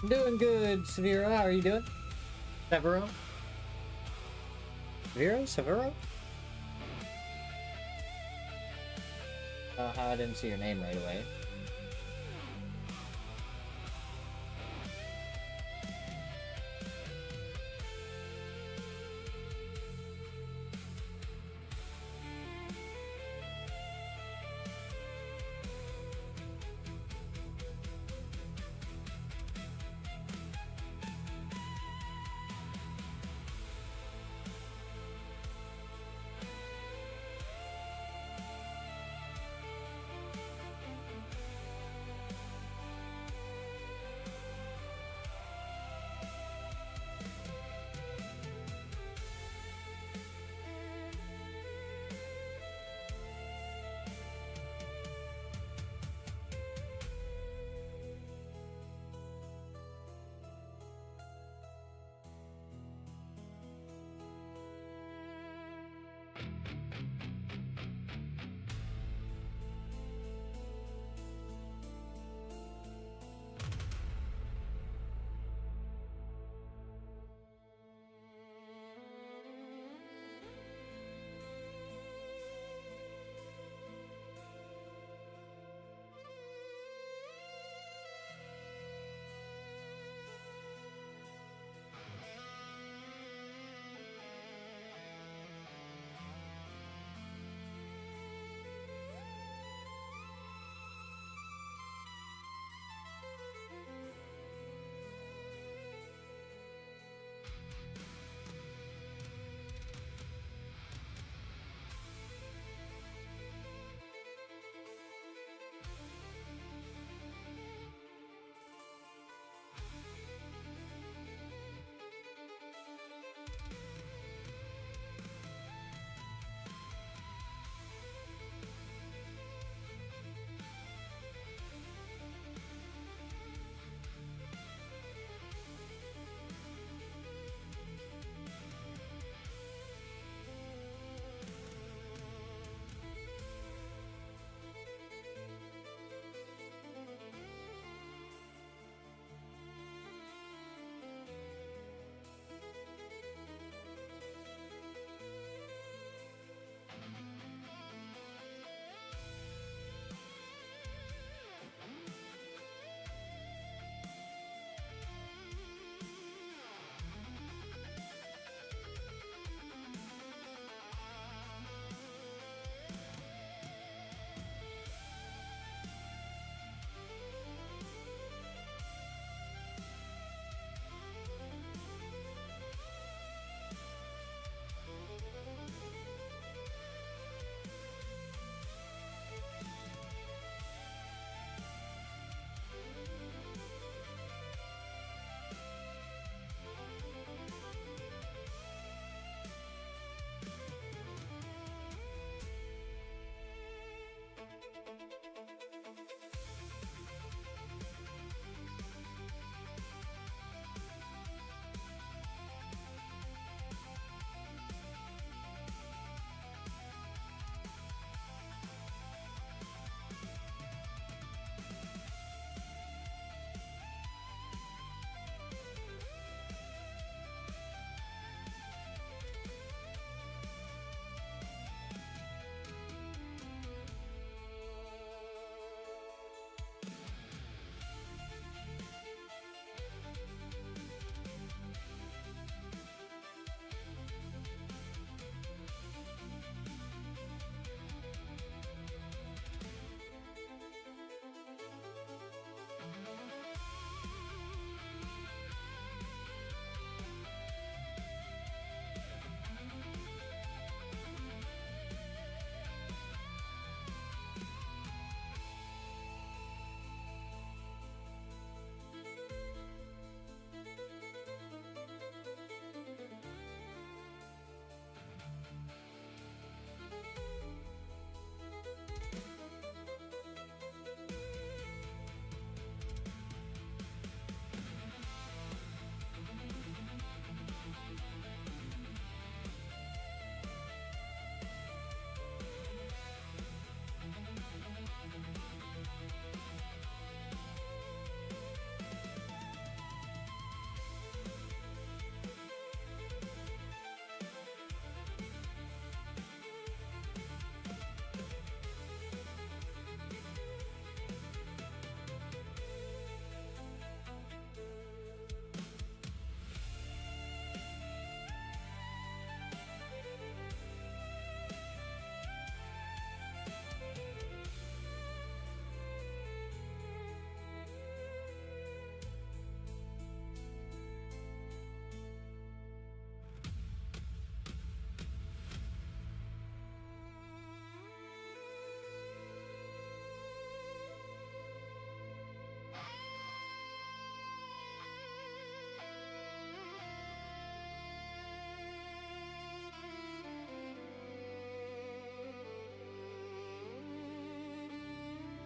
I'm doing good, Severo. How are you doing? Severo? Severo? Severo? I didn't see your name right away.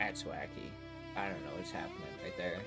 That's wacky. I don't know what's happening right there.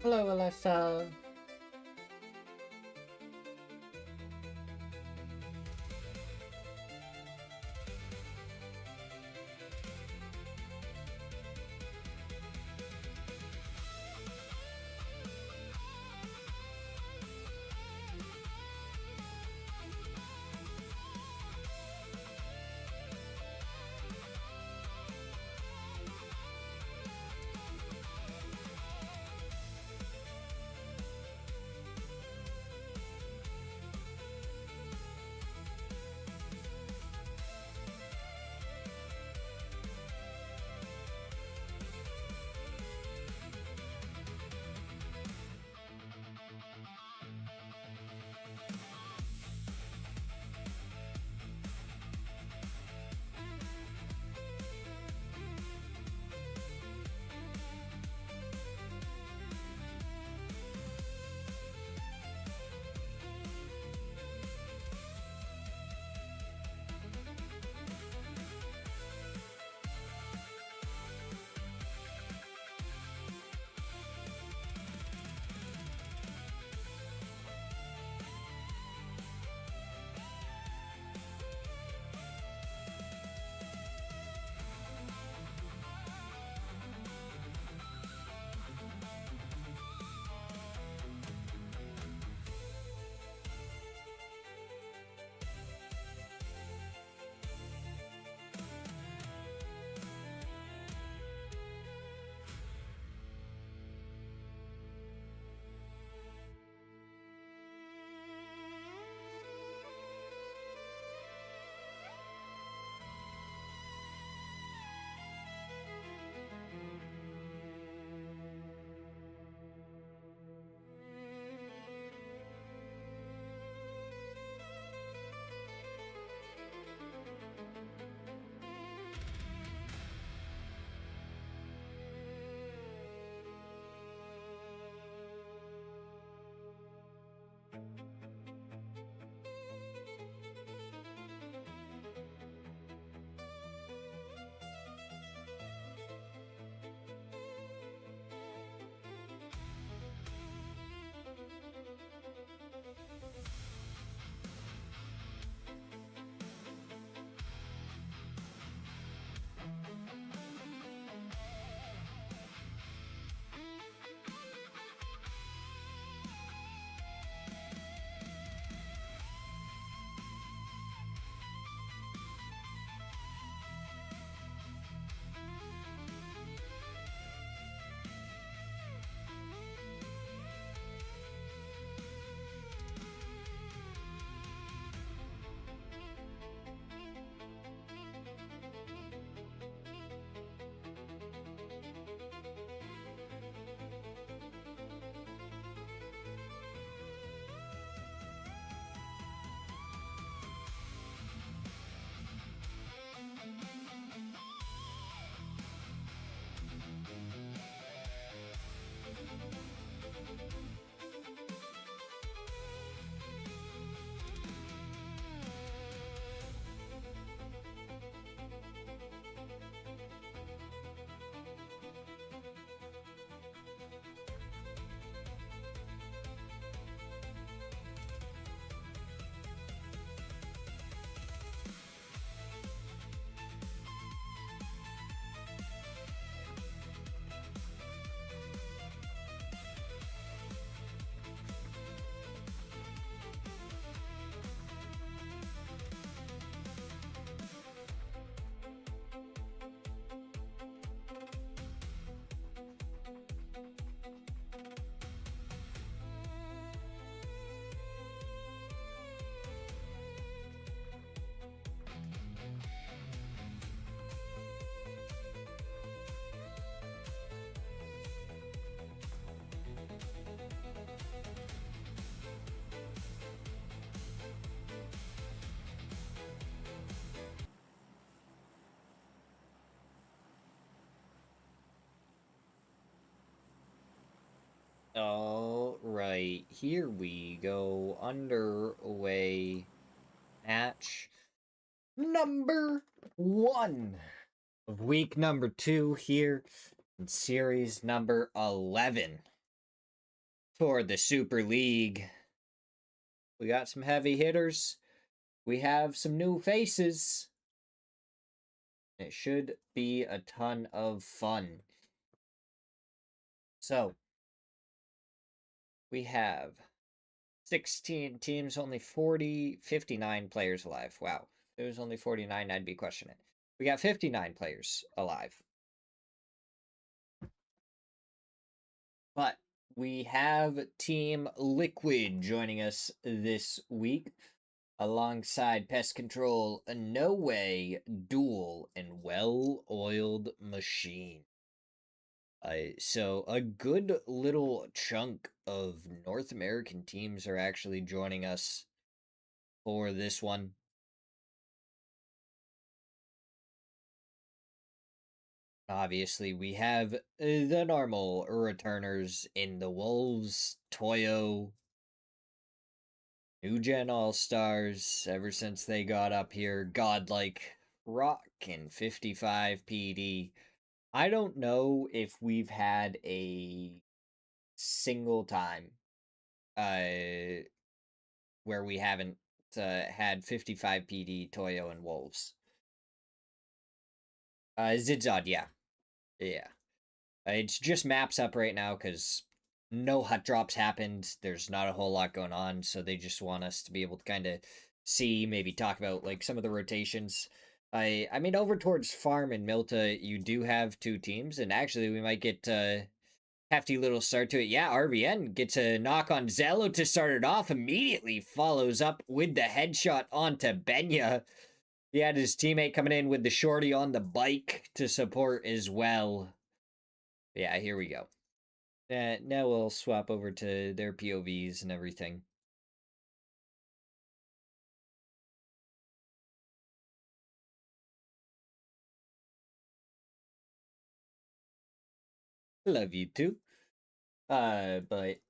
Hello, Alyssa. All right, here we go. Underway. Match number 1 of week number 2 here in series number 11. for the Super League. We got some heavy hitters. We have some new faces. It should be a ton of fun. So, we have 16 teams, only 59 players alive. Wow. If there was only 49, I'd be questioning it. We got 59 players alive. But we have Team Liquid joining us this week alongside Pest Control, a No Way, Duel, and Well-Oiled Machine. So a good little chunk of North American teams are actually joining us for this one. Obviously, we have the normal returners in the Wolves, Toyo, New Gen All Stars, ever since they got up here, Godlike, Rock, and 55 PD. I don't know if we've had a single time where we haven't had 55 PD, Toyo, and Wolves. Zidzod, yeah. Yeah. It's just maps up right now because no hut drops happened. There's not a whole lot going on, so they just want us to be able to kind of see, maybe talk about like some of the rotations. I mean, over towards Farm and Milta, you do have two teams, and actually we might get hefty little start to it. Yeah, RBN gets a knock on Zello to start it off. Immediately follows up with the headshot onto Benya. He had his teammate coming in with the shorty on the bike to support as well. Yeah, here we go. Now we'll swap over to their POVs and everything. Love you too. But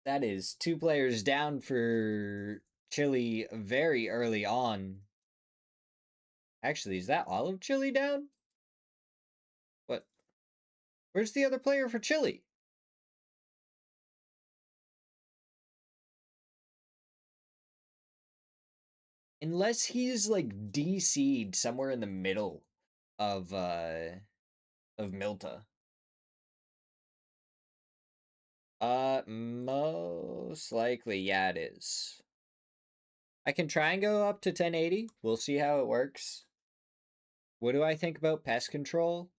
that is two players down for Chile very early on. Actually, is that all of Chile down? What? Where's the other player for Chile? Unless he's like DC'd somewhere in the middle of Milta. Most likely, yeah, it is. I can try and go up to 1080. We'll see how it works. What do I think about pest control?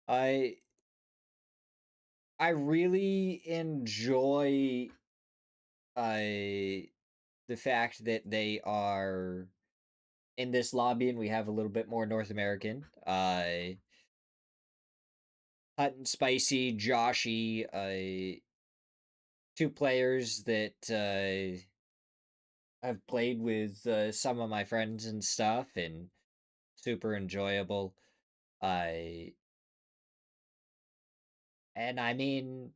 I really enjoy the fact that they are in this lobby and we have a little bit more North American. Hot and Spicy, Joshy, two players that I've played with some of my friends and stuff and super enjoyable. I and I mean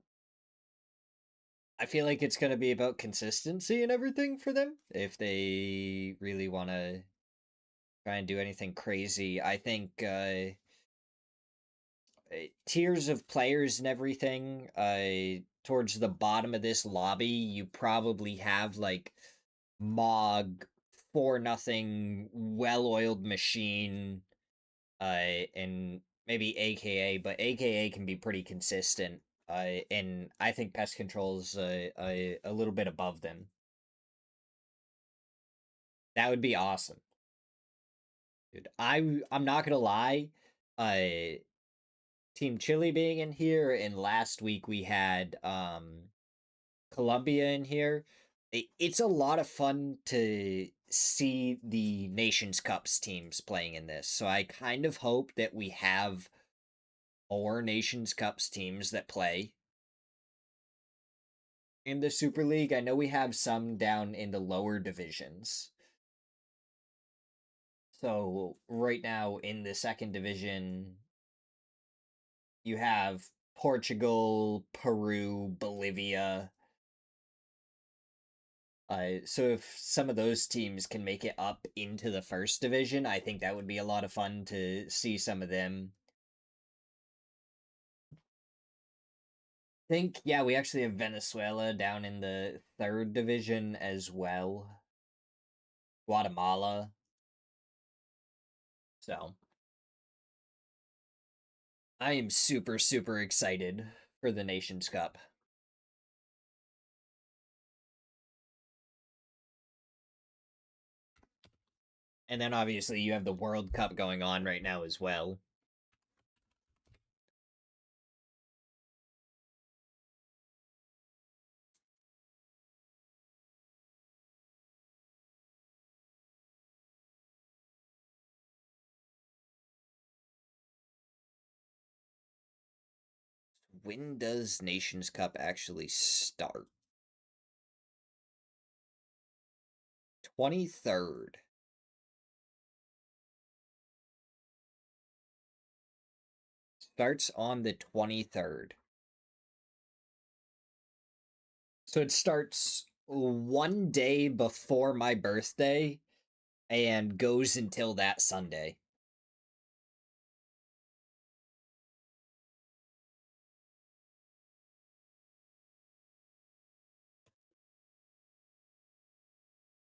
I feel like it's going to be about consistency and everything for them if they really want to try and do anything crazy. I think tiers of players and everything, towards the bottom of this lobby, you probably have like Mog, 4-0, well-oiled machine, and maybe AKA, but AKA can be pretty consistent. And I think pest control's a little bit above them. That would be awesome, dude. I'm not gonna lie. Team Chile being in here, and last week we had Colombia in here. It's a lot of fun to see the Nations Cups teams playing in this. So I kind of hope that we have more Nations Cups teams that play in the Super League. I know we have some down in the lower divisions. So right now in the second division, you have Portugal, Peru, Bolivia. So if some of those teams can make it up into the first division, I think that would be a lot of fun to see some of them. think, yeah, we actually have Venezuela down in the third division as well. Guatemala. So I am super, super excited for the Nations Cup. And then obviously you have the World Cup going on right now as well. When does Nations Cup actually start? 23rd. Starts on the 23rd. So it starts one day before my birthday and goes until that Sunday.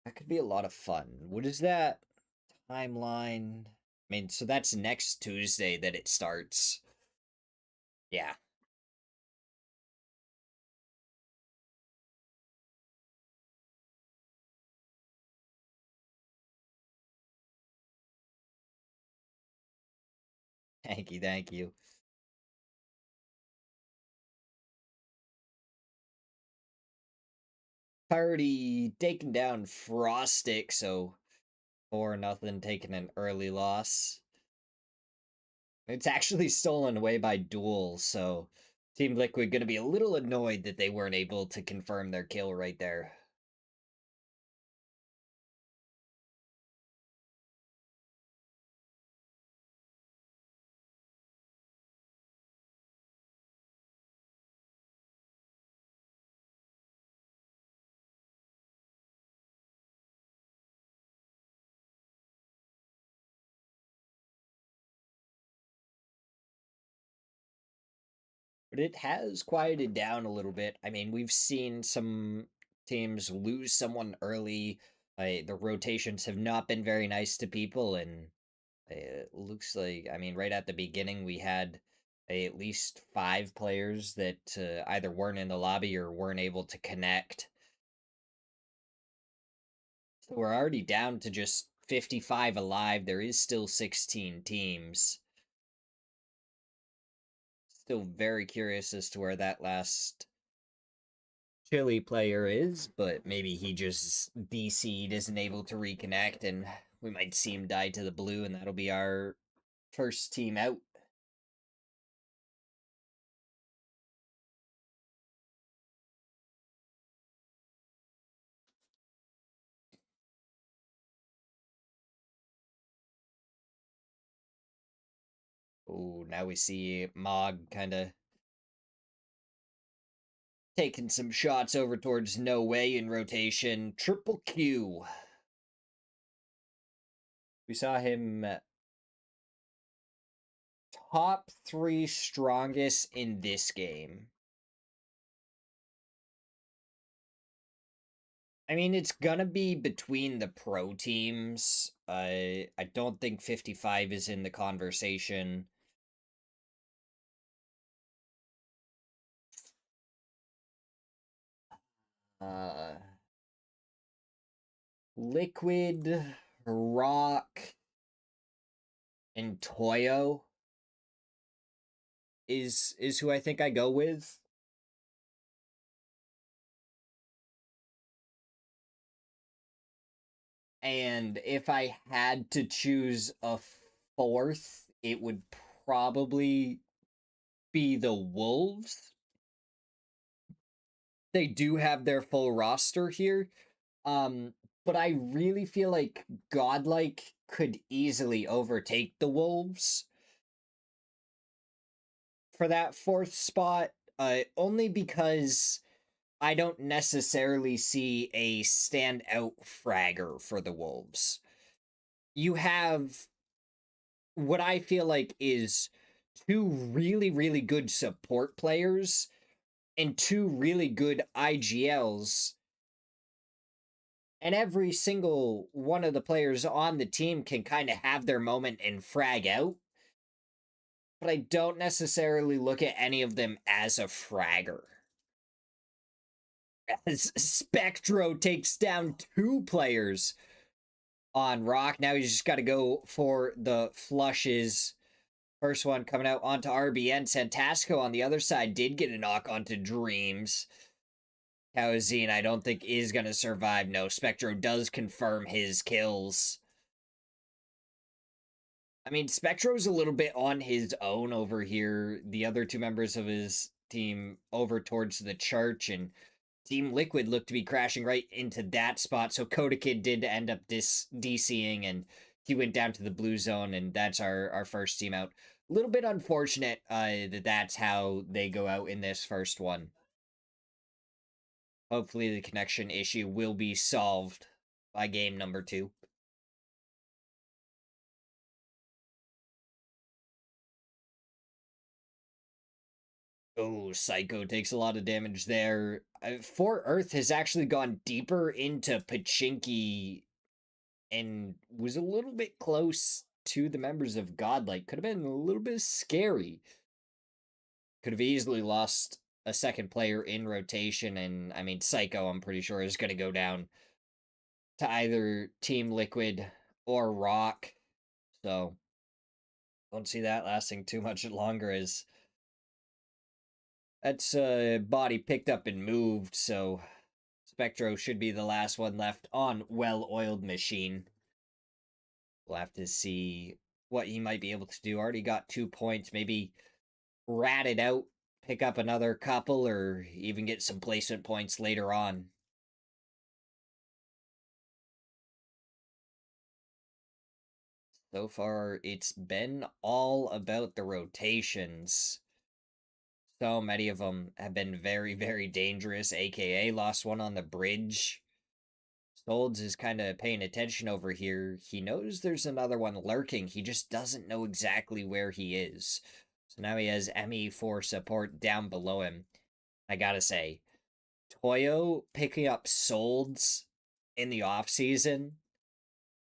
That could be a lot of fun. What is that timeline? I mean, so that's next Tuesday that it starts. Yeah. Thank you, thank you. Already taking down Frostic, so 4-0, taking an early loss. It's actually stolen away by Duel, so Team Liquid gonna be a little annoyed that they weren't able to confirm their kill right there. But it has quieted down a little bit. I mean, we've seen some teams lose someone early. The rotations have not been very nice to people, and it looks like, I mean, right at the beginning, we had at least 5 players that either weren't in the lobby or weren't able to connect. So we're already down to just 55 alive. There is still 16 teams. Still very curious as to where that last Chile player is, but maybe he just DC'd, isn't able to reconnect, and we might see him die to the blue, and that'll be our first team out. Oh, now we see Mog kind of taking some shots over towards No Way in rotation. Triple Q. We saw him top 3 strongest in this game. I mean, it's gonna be between the pro teams. I don't think 55 is in the conversation. Uh, Liquid, Rock, and Toyo is who I think I go with. And if I had to choose a fourth, it would probably be the Wolves. They do have their full roster here. Um, but I really feel like Godlike could easily overtake the Wolves for that fourth spot, only because I don't necessarily see a standout fragger for the Wolves. You have what I feel like is 2 really, really good support players and two really good IGLs. And every single one of the players on the team can kind of have their moment and frag out. But I don't necessarily look at any of them as a fragger. As Spectro takes down two players on Rock. Now he's just got to go for the flushes. First one coming out onto RBN. Santasco on the other side did get a knock onto Dreams. Kawazine, I don't think is going to survive. No, Spectro does confirm his kills. I mean, Spectro's a little bit on his own over here. The other two members of his team over towards the church, and Team Liquid looked to be crashing right into that spot. So Coda Kid did end up DCing, and he went down to the blue zone, and that's our first team out. A little bit unfortunate that's how they go out in this first one. Hopefully the connection issue will be solved by game number 2. Oh, Psycho takes a lot of damage there. Fort Earth has actually gone deeper into Pachinki and was a little bit close to the members of Godlike. Could have been a little bit scary. Could have easily lost a second player in rotation, and I mean, Psycho, I'm pretty sure, is going to go down to either Team Liquid or Rock. So, don't see that lasting too much longer, as that's body picked up and moved, so Spectro should be the last one left on well-oiled machine. We'll have to see what he might be able to do. Already got 2 points. Maybe rat it out, pick up another couple, or even get some placement points later on. So far, it's been all about the rotations. So many of them have been very, very dangerous, aka lost one on the bridge. Solds is kind of paying attention over here. He knows there's another one lurking. He just doesn't know exactly where he is. So now he has ME for support down below him. I gotta say, Toyo picking up Solds in the offseason,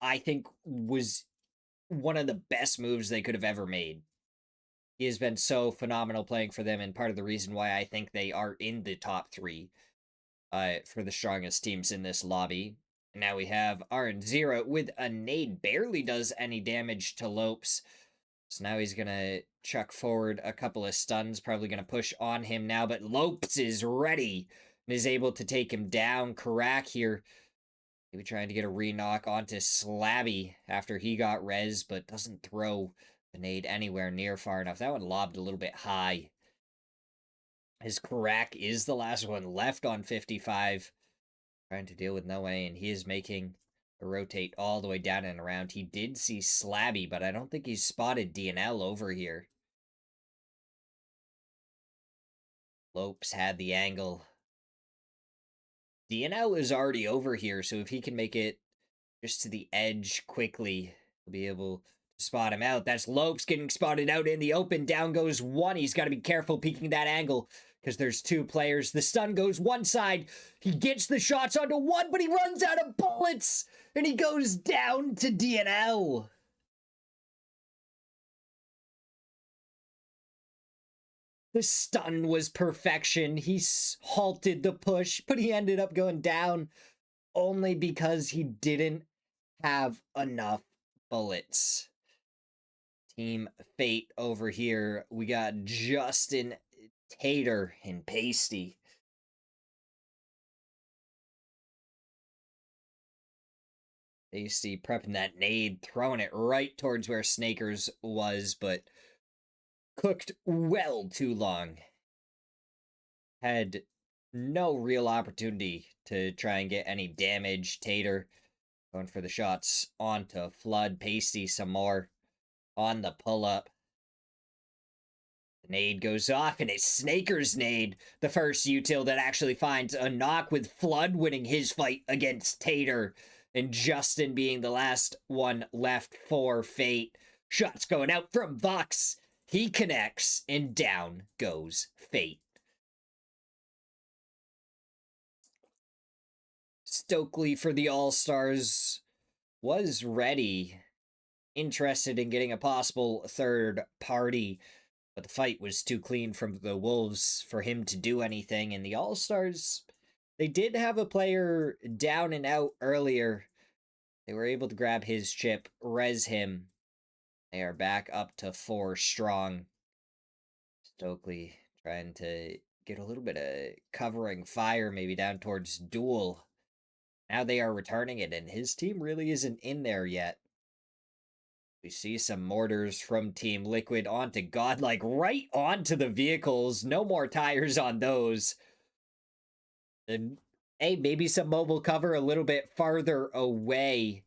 I think was one of the best moves they could have ever made. He has been so phenomenal playing for them, and part of the reason why I think they are in the top 3 for the strongest teams in this lobby. Now we have RN0 with a nade. Barely does any damage to Lopes. So now he's going to chuck forward a couple of stuns. Probably going to push on him now, but Lopes is ready and is able to take him down. Karak here, maybe trying to get a re-knock onto Slabby after he got res, but doesn't throw the nade anywhere near far enough. That one lobbed a little bit high. His Karak is the last one left on 55. Trying to deal with Noe, and he is making a rotate all the way down and around. He did see Slabby, but I don't think he's spotted DNL over here. Lopes had the angle. DNL is already over here, so if he can make it just to the edge quickly, he'll be able to spot him out. That's Lopes getting spotted out in the open. Down goes one. He's got to be careful peeking that angle, because there's 2 players. The stun goes one side. He gets the shots onto one, but he runs out of bullets, and he goes down to DNL. The stun was perfection. He halted the push, but he ended up going down only because he didn't have enough bullets. Team Fate over here. We got Justin, Tater, and Pasty. Pasty prepping that nade, throwing it right towards where Snakers was, but cooked well too long. Had no real opportunity to try and get any damage. Tater going for the shots onto Flood. Pasty some more on the pull-up. The nade goes off, and it's Snaker's nade, the first util that actually finds a knock, with Flood winning his fight against Tater, and Justin being the last one left for Fate. Shots going out from Vox. He connects, and down goes Fate. Stokely for the All-Stars was ready, interested in getting a possible third party, but the fight was too clean from the Wolves for him to do anything. And the All-Stars, they did have a player down and out earlier. They were able to grab his chip, res him. They are back up to 4 strong. Stokely trying to get a little bit of covering fire, maybe down towards Duel. Now they are returning it, and his team really isn't in there yet. We see some mortars from Team Liquid onto Godlike, right onto the vehicles. No more tires on those. And hey, maybe some mobile cover a little bit farther away.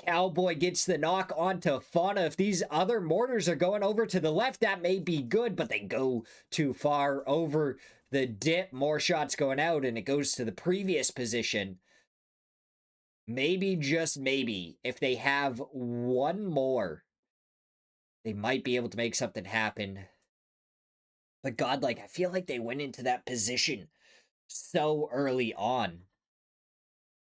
Cowboy gets the knock onto Fauna. If these other mortars are going over to the left, that may be good, but they go too far over the dip. More shots going out, and it goes to the previous position. Maybe, just maybe, if they have one more, they might be able to make something happen. But Godlike, I feel like they went into that position so early on.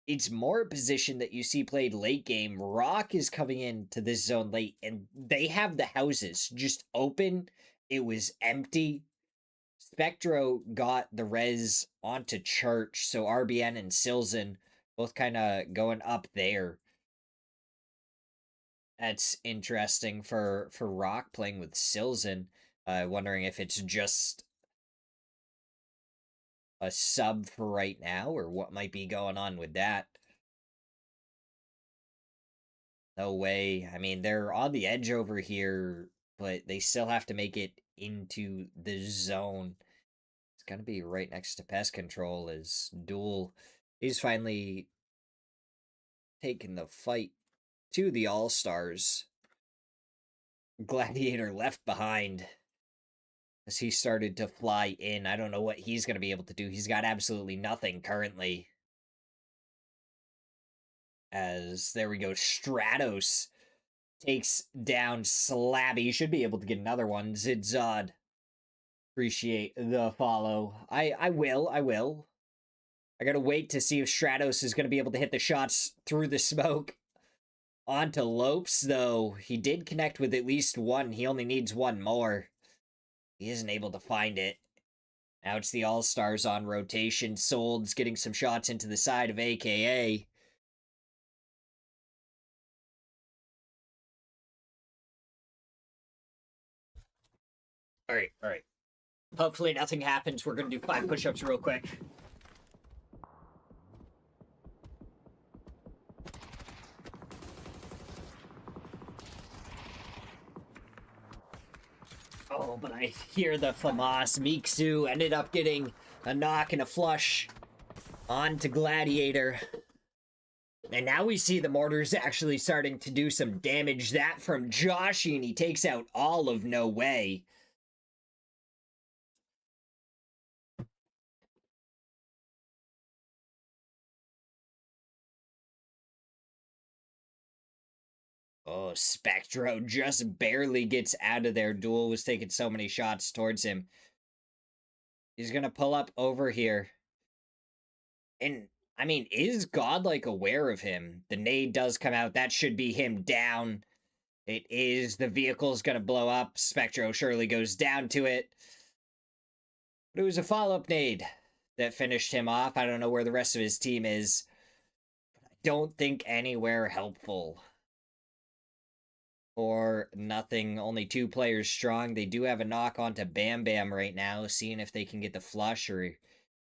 It's more a position that you see played late game. Rock is coming into this zone late, and they have the houses just open. It was empty. Spectro got the res onto Church, so RBN and Silzen both kind of going up there. That's interesting for Rock playing with Silzen. Wondering if it's just a sub for right now, or what might be going on with that. No way. I mean, they're on the edge over here, but they still have to make it into the zone. It's going to be right next to pest control as Duel is finally taking the fight to the All-Stars. Gladiator left behind as he started to fly in. I don't know what he's going to be able to do. He's got absolutely nothing currently. As, there we go, Stratos takes down Slabby. He should be able to get another one. Zidzod. Appreciate the follow. I will. I gotta wait to see if Stratos is going to be able to hit the shots through the smoke. Onto Lopes, though. He did connect with at least one. He only needs one more. He isn't able to find it. Now it's the All-Stars on rotation. Sold's getting some shots into the side of AKA. All right. Hopefully nothing happens. We're going to do 5 push-ups real quick. Oh, but I hear the FAMAS. Miksu ended up getting a knock and a flush onto Gladiator. And now we see the mortars actually starting to do some damage. That from Joshy, and he takes out all of No Way. Oh, Spectro just barely gets out of there. Duel was taking so many shots towards him. He's gonna pull up over here. And, I mean, is Godlike aware of him? The nade does come out. That should be him down. It is. The vehicle's gonna blow up. Spectro surely goes down to it. But it was a follow-up nade that finished him off. I don't know where the rest of his team is. I don't think anywhere helpful. Or nothing. Only 2 players strong. They do have a knock onto Bam Bam right now, seeing if they can get the flush or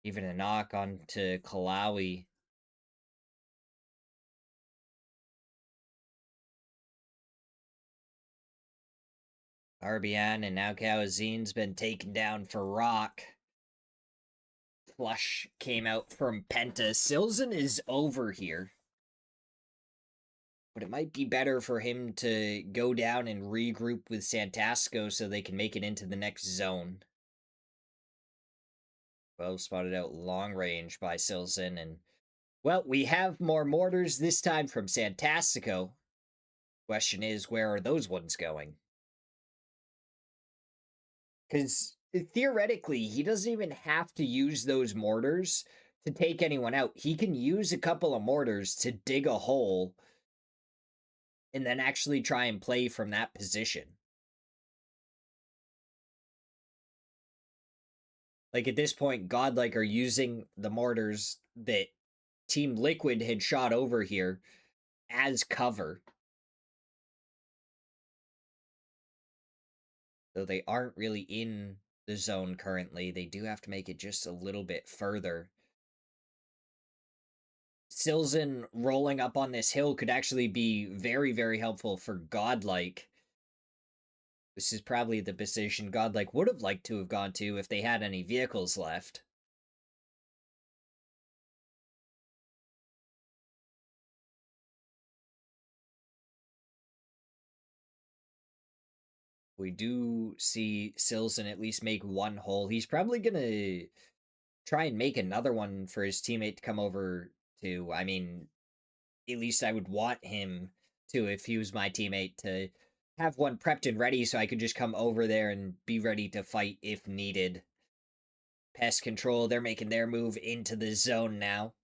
even a knock onto Kalawi. RBN and now Kawazin's been taken down for Rock. Flush came out from Penta. Silzen is over here. But it might be better for him to go down and regroup with Santasco so they can make it into the next zone. Well spotted out long range by Silzen. And, well, we have more mortars this time from Santastico. Question is, where are those ones going? Because theoretically, he doesn't even have to use those mortars to take anyone out. He can use a couple of mortars to dig a hole and then actually try and play from that position. Like at this point, Godlike are using the mortars that Team Liquid had shot over here as cover. Though they aren't really in the zone currently, they do have to make it just a little bit further. Silzen rolling up on this hill could actually be very, very helpful for Godlike. This is probably the position Godlike would have liked to have gone to if they had any vehicles left. We do see Silzen at least make one hole. He's probably going to try and make another one for his teammate to come over to. I mean, at least I would want him to, if he was my teammate, to have one prepped and ready so I could just come over there and be ready to fight if needed. Pest control, they're making their move into the zone now.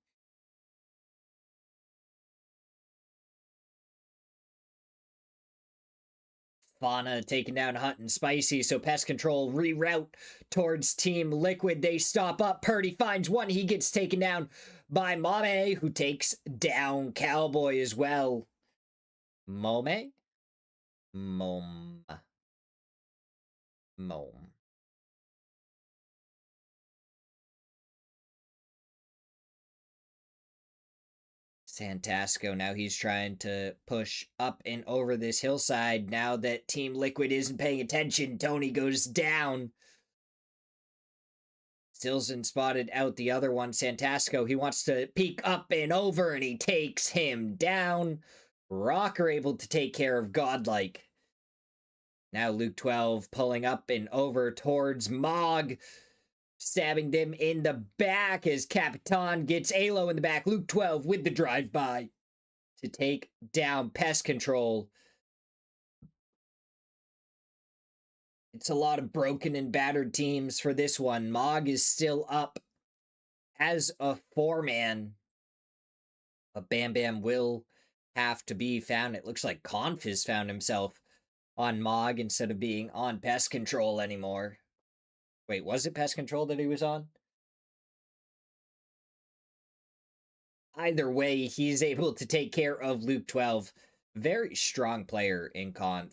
Fauna taking down Hunt and Spicy, so Pest Control reroute towards Team Liquid. They stop up. Purdy finds one. He gets taken down by Mame, who takes down Cowboy as well. Mome? Mom. Santasco, now he's trying to push up and over this hillside. Now that Team Liquid isn't paying attention, Tony goes down. Silzen spotted out the other one, Santasco. He wants to peek up and over, and he takes him down. Rocker able to take care of Godlike. Now Luke 12 pulling up and over towards Mog, stabbing them in the back as Capitan gets Alo in the back. Luke 12 with the drive-by to take down Pest Control. It's a lot of broken and battered teams for this one. Mog is still up as a 4-man. But Bam Bam will have to be found. It looks like Conf has found himself on Mog instead of being on Pest Control anymore. Wait, was it Pest Control that he was on? Either way, he's able to take care of Luke 12. Very strong player in Conf.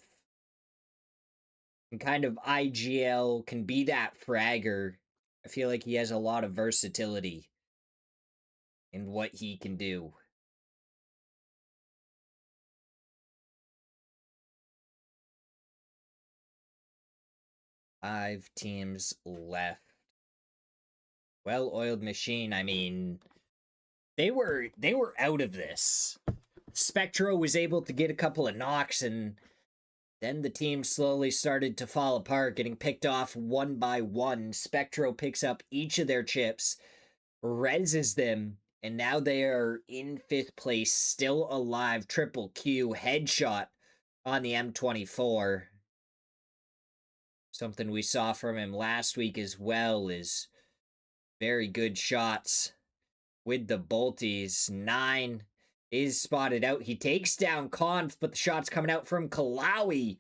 And kind of IGL, can be that fragger. I feel like he has a lot of versatility in what he can do. Five teams left. Well-oiled machine, I mean, they were out of this. Spectro was able to get a couple of knocks, and then the team slowly started to fall apart, getting picked off one by one. Spectro picks up each of their chips, reses them, and now they are in 5th place, still alive. Triple Q headshot on the M24. Something we saw from him last week as well is very good shots with the bolties. 9 is spotted out. He takes down Conf, but the shots coming out from Kalawi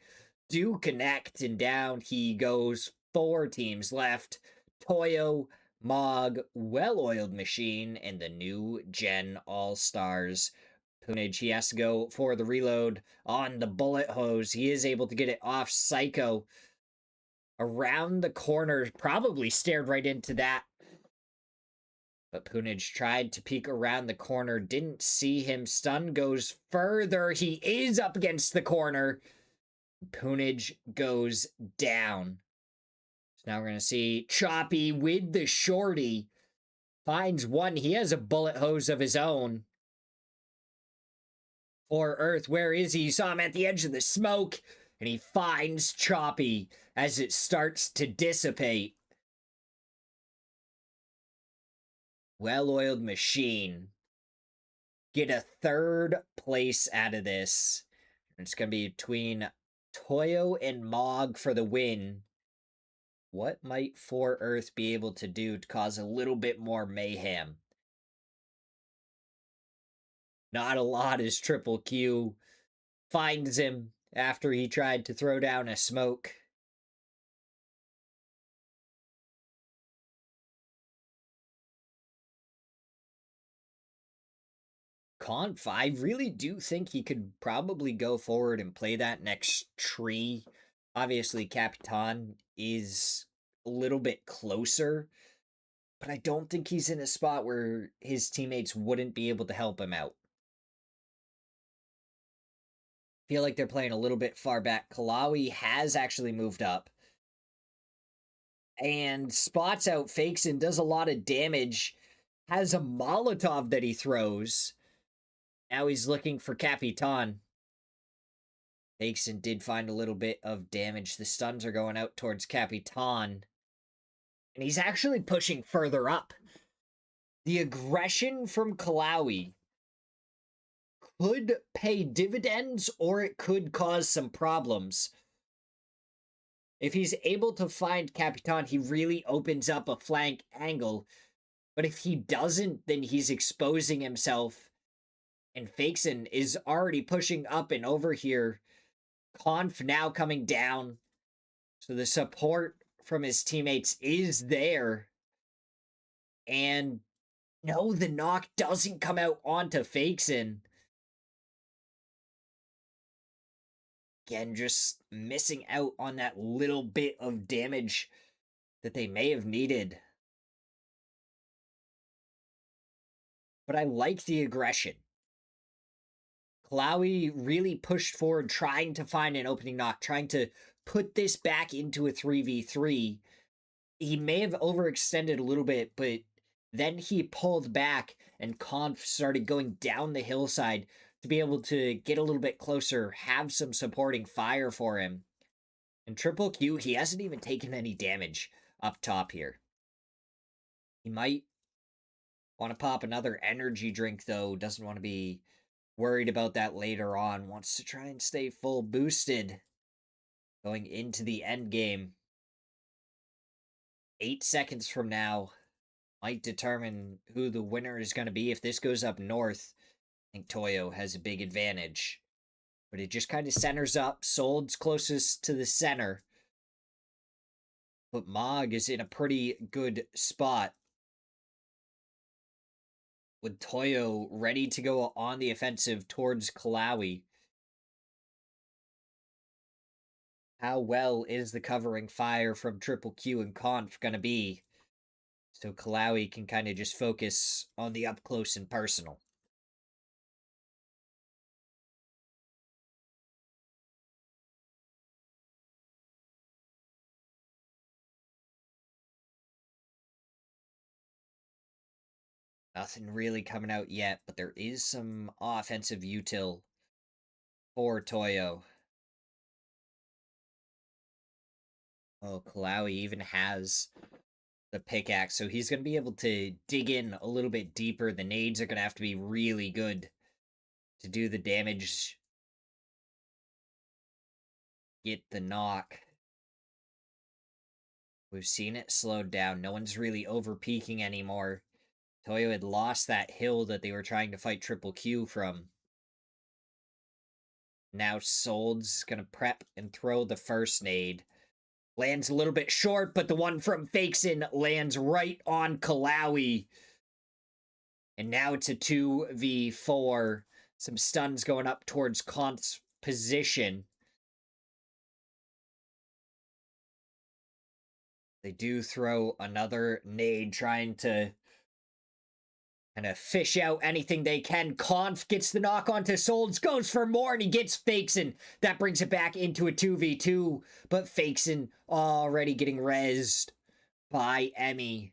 do connect, and down he goes. 4 teams left. Toyo, Mog, Well-Oiled Machine, and the new Gen All-Stars. Punage, he has to go for the reload on the bullet hose. He is able to get it off Psycho. Around the corner, probably stared right into that. But Punage tried to peek around the corner, didn't see him. Stun goes further. He is up against the corner. Punage goes down. So now we're going to see Choppy with the shorty. Finds one. He has a bullet hose of his own. For Earth, where is he? You saw him at the edge of the smoke. And he finds Choppy as it starts to dissipate. Well-Oiled Machine get a 3rd place out of this. It's going to be between Toyo and Mog for the win. What might 4 Earth be able to do to cause a little bit more mayhem? Not a lot as Triple Q finds him after he tried to throw down a smoke. Conf, I really do think he could probably go forward and play that next tree. Obviously, Capitan is a little bit closer, but I don't think he's in a spot where his teammates wouldn't be able to help him out. Feel like they're playing a little bit far back. Kalawi has actually moved up and spots out Fakes and does a lot of damage. Has a Molotov that he throws. Now he's looking for Capitan. Fakeson did find a little bit of damage. The stuns are going out towards Capitan. And he's actually pushing further up. The aggression from Kalawi could pay dividends or it could cause some problems. If he's able to find Capitan, he really opens up a flank angle. But if he doesn't, then he's exposing himself. And Fakeson is already pushing up and over here. Conf now coming down. So the support from his teammates is there. And no, the knock doesn't come out onto Fakeson. Again, just missing out on that little bit of damage that they may have needed. But I like the aggression. Kalawi really pushed forward, trying to find an opening knock, trying to put this back into a 3v3. He may have overextended a little bit, but then he pulled back and Conf started going down the hillside to be able to get a little bit closer, have some supporting fire for him. And Triple Q, he hasn't even taken any damage up top here. He might want to pop another energy drink, though. Doesn't want to be worried about that later on. Wants to try and stay full boosted going into the end game. 8 seconds from now might determine who the winner is going to be. If this goes up north, I think Toyo has a big advantage. But it just kind of centers up. Sold's closest to the center. But Mog is in a pretty good spot. With Toyo ready to go on the offensive towards Kalawi. How well is the covering fire from Triple Q and Conf going to be? So Kalawi can kind of just focus on the up close and personal. Nothing really coming out yet, but there is some offensive util for Toyo. Oh, Kalawi even has the pickaxe, so he's going to be able to dig in a little bit deeper. The nades are going to have to be really good to do the damage. Get the knock. We've seen it slowed down. No one's really over peaking anymore. Toyo had lost that hill that they were trying to fight Triple Q from. Now Sold's going to prep and throw the first nade. Lands a little bit short, but the one from Fakeson lands right on Kalawi. And now it's a 2v4. Some stuns going up towards Conf's position. They do throw another nade, trying to kind of fish out anything they can. Conf gets the knock onto Solds, goes for more, and he gets Fakeson. That brings it back into a 2v2, but Fakeson already getting rezzed by Emmy.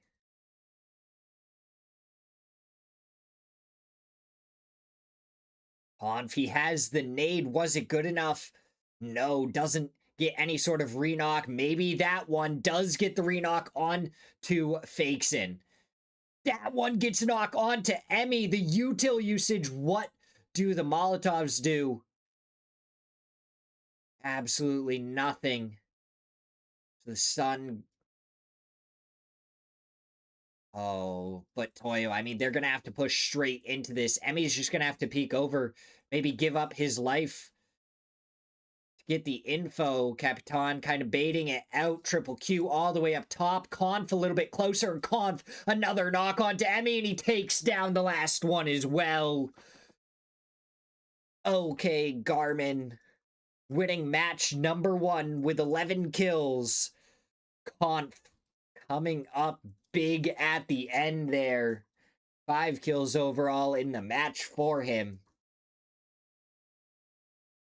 Conf, he has the nade. Was it good enough? No, doesn't get any sort of re-knock. Maybe that one does get the re-knock on to Fakeson. That one gets knocked on to Emmy. The util usage, what do the Molotovs do? Absolutely nothing. The stun Oh, but Toyo, I mean, they're gonna have to push straight into this. Emmy's just gonna have to peek over, maybe give up his life to get the info. Capitan kind of baiting it out. Triple Q all the way up top. Conf a little bit closer, and Conf another knock on to Emmy, and he takes down the last one as well. Okay, Garmin winning match number 1 with 11 kills. Conf coming up big at the end there. 5 kills overall in the match for him.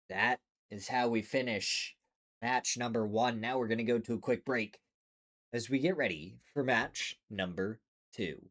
That is how we finish match number 1. Now we're going to go to a quick break as we get ready for match number 2.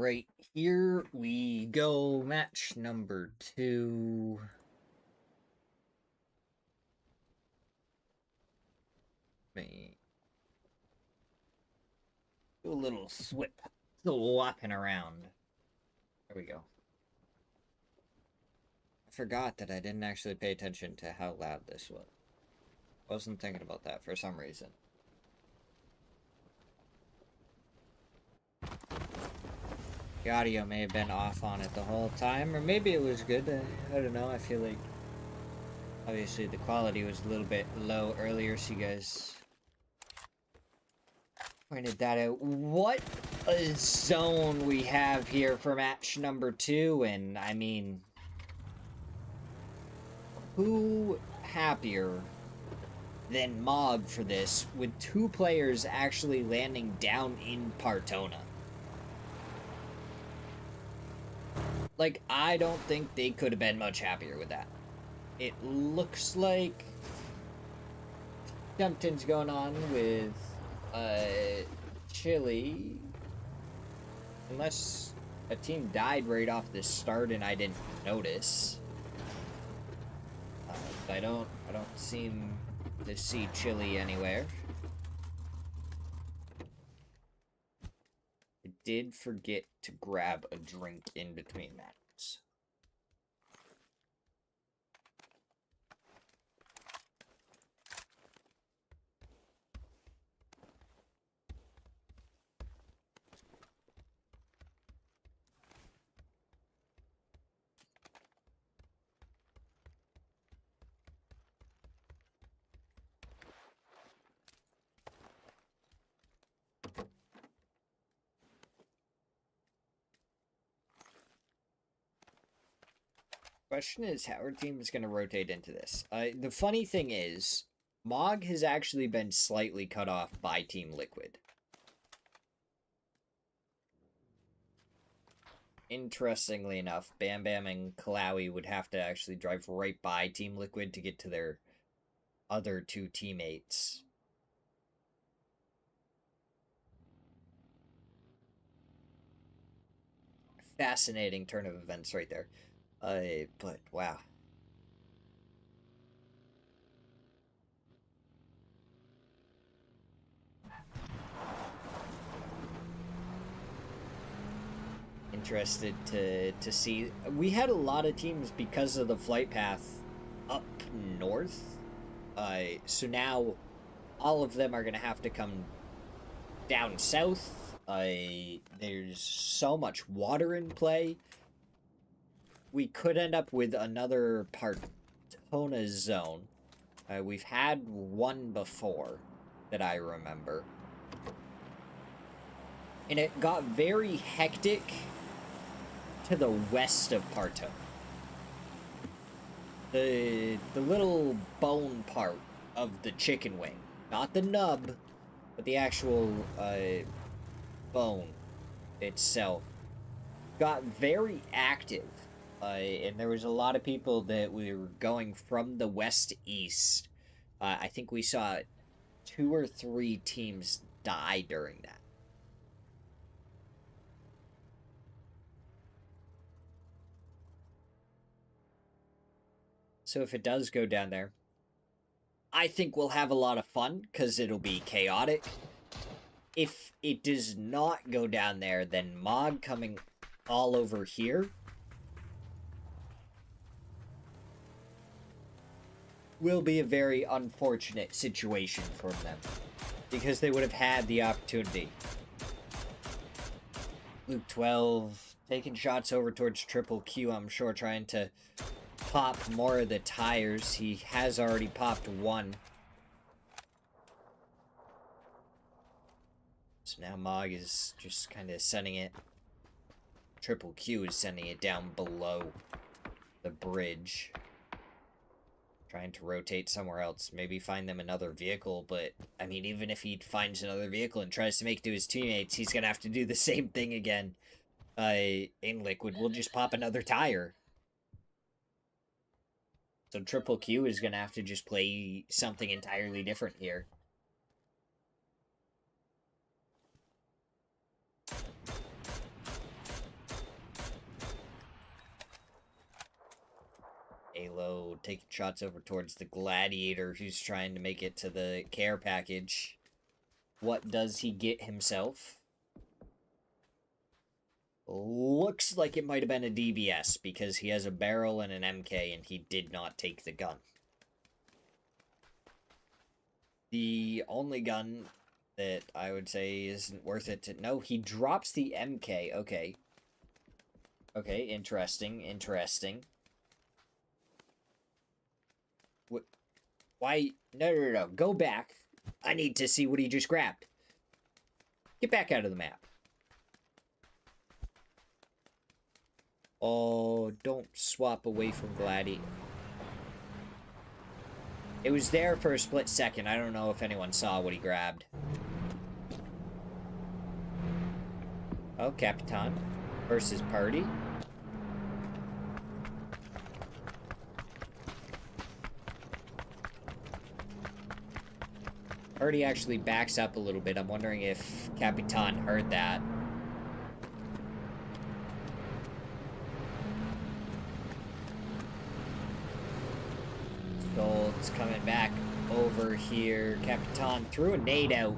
Alright, here we go. Match number 2. Me do a little swapping around. There we go. I forgot that I didn't actually pay attention to how loud this was. Wasn't thinking about that for some reason. The audio may have been off on it the whole time, or maybe it was good. I don't know. I feel like obviously the quality was a little bit low earlier, so you guys pointed that out. What a zone we have here for match number 2, and I mean, who happier than Mog for this, with 2 players actually landing down in Partona? Like, I don't think they could have been much happier with that. It looks like something's going on with Chile. Unless a team died right off the start and I didn't notice. I don't seem to see Chile anywhere. I did forget to grab a drink in between matches. Question is how our team is going to rotate into this. The funny thing is, Mog has actually been slightly cut off by Team Liquid. Interestingly enough, Bam Bam and Kalawi would have to actually drive right by Team Liquid to get to their other 2 teammates. Fascinating turn of events right there. But wow. Interested to see. We had a lot of teams because of the flight path up north. So now all of them are gonna have to come down south. There's so much water in play. We could end up with another Partona zone. We've had one before that I remember. And it got very hectic to the west of Partona. The little bone part of the chicken wing. Not the nub, but the actual bone itself. Got very active. And there was a lot of people that were going from the west east. I think we saw 2 or 3 teams die during that. So if it does go down there, I think we'll have a lot of fun because it'll be chaotic. If it does not go down there, then Mog coming all over here will be a very unfortunate situation for them, because they would have had the opportunity. Luke 12 taking shots over towards Triple Q, I'm sure, trying to pop more of the tires. He has already popped 1. So now Mog is just kind of sending it. Triple Q is sending it down below the bridge. Trying to rotate somewhere else. Maybe find them another vehicle, but, I mean, even if he finds another vehicle and tries to make it to his teammates, he's gonna have to do the same thing again. In Liquid, we'll just pop another tire. So Triple Q is gonna have to just play something entirely different here. taking shots over towards the Gladiator, who's trying to make it to the care package. What does he get himself? Looks like it might have been a DBS, because he has a barrel and an MK, and he did not take the gun. The only gun that I would say isn't worth it to... No, he drops the MK. Okay. Okay, interesting, interesting. What? Why? No. Go back. I need to see what he just grabbed. Get back out of the map. Oh, don't swap away from Gladi. It was there for a split second. I don't know if anyone saw what he grabbed. Oh, Capitan versus Party. Party actually backs up a little bit. I'm wondering if Capitan heard that. Gold's coming back over here. Capitan threw a nade out.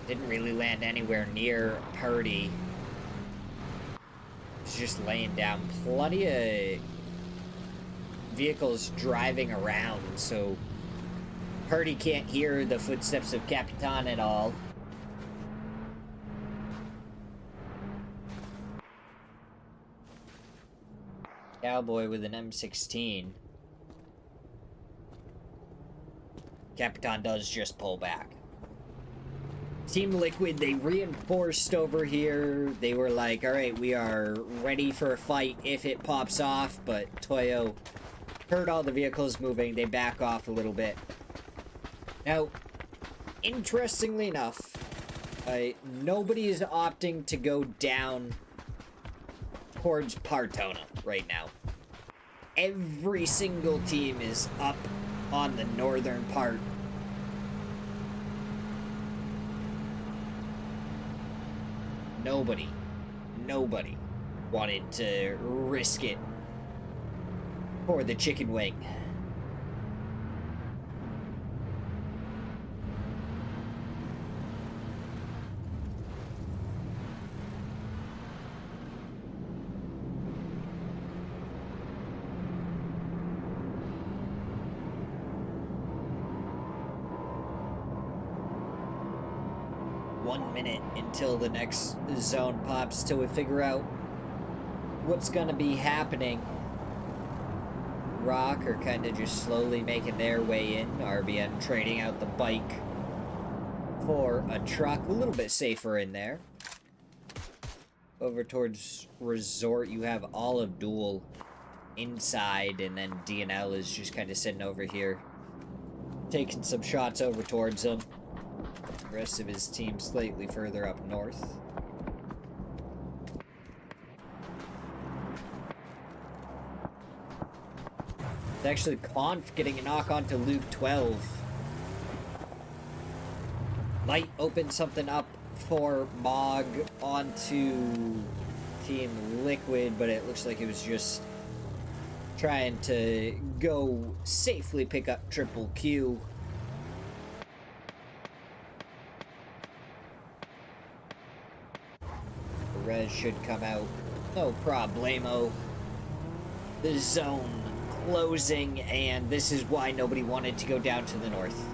Didn't really land anywhere near Party. He's just laying down. Plenty of vehicles driving around, so Party can't hear the footsteps of Capitan at all. Cowboy with an M16. Capitan does just pull back. Team Liquid, they reinforced over here. They were like, alright, we are ready for a fight if it pops off, but Toyo heard all the vehicles moving. They back off a little bit. Now, interestingly enough, nobody is opting to go down towards Partona right now. Every single team is up on the northern part. Nobody wanted to risk it for the chicken wing. Minute until the next zone pops till we figure out what's gonna be happening. Rock are kind of just slowly making their way in. RBN trading out the bike for a truck, a little bit safer in there. Over towards Resort, you have Olive Duel inside, and then DNL is just kind of sitting over here taking some shots over towards him. The rest of his team slightly further up north. It's actually Conf getting a knock onto Luke 12. Might open something up for Mog onto Team Liquid, but it looks like it was just trying to go safely pick up Triple Q. Res should come out. No problemo. The zone closing, and this is why nobody wanted to go down to the north.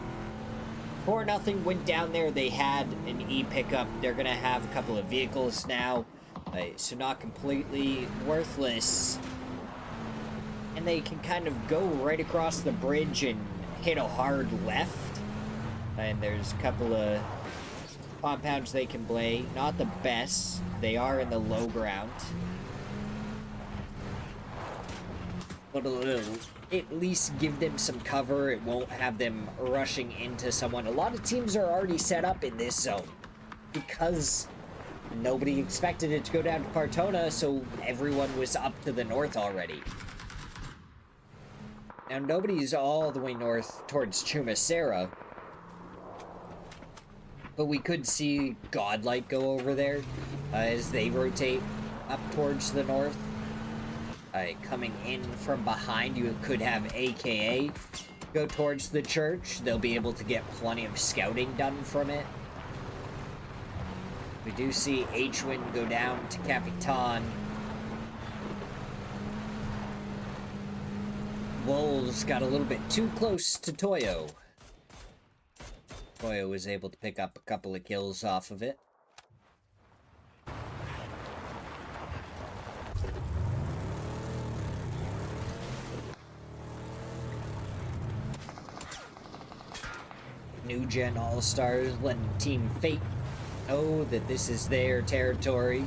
4-0 went down there. They had an E pickup. They're going to have a couple of vehicles now. So not completely worthless. And they can kind of go right across the bridge and hit a hard left. And there's a couple of compounds they can play. Not the best. They are in the low ground. But it'll at least give them some cover. It won't have them rushing into someone. A lot of teams are already set up in this zone because nobody expected it to go down to Partona, so everyone was up to the north already. Now, nobody's all the way north towards Chumacera, but we could see Godlight go over there as they rotate up towards the north. Coming in from behind, you could have AKA go towards the church. They'll be able to get plenty of scouting done from it. We do see H-Win go down to Capitan. Wolves got a little bit too close to Toyo. Toyo was able to pick up a couple of kills off of it. New Gen All-Stars letting Team Fate know that this is their territory.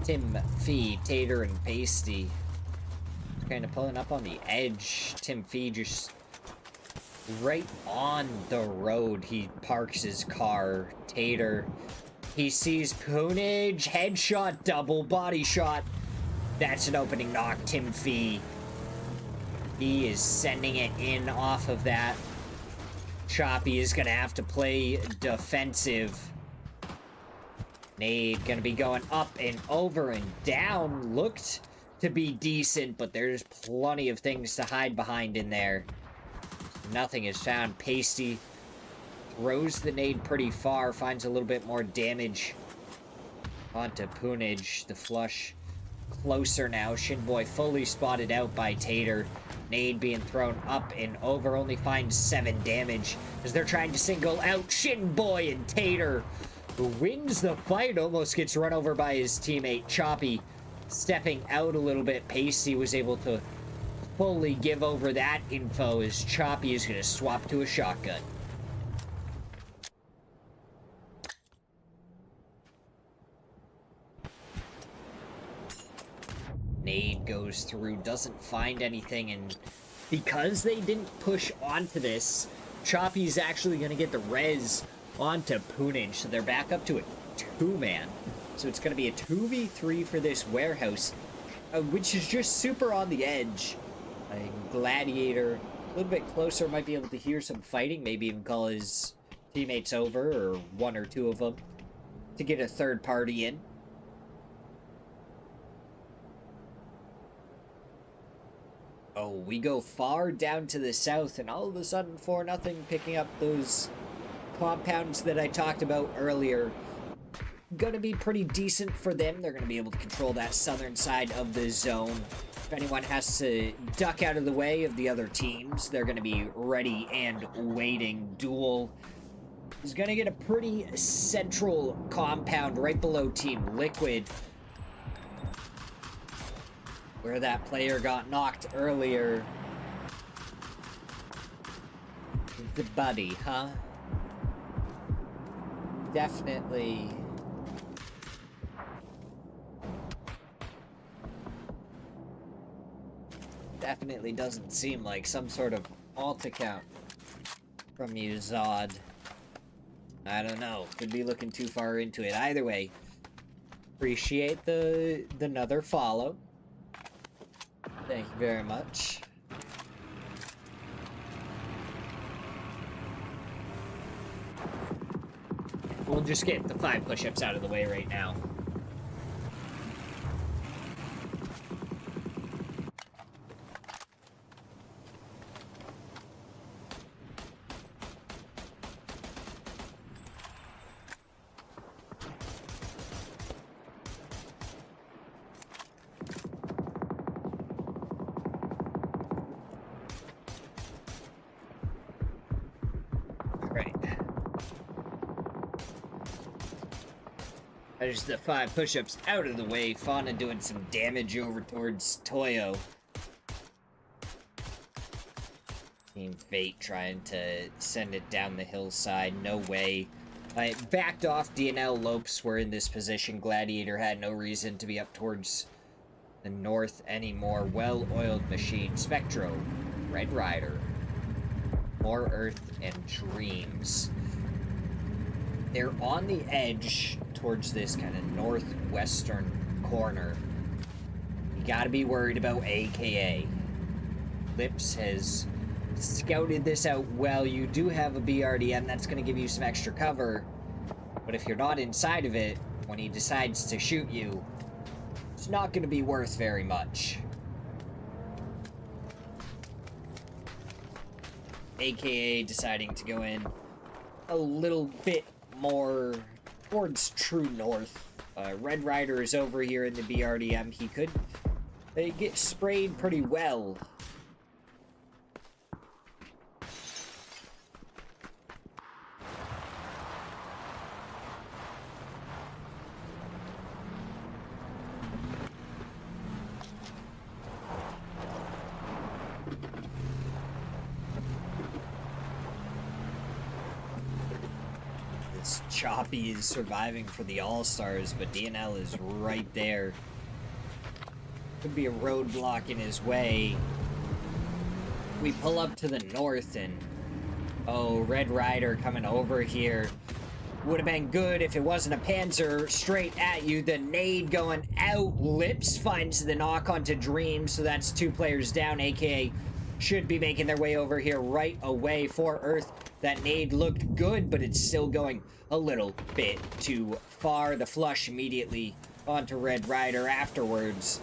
Tim, Fee, Tater, and Pasty kind of pulling up on the edge. Tim Fee just right on the road. He parks his car. Tater, he sees Poonage, headshot, double body shot. That's an opening knock. Tim Fee, he is sending it in off of that. Choppy is gonna have to play defensive. Nade gonna be going up and over and down. Looked to be decent, but there's plenty of things to hide behind in there. Nothing is found. Pasty throws the nade pretty far, finds a little bit more damage onto Poonage. The flush closer now. Shinboy fully spotted out by Tater. Nade being thrown up and over, only finds 7 damage as they're trying to single out Shinboy, and Tater, who wins the fight, almost gets run over by his teammate Choppy. Stepping out a little bit, Pasty was able to fully give over that info as Choppy is going to swap to a shotgun. Nade goes through, doesn't find anything, and because they didn't push onto this, Choppy's actually going to get the res onto Poonage, so they're back up to a 2-man. So it's going to be a 2v3 for this warehouse, which is just super on the edge. Gladiator, a little bit closer, might be able to hear some fighting, maybe even call his teammates over, or 1 or 2 of them, to get a third party in. Oh, we go far down to the south, and all of a sudden, 4-0, picking up those compounds that I talked about earlier. Gonna be pretty decent for them. They're gonna be able to control that southern side of the zone. If anyone has to duck out of the way of the other teams, they're gonna be ready and waiting. Duel is gonna get a pretty central compound right below Team Liquid, where that player got knocked earlier. The buddy, huh? Definitely doesn't seem like some sort of alt account from you, Zod. I don't know. Could be looking too far into it. Either way, appreciate the another follow. Thank you very much. We'll just get the 5 push-ups out of the way right now. There's the 5 push-ups out of the way. Fauna doing some damage over towards Toyo. Team Fate trying to send it down the hillside. No way. I backed off. DNL Lopes were in this position. Gladiator had no reason to be up towards the north anymore. Well-oiled machine. Spectro. Red Rider. More Earth and Dreams. They're on the edge towards this kind of northwestern corner. You gotta be worried about AKA. Lips has scouted this out well. You do have a BRDM, that's gonna give you some extra cover. But if you're not inside of it, when he decides to shoot you, it's not going to be worth very much. AKA deciding to go in a little bit more towards true north. Red Rider is over here in the BRDM. He could get sprayed pretty well. Choppy is surviving for the All-Stars, but DNL is right there. Could be a roadblock in his way. We pull up to the north and... oh, Red Rider coming over here. Would have been good if it wasn't a Panzer straight at you. The nade going out. Lips finds the knock onto Dream, so that's 2 players down. AKA should be making their way over here right away for Earth. That nade looked good, but it's still going a little bit too far. The flush immediately onto Red Rider afterwards.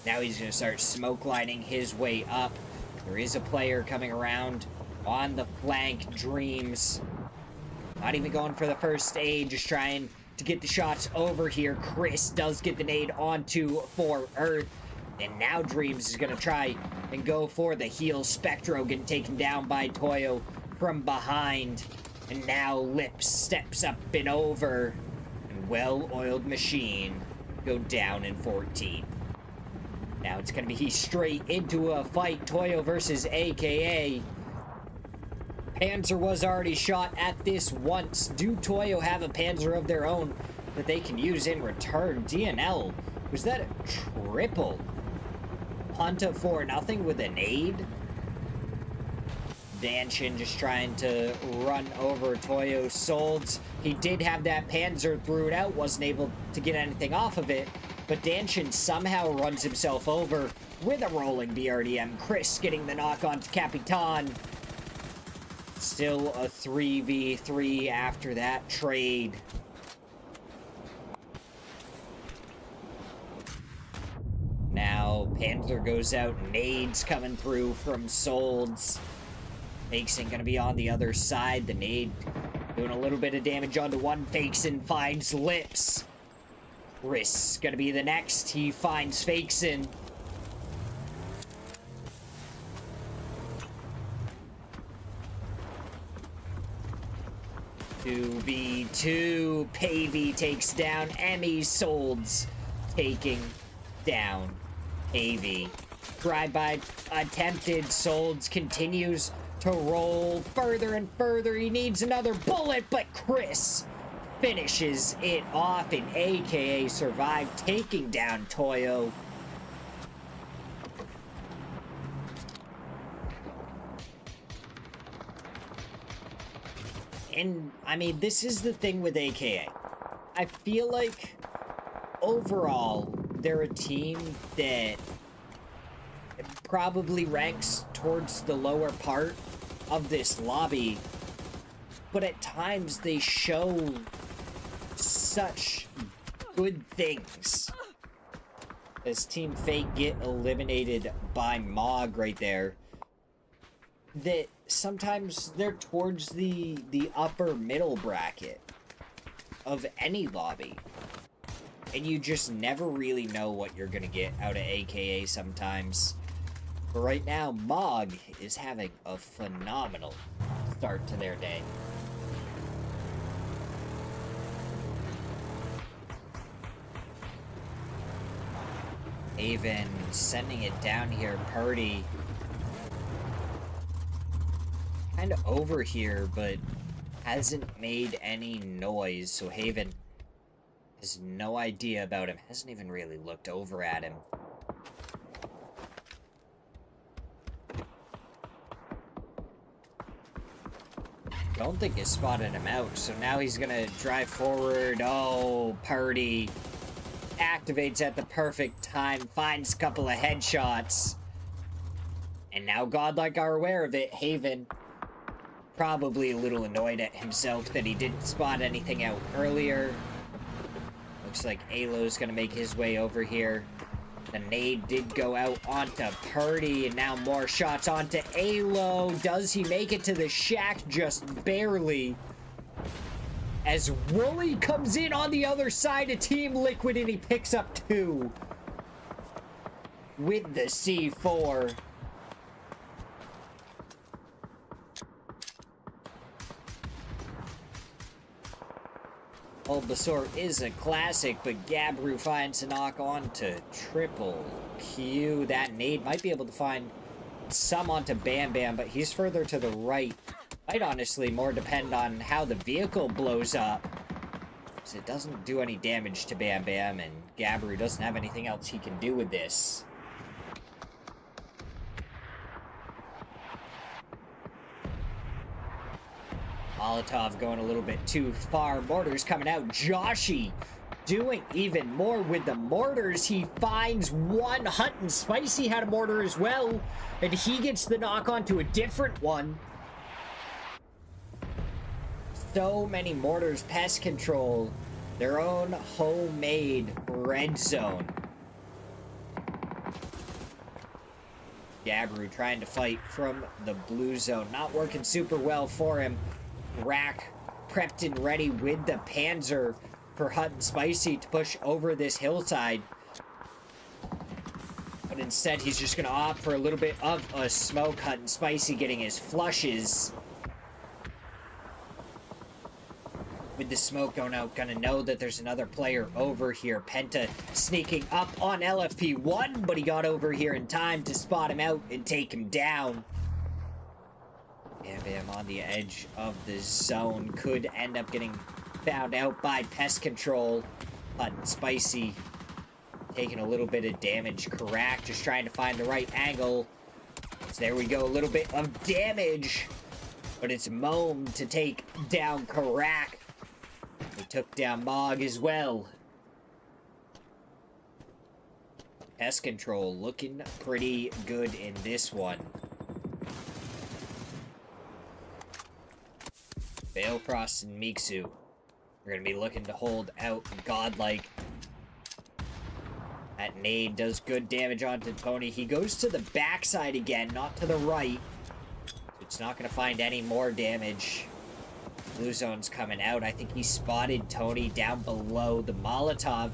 Now he's going to start smoke lining his way up. There is a player coming around on the flank. Dreams. Not even going for the first aid, just trying to get the shots over here. Chris does get the nade onto for Earth. And now Dreams is going to try and go for the heal. Spectro getting taken down by Toyo from behind. And now Lips steps up and over. And Well-Oiled Machine go down in 14. Now it's going to be straight into a fight. Toyo versus AKA. Panzer was already shot at this once. Do Toyo have a Panzer of their own that they can use in return? DNL, was that a triple? Ponta for nothing with an aid? Danshin just trying to run over Toyo. Solds, he did have that Panzer, threw it out, wasn't able to get anything off of it, but Danshin somehow runs himself over with a rolling BRDM. Chris getting the knock on to Capitan. Still a 3v3 after that trade. Now Panzer goes out, nades coming through from Solds. Fakeson gonna be on the other side. The nade doing a little bit of damage onto one. Fakeson finds Lips. Chris gonna be the next. He finds Fakeson. 2v2. Pavey takes down Emmy. Solds taking down Pavey. Drive-by attempted. Solds continues to roll further and further. He needs another bullet, but Chris finishes it off, and AKA survived, taking down Toyo. And, I mean, this is the thing with AKA. I feel like, overall, they're a team that probably ranks towards the lower part of this lobby, but at times they show such good things. As Team Fate get eliminated by Mog right there, that sometimes they're towards the upper middle bracket of any lobby. And you just never really know what you're gonna get out of AKA sometimes. But right now, Mog is having a phenomenal start to their day. Haven sending it down here. Purdy kind of over here, but hasn't made any noise. So Haven has no idea about him. Hasn't even really looked over at him. Don't think he spotted him out, so now he's gonna drive forward. Oh, Purdy activates at the perfect time, finds a couple of headshots. And now Godlike are aware of it. Haven probably a little annoyed at himself that he didn't spot anything out earlier. Looks like Alo's gonna make his way over here. The nade did go out onto Purdy, and now more shots onto Alo. Does he make it to the shack? Just barely. As Wooly comes in on the other side of Team Liquid, and he picks up 2 with the C4. Bulbasaur is a classic, but Gabru finds a knock on to Triple Q. That nade might be able to find some onto Bam Bam, but he's further to the right. Might honestly more depend on how the vehicle blows up, because it doesn't do any damage to Bam Bam, and Gabru doesn't have anything else he can do with this. Molotov going a little bit too far. Mortars coming out. Joshy doing even more with the mortars. He finds one. Hunt and Spicy had a mortar as well, and he gets the knock onto a different one. So many mortars. Pest Control, their own homemade red zone. Gabru trying to fight from the blue zone. Not working super well for him. Rack prepped and ready with the Panzer for Hut and Spicy to push over this hillside. But instead, he's just going to opt for a little bit of a smoke. Hut and Spicy getting his flushes. With the smoke going out, gonna know that there's another player over here. Penta sneaking up on LFP1, but he got over here in time to spot him out and take him down. Bam Bam on the edge of the zone. Could end up getting found out by Pest Control. Hut and Spicy taking a little bit of damage. Karak just trying to find the right angle. So there we go, a little bit of damage. But it's Moam to take down Karak. They took down Mog as well. Pest Control looking pretty good in this one. Veilfrost and Mixu are going to be looking to hold out Godlike. That nade does good damage onto Tony. He goes to the backside again, not to the right. So it's not going to find any more damage. Blue zone's coming out. I think he spotted Tony down below. The Molotov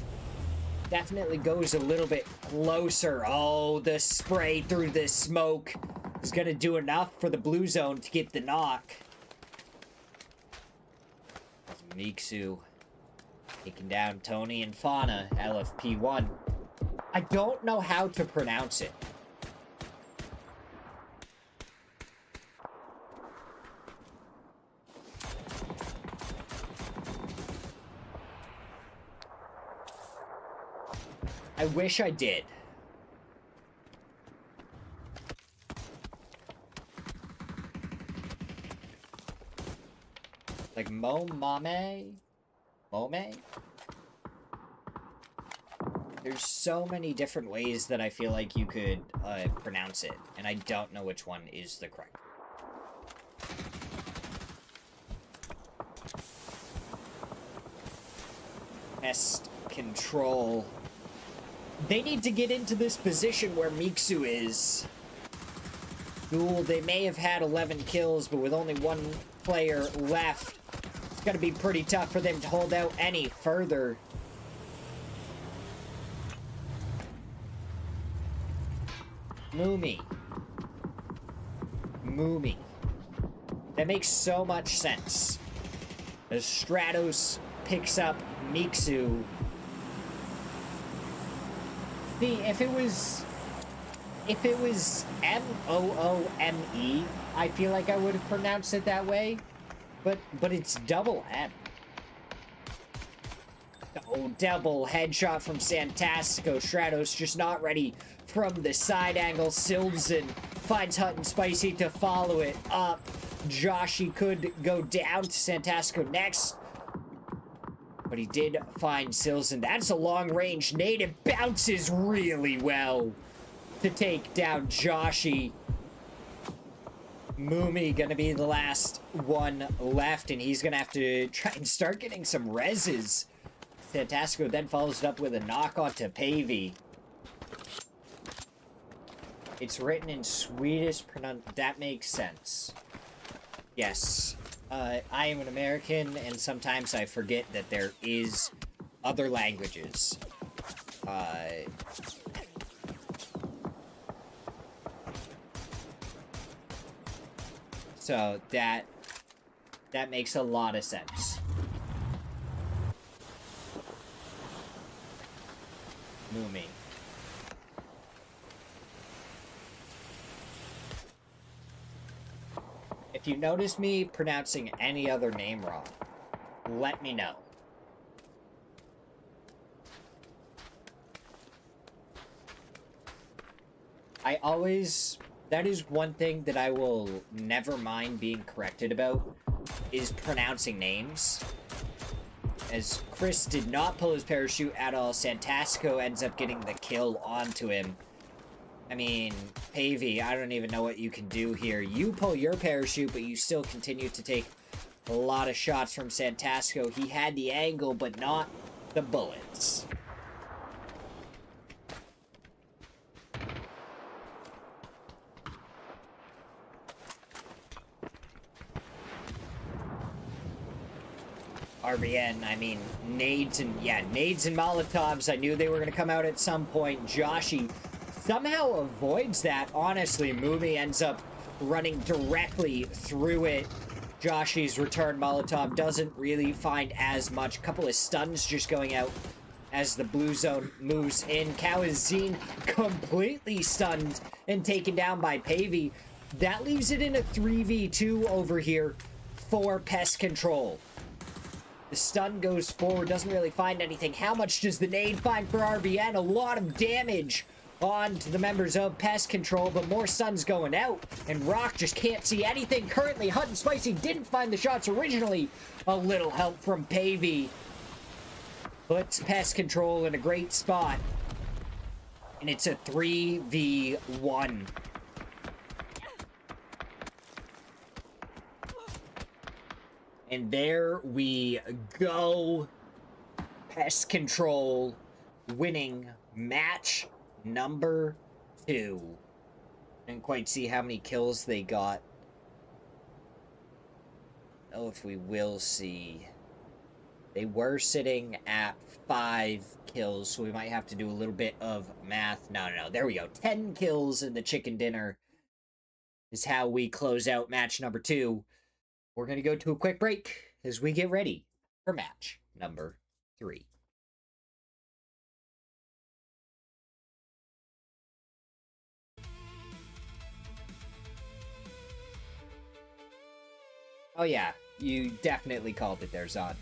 definitely goes a little bit closer. Oh, the spray through the smoke is going to do enough for the blue zone to get the knock. Mixu taking down Tony and Fauna, LFP1. I don't know how to pronounce it. I wish I did. Like Mome? There's so many different ways that I feel like you could pronounce it, and I don't know which one is the correct. Pest Control. They need to get into this position where Mixu is. Duel, they may have had 11 kills, but with only one player left, it's going to be pretty tough for them to hold out any further. Moomy. That makes so much sense. As Stratos picks up Mixu. See, if it was M-O-O-M-E, I feel like I would have pronounced it that way. But it's double M. Oh, double headshot from Santastico. Stratos just not ready from the side angle. Silzen finds Hut and Spicy to follow it up. Joshy could go down to Santastico next. But he did find Silzen. That's a long-range nade. It bounces really well to take down Joshy. Moomy gonna be the last one left, and he's gonna have to try and start getting some reses. Santastico then follows it up with a knock onto Pavey. It's written in Swedish that makes sense. Yes. I am an American, and sometimes I forget that there is other languages. So that makes a lot of sense. Moomy. If you notice me pronouncing any other name wrong, let me know. That is one thing that I will never mind being corrected about, is pronouncing names. As Chris did not pull his parachute at all, Santasco ends up getting the kill onto him. I mean, Pavey, I don't even know what you can do here. You pull your parachute, but you still continue to take a lot of shots from Santasco. He had the angle, but not the bullets. RBN, I mean, nades and Molotovs. I knew they were going to come out at some point. Joshy somehow avoids that. Honestly, Moomy ends up running directly through it. Joshy's return Molotov doesn't really find as much. A couple of stuns just going out as the blue zone moves in. Kawazine completely stunned and taken down by Pavey. That leaves it in a 3v2 over here for Pest Control. The stun goes forward, doesn't really find anything. How much does the nade find for RBN? A lot of damage on to the members of Pest Control, but more stuns going out, and Rock just can't see anything. Currently, Hut and Spicy didn't find the shots originally. A little help from Pavey puts Pest Control in a great spot, and it's a 3v1. And there we go. Pest Control winning match number 2. Didn't quite see how many kills they got. Oh, if we will see. They were sitting at 5 kills, so we might have to do a little bit of math. No. There we go. 10 kills in the chicken dinner is how we close out match number 2. We're going to go to a quick break as we get ready for match number 3. Oh yeah, you definitely called it there, Zod.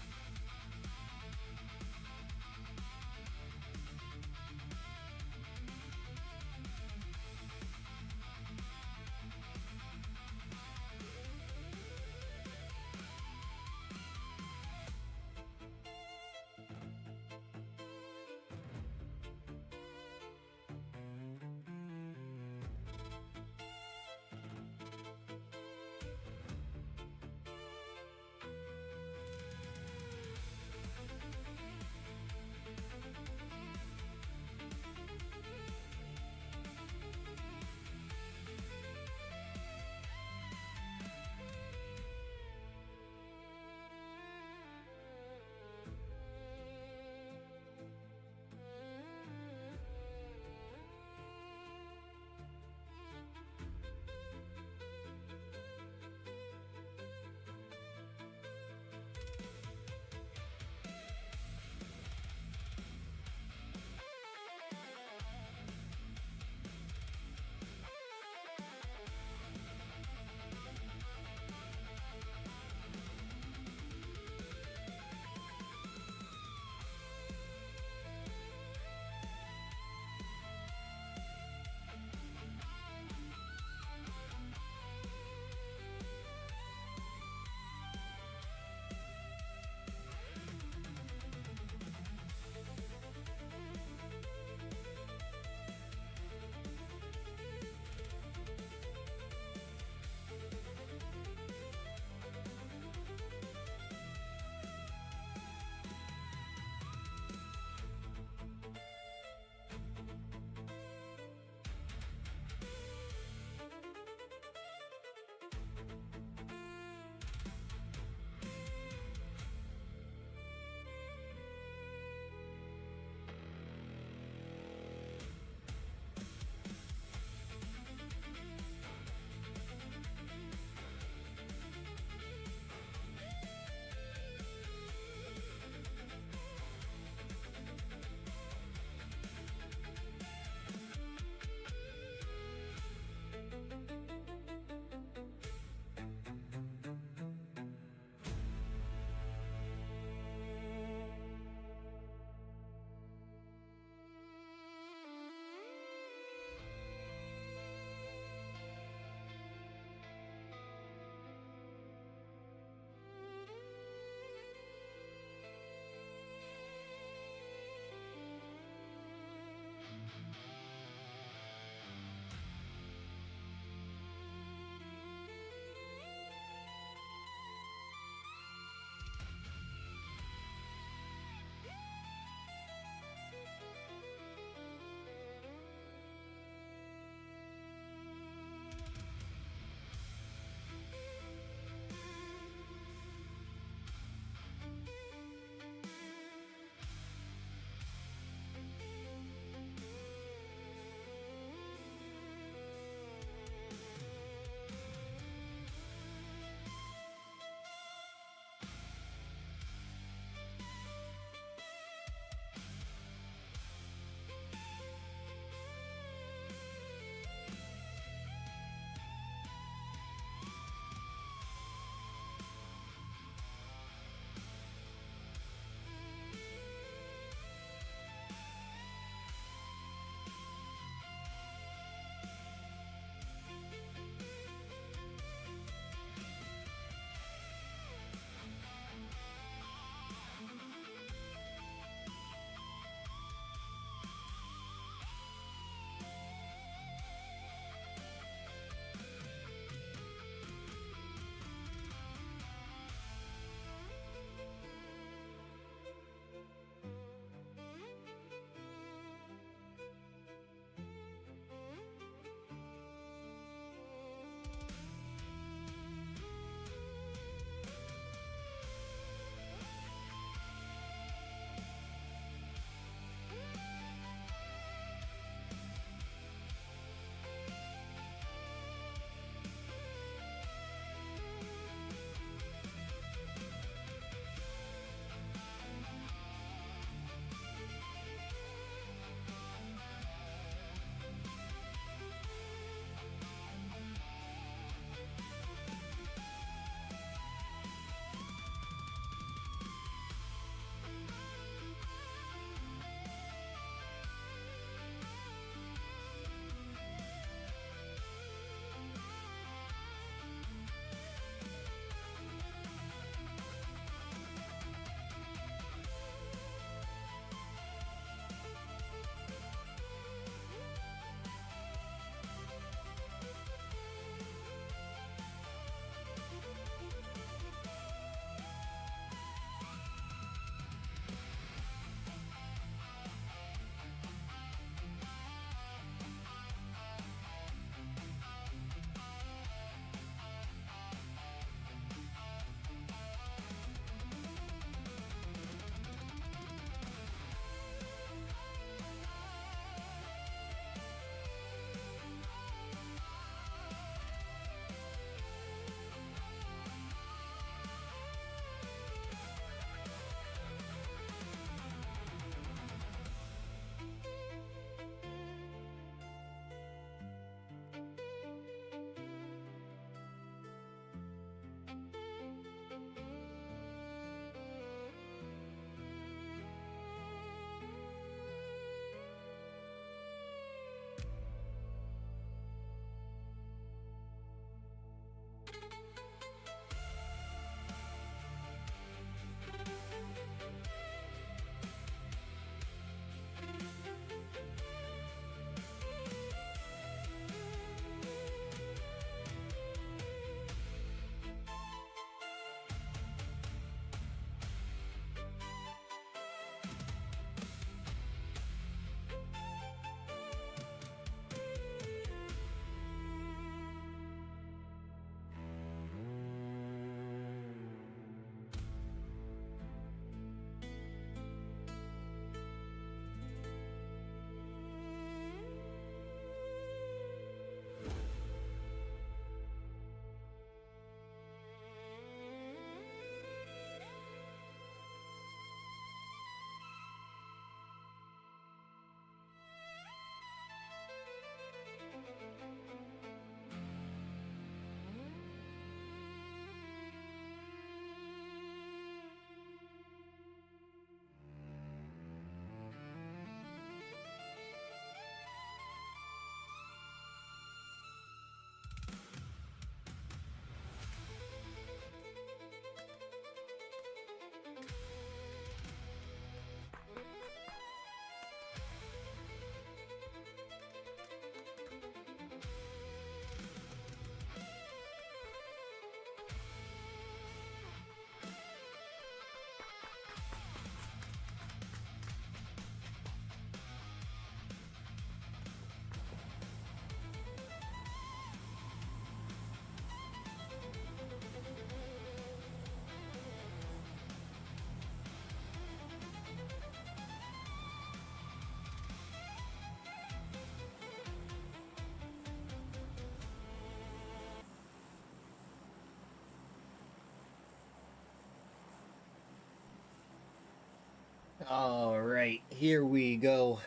All right, here we go.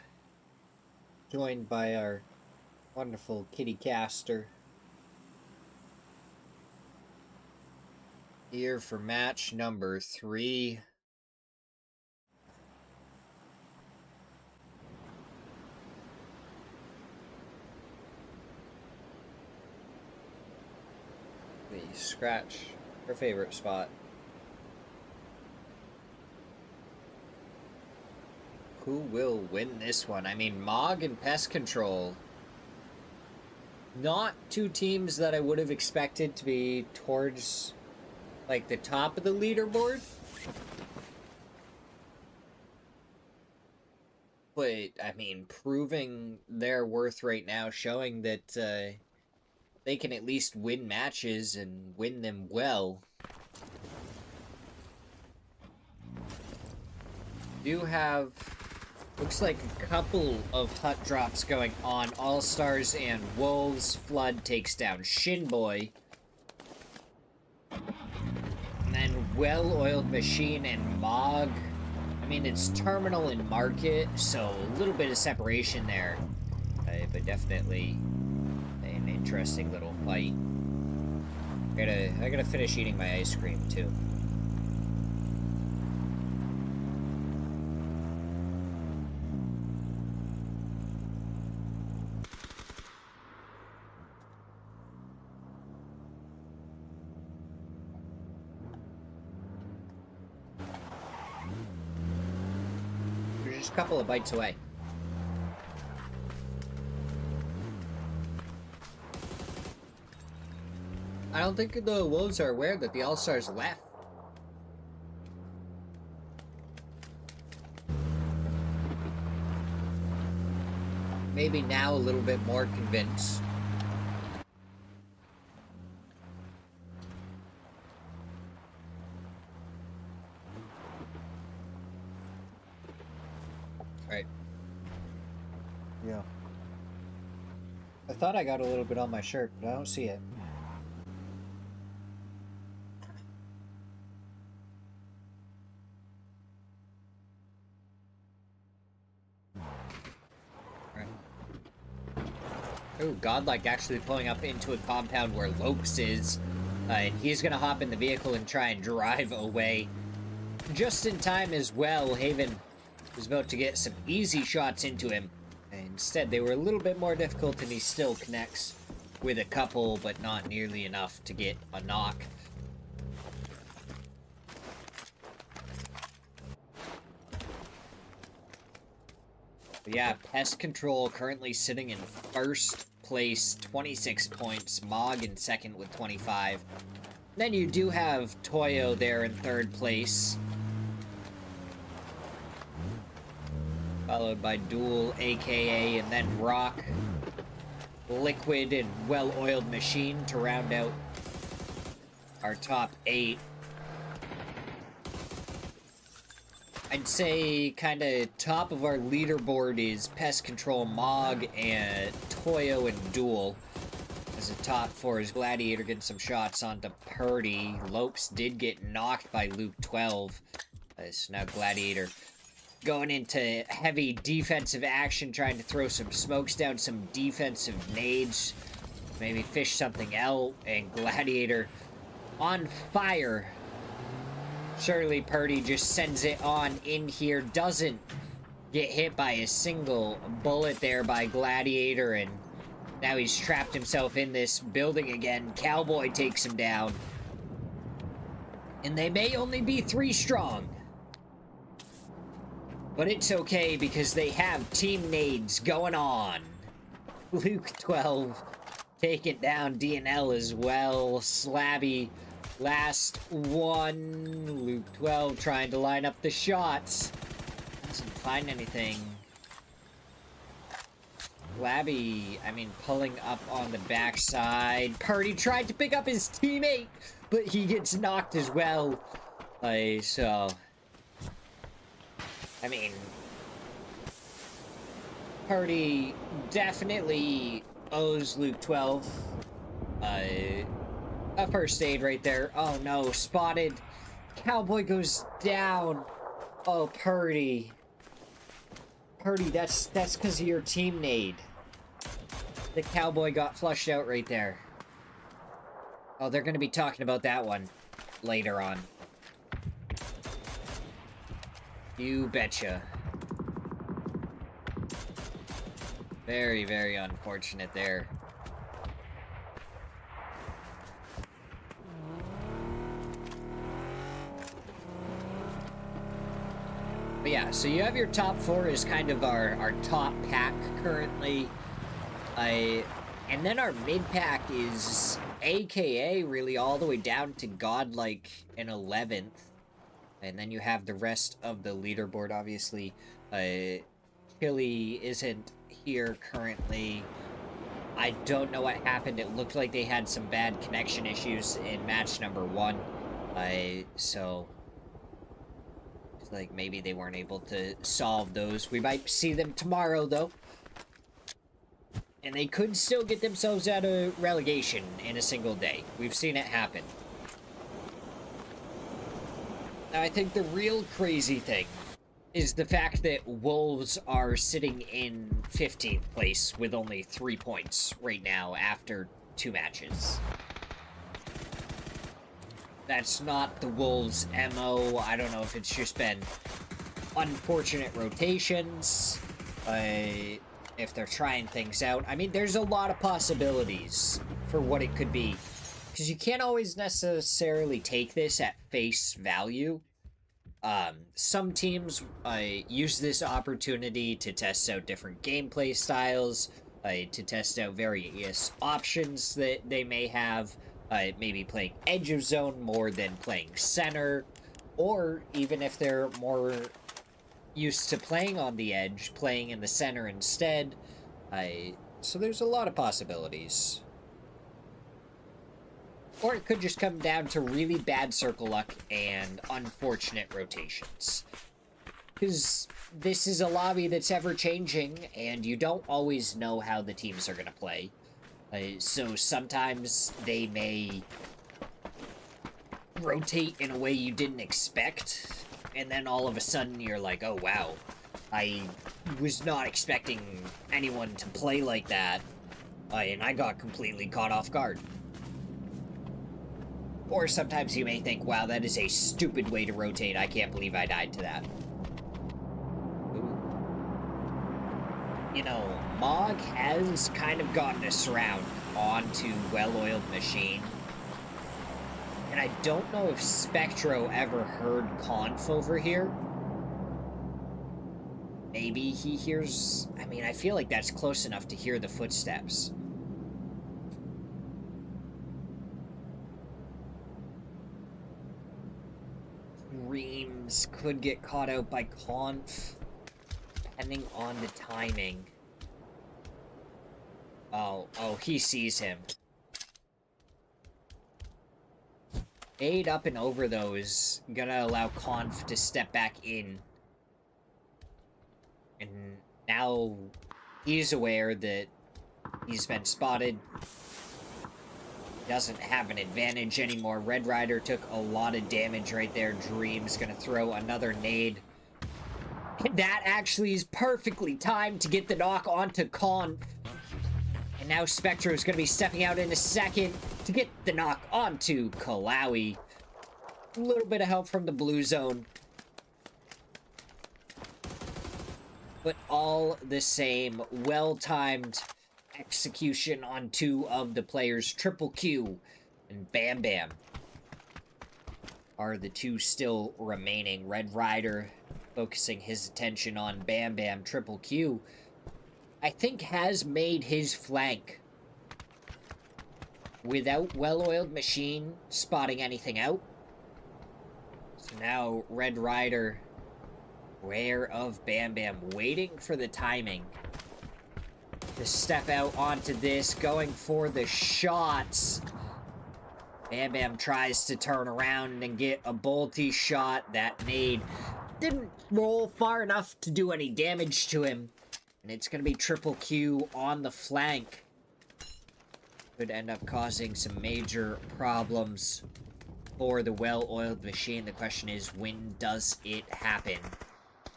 Joined by our wonderful kitty caster. Here for match number 3. We scratch her favorite spot. Who will win this one? I mean, Mog and Pest Control. Not two teams that I would have expected to be towards, like, the top of the leaderboard. But, I mean, proving their worth right now, showing that they can at least win matches and win them well. Do have... looks like a couple of hut drops going on. All-Stars and Wolves. Flood takes down Shinboy. And then Well-Oiled Machine and Mog. I mean, it's Terminal and Market, so a little bit of separation there. But definitely an interesting little fight. I gotta finish eating my ice cream, too. Just a couple of bites away. I don't think the Wolves are aware that the All-Stars left. Maybe now a little bit more convinced. Right. Yeah. I thought I got a little bit on my shirt, but I don't see it. Oh, Godlike actually pulling up into a compound where Lopes is. And he's going to hop in the vehicle and try and drive away. Just in time as well, Haven was about to get some easy shots into him. And instead, they were a little bit more difficult, and he still connects with a couple, but not nearly enough to get a knock. But yeah, Pest Control currently sitting in first place, 26 points. Mog in second with 25. Then you do have Toyo there in third place. Followed by Duel, AKA, and then Rock, Liquid, and Well-Oiled Machine to round out our top 8. I'd say kind of top of our leaderboard is Pest Control, Mog, and Toyo and Duel. As a top 4 is Gladiator getting some shots onto Purdy. Lopes did get knocked by Luke 12. So now Gladiator going into heavy defensive action, trying to throw some smokes down, some defensive nades, maybe fish something out, and Gladiator on fire. Surely Purdy just sends it on in here, doesn't get hit by a single bullet there by Gladiator, and now he's trapped himself in this building again. Cowboy takes him down. And they may only be 3 strong. But it's okay because they have team nades going on. Luke 12 taking down DNL as well. Slabby, last one. Luke 12 trying to line up the shots. Doesn't find anything. Slabby, I mean, pulling up on the backside. Purdy tried to pick up his teammate, but he gets knocked as well. So... I mean, Purdy definitely owes Luke 12 a first aid right there. Oh no, spotted. Cowboy goes down. Oh, Purdy. Purdy, that's because of your team nade. The cowboy got flushed out right there. Oh, they're going to be talking about that one later on. You betcha. Very, very unfortunate there. But yeah, so you have your top four as kind of our top pack currently. And then our mid pack is AKA really all the way down to Godlike in 11th. And then you have the rest of the leaderboard, obviously. Chile isn't here currently. I don't know what happened. It looked like they had some bad connection issues in match number 1. So it's like maybe they weren't able to solve those. We might see them tomorrow, though. And they could still get themselves out of relegation in a single day. We've seen it happen. Now, I think the real crazy thing is the fact that Wolves are sitting in 15th place with only 3 points right now after 2 matches. That's not the Wolves' MO. I don't know if it's just been unfortunate rotations, if they're trying things out. I mean, there's a lot of possibilities for what it could be, because you can't always necessarily take this at face value. Some teams use this opportunity to test out different gameplay styles, to test out various options that they may have, maybe playing edge of zone more than playing center, or even if they're more used to playing on the edge, playing in the center instead. So there's a lot of possibilities. Or it could just come down to really bad circle luck and unfortunate rotations. Because this is a lobby that's ever-changing, and you don't always know how the teams are going to play. So sometimes they may rotate in a way you didn't expect, and then all of a sudden you're like, oh wow, I was not expecting anyone to play like that, and I got completely caught off guard. Or sometimes you may think, wow, that is a stupid way to rotate. I can't believe I died to that. Ooh. You know, Mog has kind of gotten us around onto Well-Oiled Machine. And I don't know if Spectro ever heard Conf over here. Maybe he hears... I mean, I feel like that's close enough to hear the footsteps. Reams could get caught out by Conf, depending on the timing. Oh, he sees him. Aid up and over, though, is gonna allow Conf to step back in. And now he's aware that he's been spotted. Doesn't have an advantage anymore. Red Rider took a lot of damage right there. Dream's gonna throw another nade. And that actually is perfectly timed to get the knock onto Conf. And now Spectro is gonna be stepping out in a second to get the knock onto Kalawi. A little bit of help from the blue zone. But all the same, well-timed execution on 2 of the players. Triple Q and Bam Bam are the 2 still remaining. Red Rider focusing his attention on Bam Bam. Triple Q, I think, has made his flank without Well-Oiled Machine spotting anything out. So now Red Rider, aware of Bam Bam, waiting for the timing to step out onto this, going for the shots. Bam Bam tries to turn around and get a bolty shot. That nade didn't roll far enough to do any damage to him. And it's going to be Triple Q on the flank. Could end up causing some major problems. for the well-oiled machine. The question is, when does it happen?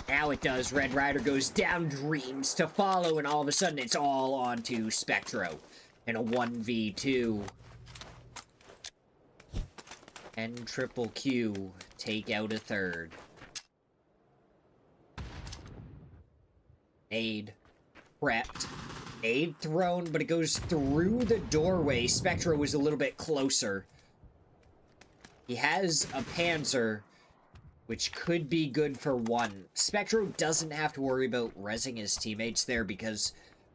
Now it does. Red Rider goes down, Dreams to follow, and all of a sudden it's all onto Spectro in a 1v2. And Triple Q take out a third. Nade prepped. Nade thrown, but it goes through the doorway. Spectro was a little bit closer. He has a Panzer, which could be good for one. Spectro doesn't have to worry about rezzing his teammates there because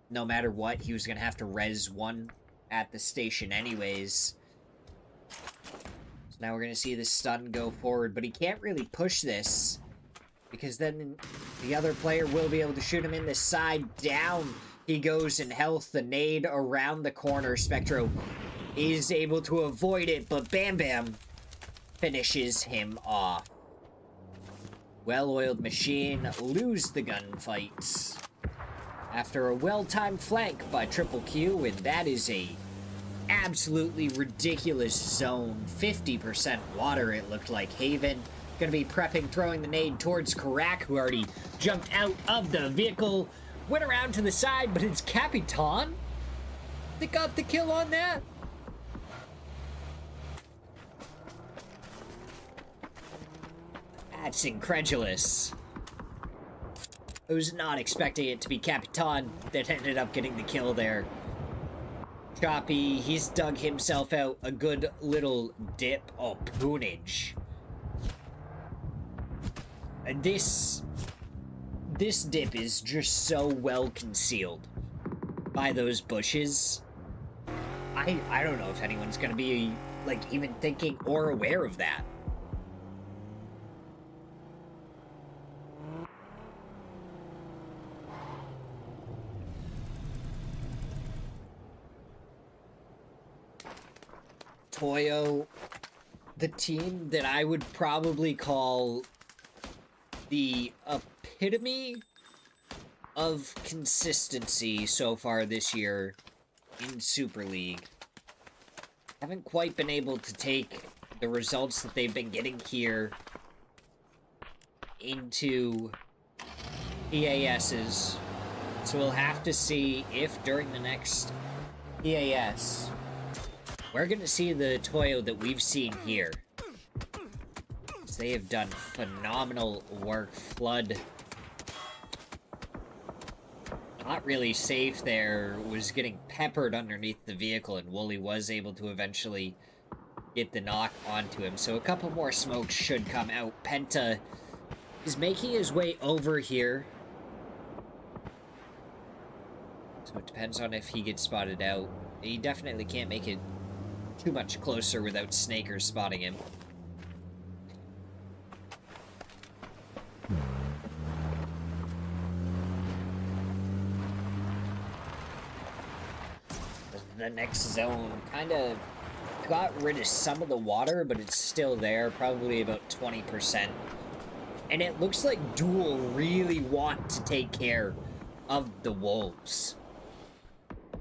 no matter what, he was going to have to res one at the station anyways. So now we're going to see the stun go forward, but he can't really push this because then the other player will be able to shoot him in the side. Down he goes in health. The nade around the corner. Spectro is able to avoid it, but Bam Bam finishes him off. Well-oiled machine lose the gunfight after a well-timed flank by Triple Q, and that is a absolutely ridiculous zone. 50% water, it looked like. Haven gonna be prepping, throwing the nade towards Karak, who already jumped out of the vehicle, went around to the side, but it's Capitan that got the kill on that. That's incredulous. I was not expecting it to be Capitan that ended up getting the kill there. Choppy, he's dug himself out a good little dip. Oh, poonage. And this dip is just so well concealed by those bushes. I don't know if anyone's gonna be, like, even thinking or aware of that. Toyo, the team that I would probably call the epitome of consistency so far this year in Super League. Haven't quite been able to take the results that they've been getting here into EASs. So we'll have to see if during the next EAS we're going to see the Toyo that we've seen here. They have done phenomenal work. Flood, not really safe there, was getting peppered underneath the vehicle, and Wooly was able to eventually get the knock onto him. So a couple more smokes should come out. Penta is making his way over here. So it depends on if he gets spotted out. He definitely can't make it too much closer without Snaker spotting him. The next zone kind of got rid of some of the water, but it's still there, probably about 20%. And it looks like Duel really want to take care of the Wolves.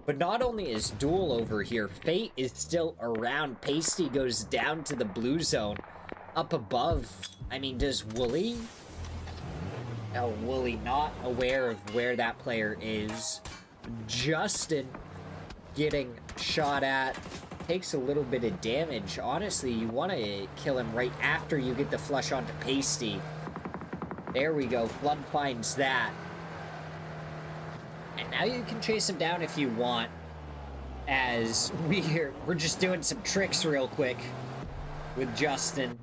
But not only is Duel over here, Fate is still around. Pasty goes down to the blue zone. Up above, I mean, does Wooly? No, Wooly not aware of where that player is. Justin getting shot at, takes a little bit of damage. Honestly, you want to kill him right after you get the flush onto Pasty. There we go. Flood finds that. And now you can chase him down if you want, as we're just doing some tricks real quick with Justin.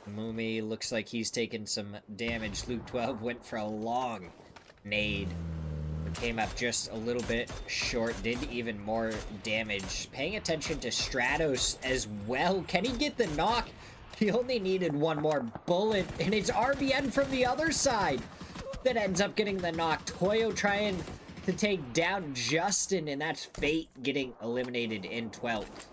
Moomy looks like he's taken some damage. Luke 12 went for a long nade. Came up just a little bit short, did even more damage. Paying attention to Stratos as well. Can he get the knock? He only needed one more bullet, and it's RBN from the other side that ends up getting the knock. Toyo trying to take down Justin, and that's Fate getting eliminated in 12th.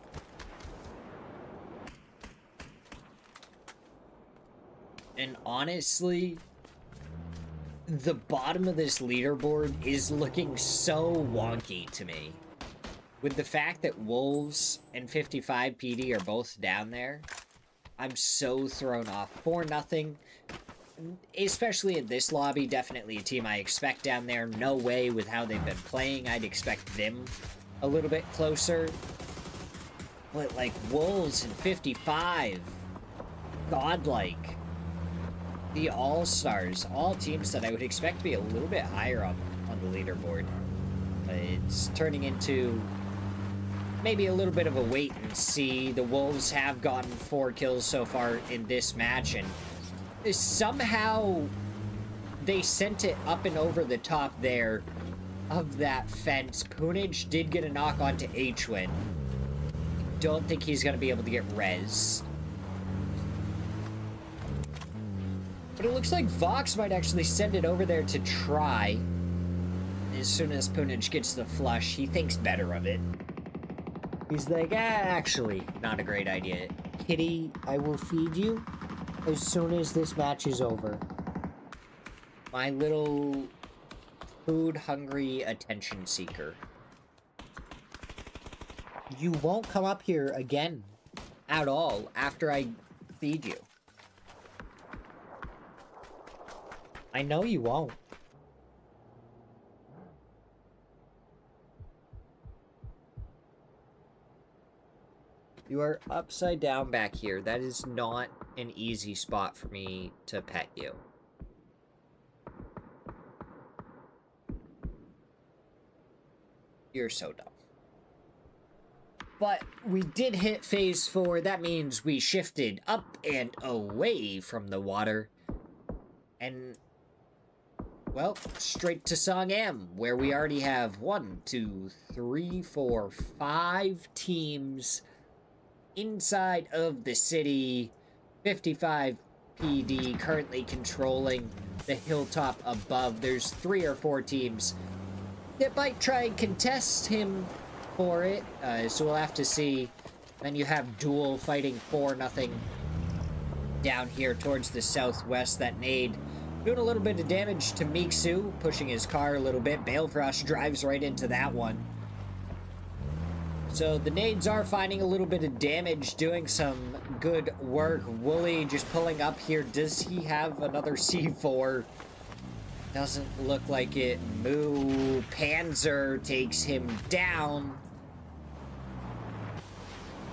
And honestly, the bottom of this leaderboard is looking so wonky to me. With the fact that Wolves and 55 PD are both down there, I'm so thrown off. 4-0, especially in this lobby, definitely a team I expect down there. No way with how they've been playing, I'd expect them a little bit closer. But like Wolves and 55, godlike, the All-Stars, all teams that I would expect to be a little bit higher on the leaderboard. It's turning into maybe a little bit of a wait and see. The Wolves have gotten 4 kills so far in this match, and somehow they sent it up and over the top there of that fence. Poonage did get a knock onto H-Win. Don't think he's going to be able to get res. But it looks like Vox might actually send it over there to try. As soon as Poonage gets the flush, he thinks better of it. He's like, actually, not a great idea. Kitty, I will feed you as soon as this match is over. My little food-hungry attention seeker. You won't come up here again at all after I feed you. I know you won't. You are upside down back here. That is not an easy spot for me to pet you. You're so dumb. But we did hit phase 4. That means we shifted up and away from the water. And, well, straight to Song M, where we already have 1, 2, 3, 4, 5 teams inside of the city. 55 PD currently controlling the hilltop above. There's 3 or 4 teams that might try and contest him for it, so we'll have to see. Then you have Duel fighting 4-0 down here towards the southwest. That nade doing a little bit of damage to Mixu, pushing his car a little bit. Balefrost drives right into that one. So the nades are finding a little bit of damage, doing some good work. Wooly just pulling up here. Does he have another C4? Doesn't look like it. Moo. Panzer takes him down.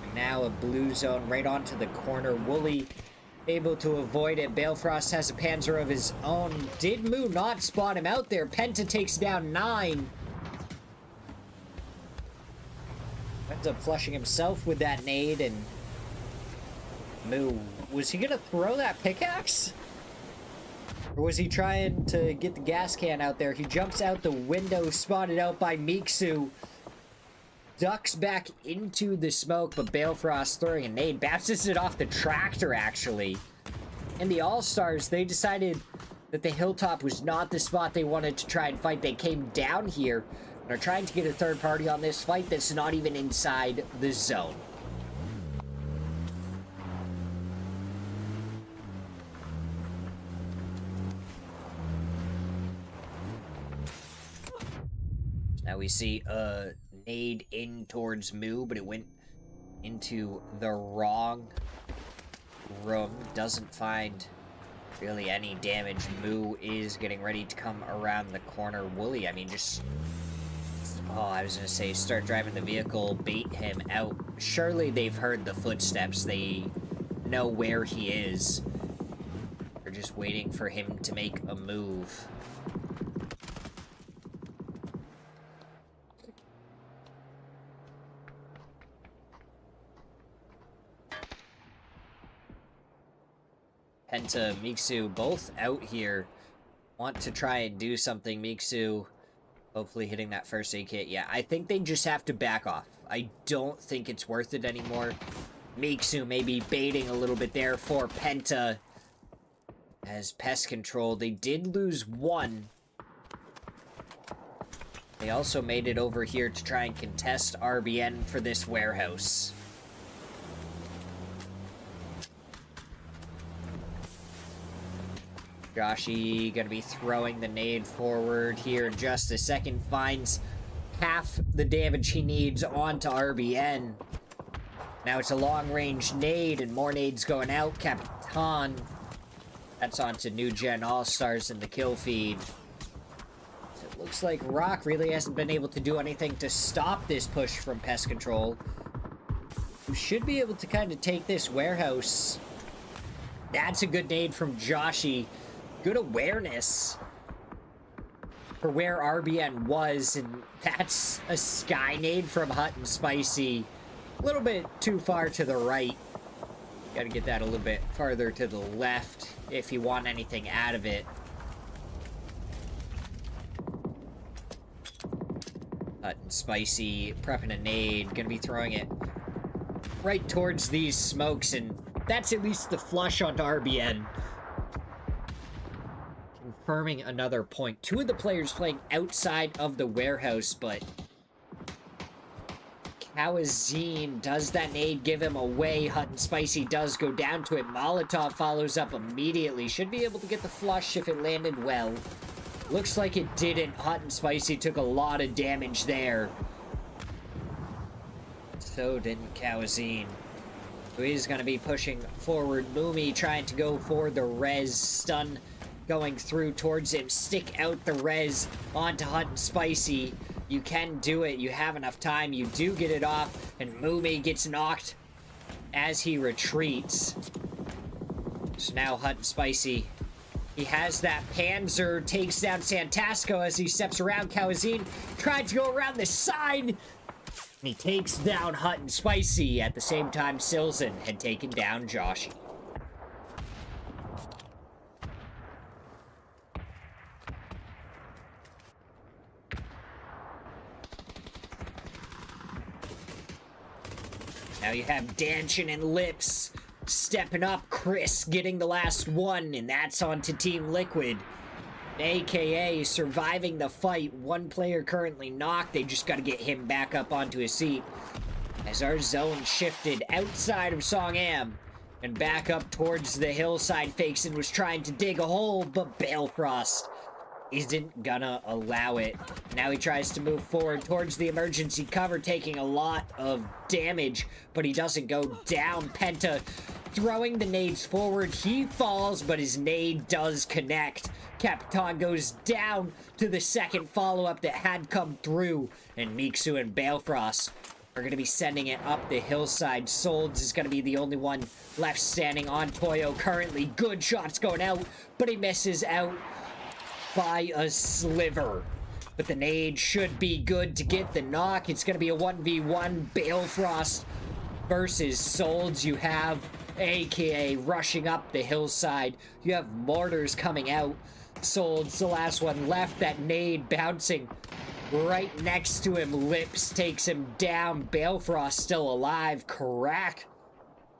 And now a blue zone right onto the corner. Wooly able to avoid it. Balefrost has a Panzer of his own. Did Moo not spot him out there? Penta takes down 9. Ends up flushing himself with that nade, and Moo, was he gonna throw that pickaxe? Or was he trying to get the gas can out there? He jumps out the window, spotted out by Mixu. Ducks back into the smoke, but Balefrost throwing a nade. bounces it off the tractor, actually. And the All-Stars, they decided that the hilltop was not the spot they wanted to try and fight. They came down here and are trying to get a third party on this fight that's not even inside the zone. Now we see a nade in towards Moo, but it went into the wrong room. Doesn't find really any damage. Moo is getting ready to come around the corner. Wooly, I mean, just... Oh, I was gonna say, start driving the vehicle, bait him out. Surely they've heard the footsteps. They know where he is. They're just waiting for him to make a move. Penta, Mixu, both out here. Want to try and do something. Mixu hopefully hitting that first aid kit. Yeah, I think they just have to back off. I don't think it's worth it anymore. Mixu maybe baiting a little bit there for Penta. As pest control, they did lose 1. They also made it over here to try and contest RBN for this warehouse. Joshi gonna be throwing the nade forward here in just a second. Finds half the damage he needs onto RBN. Now it's a long-range nade, and more nades going out. Capitan. That's onto New Gen All-Stars in the kill feed. So it looks like Rock really hasn't been able to do anything to stop this push from Pest Control. We should be able to kind of take this warehouse. That's a good nade from Joshi. Good awareness for where RBN was, and that's a sky nade from Hut and Spicy. A little bit too far to the right. Gotta get that a little bit farther to the left if you want anything out of it. Hut and Spicy prepping a nade. Gonna be throwing it right towards these smokes, and that's at least the flush onto RBN. Confirming another point. Two of the players playing outside of the warehouse, but Kawazine does that nade give him away. Hut and Spicy does go down to it. Molotov follows up immediately. Should be able to get the flush if it landed well. Looks like it didn't. Hut and Spicy took a lot of damage there. So didn't Kawazine. So he's going to be pushing forward. Moomy trying to go for the res. Stun going through towards him. Stick out the res onto Hut and Spicy. You can do it. You have enough time. You do get it off. And Moomy gets knocked as he retreats. So now Hut and Spicy. He has that Panzer. Takes down Santasco as he steps around. Kawazine tried to go around the side. And he takes down Hut and Spicy. At the same time, Silzen had taken down Joshi. Now you have Danchin and Lips stepping up. Chris getting the last one, and that's onto Team Liquid. AKA surviving the fight. One player currently knocked. They just got to get him back up onto his seat. As our zone shifted outside of Songam and back up towards the hillside, Fakeson was trying to dig a hole, but Balefrost isn't gonna allow it. Now he tries to move forward towards the emergency cover, taking a lot of damage, but he doesn't go down. Penta throwing the nades forward. He falls, but his nade does connect. Capitan goes down to the second follow-up that had come through, and Miksu and Balefrost are going to be sending it up the hillside. Solds is going to be the only one left standing on Toyo currently. Good shots going out, but he misses out by a sliver. But the nade should be good to get the knock. It's going to be a 1v1 Balefrost versus Solds. You have AKA rushing up the hillside. You have mortars coming out. Solds, the last one left. That nade bouncing right next to him. Lips takes him down. Balefrost still alive. Crack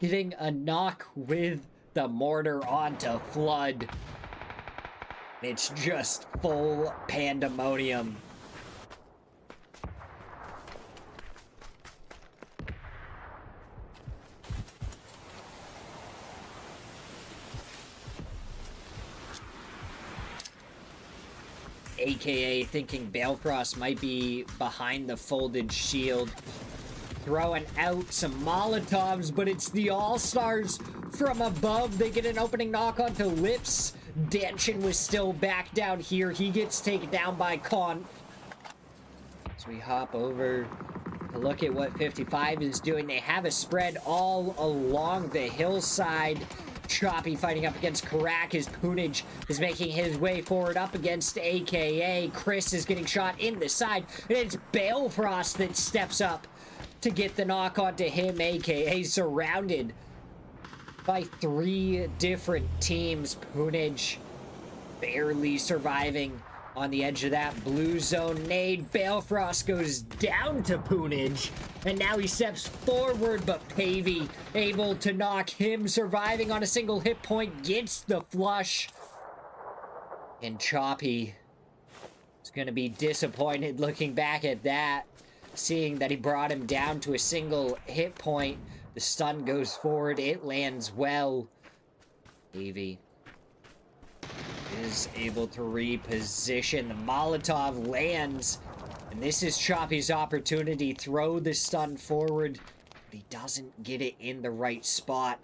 getting a knock with the mortar onto Flood. It's just full pandemonium. AKA thinking Balefrost might be behind the folded shield. Throwing out some Molotovs, but it's the All-Stars from above. They get an opening knock onto Lips. Danchin was still back down here. He gets taken down by Con. So we hop over to look at what 55 is doing. They have a spread all along the hillside. Choppy fighting up against Karak as Punage is making his way forward up against AKA. Chris is getting shot in the side, and it's Balefrost that steps up to get the knock onto him. AKA surrounded by 3 different teams. Punage barely surviving on the edge of that blue zone nade. Balefrost goes down to Punage, and now he steps forward, but Pavey able to knock him, surviving on a single hit point, gets the flush. And Choppy is going to be disappointed looking back at that, seeing that he brought him down to a single hit point. The stun goes forward. It lands well. Pavey is able to reposition. The Molotov lands, and this is Choppy's opportunity. Throw the stun forward, but he doesn't get it in the right spot.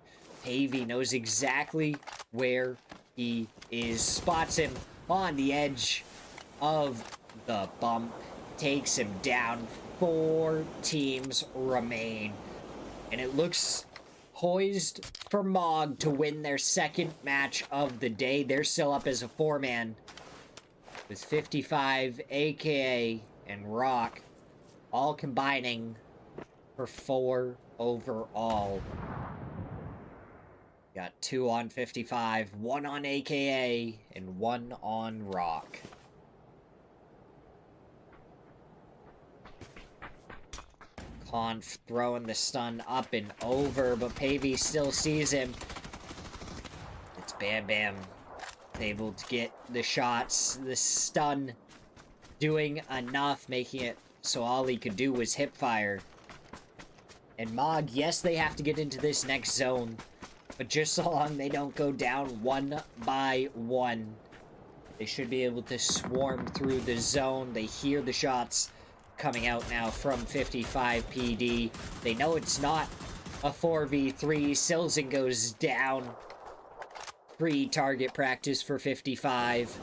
Pavey knows exactly where he is. Spots him on the edge of the bump. Takes him down. 4 teams remain. And it looks poised for Mog to win their second match of the day. They're still up as a 4-man. With 55, AKA, and Rock all combining for 4 overall. Got 2 on 55, 1 on AKA, and 1 on Rock. Conf throwing the stun up and over, but Pavey still sees him. It's Bam Bam able to get the shots. The stun doing enough, making it so all he could do was hip fire. And Mog, yes, they have to get into this next zone, but just so long they don't go down 1 by 1. They should be able to swarm through the zone. They hear the shots coming out now from 55 PD. They know it's not a 4v3. Silzen goes down. Free target practice for 55.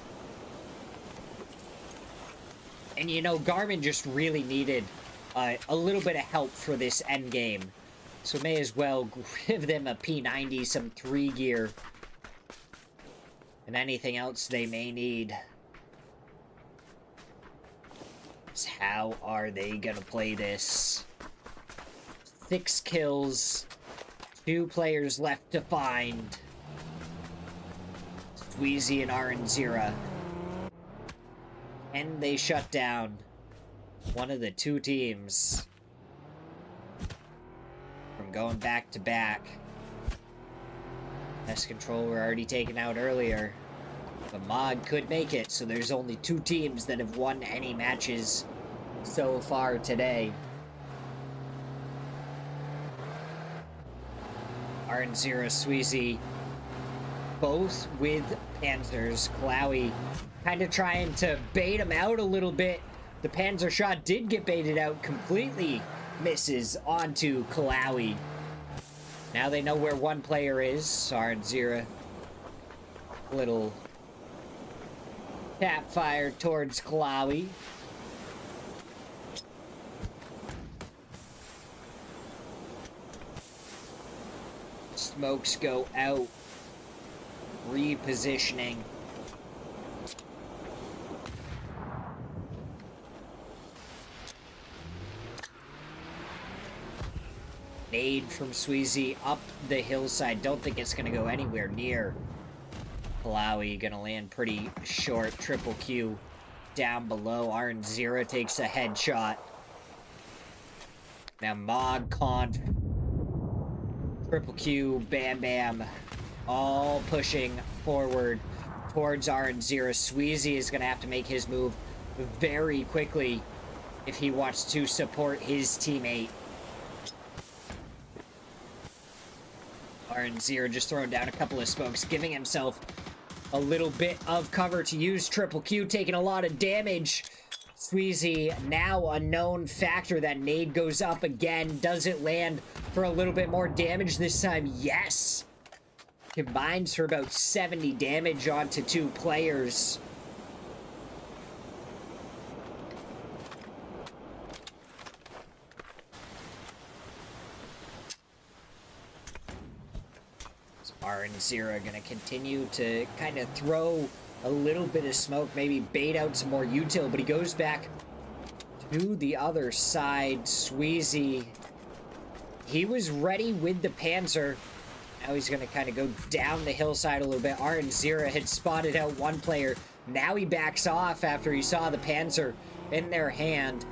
And you know, Garmin just really needed a little bit of help for this end game. So may as well give them a P90, some 3 gear, and anything else they may need. So how are they gonna play this? 6 kills, 2 players left to find. Squeezy and Aranzira. And they shut down one of the 2 teams from going back to back. Pest Control were already taken out earlier, but Mog could make it, so there's only 2 teams that have won any matches so far today. Aranzira, Sweezy, both with Panzers. Klowy kind of trying to bait him out a little bit. The Panzer shot did get baited out, completely misses onto Klowy. Now they know where one player is. Aranzira, little tap fire towards Klowy. Smokes go out. Repositioning. Nade from Sweezy up the hillside. Don't think it's going to go anywhere near Klowy. Going to land pretty short. Triple Q down below. Aranzira takes a headshot. Now Mog, Conf, Triple Q, Bam Bam, all pushing forward towards Aranzira. Sweezy is going to have to make his move very quickly if he wants to support his teammate. Aranzira just throwing down a couple of smokes, giving himself a little bit of cover to use. Triple Q taking a lot of damage. Sweezy, now a known factor. That nade goes up again. Does it land for a little bit more damage this time? Yes! Combines for about 70 damage onto 2 players. Aranzira gonna continue to kind of throw a little bit of smoke, maybe bait out some more util, but he goes back to the other side. Sweezy, he was ready with the Panzer. Now he's gonna kind of go down the hillside a little bit. Aranzira had spotted out one player. Now he backs off after he saw the Panzer in their hand.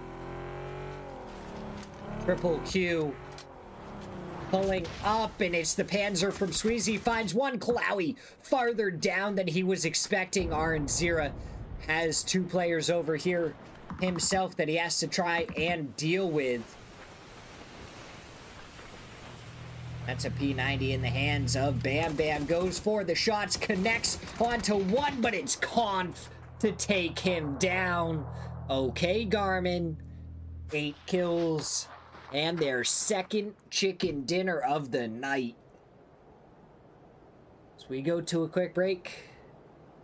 Triple Q pulling up, and it's the Panzer from Sweezy. Finds one. Klowy farther down than he was expecting. Aranzira has 2 players over here himself that he has to try and deal with. That's a P90 in the hands of Bam Bam. Goes for the shots, connects onto one, but it's Conf to take him down. Okay, Garmin. 8 kills and their second chicken dinner of the night. So we go to a quick break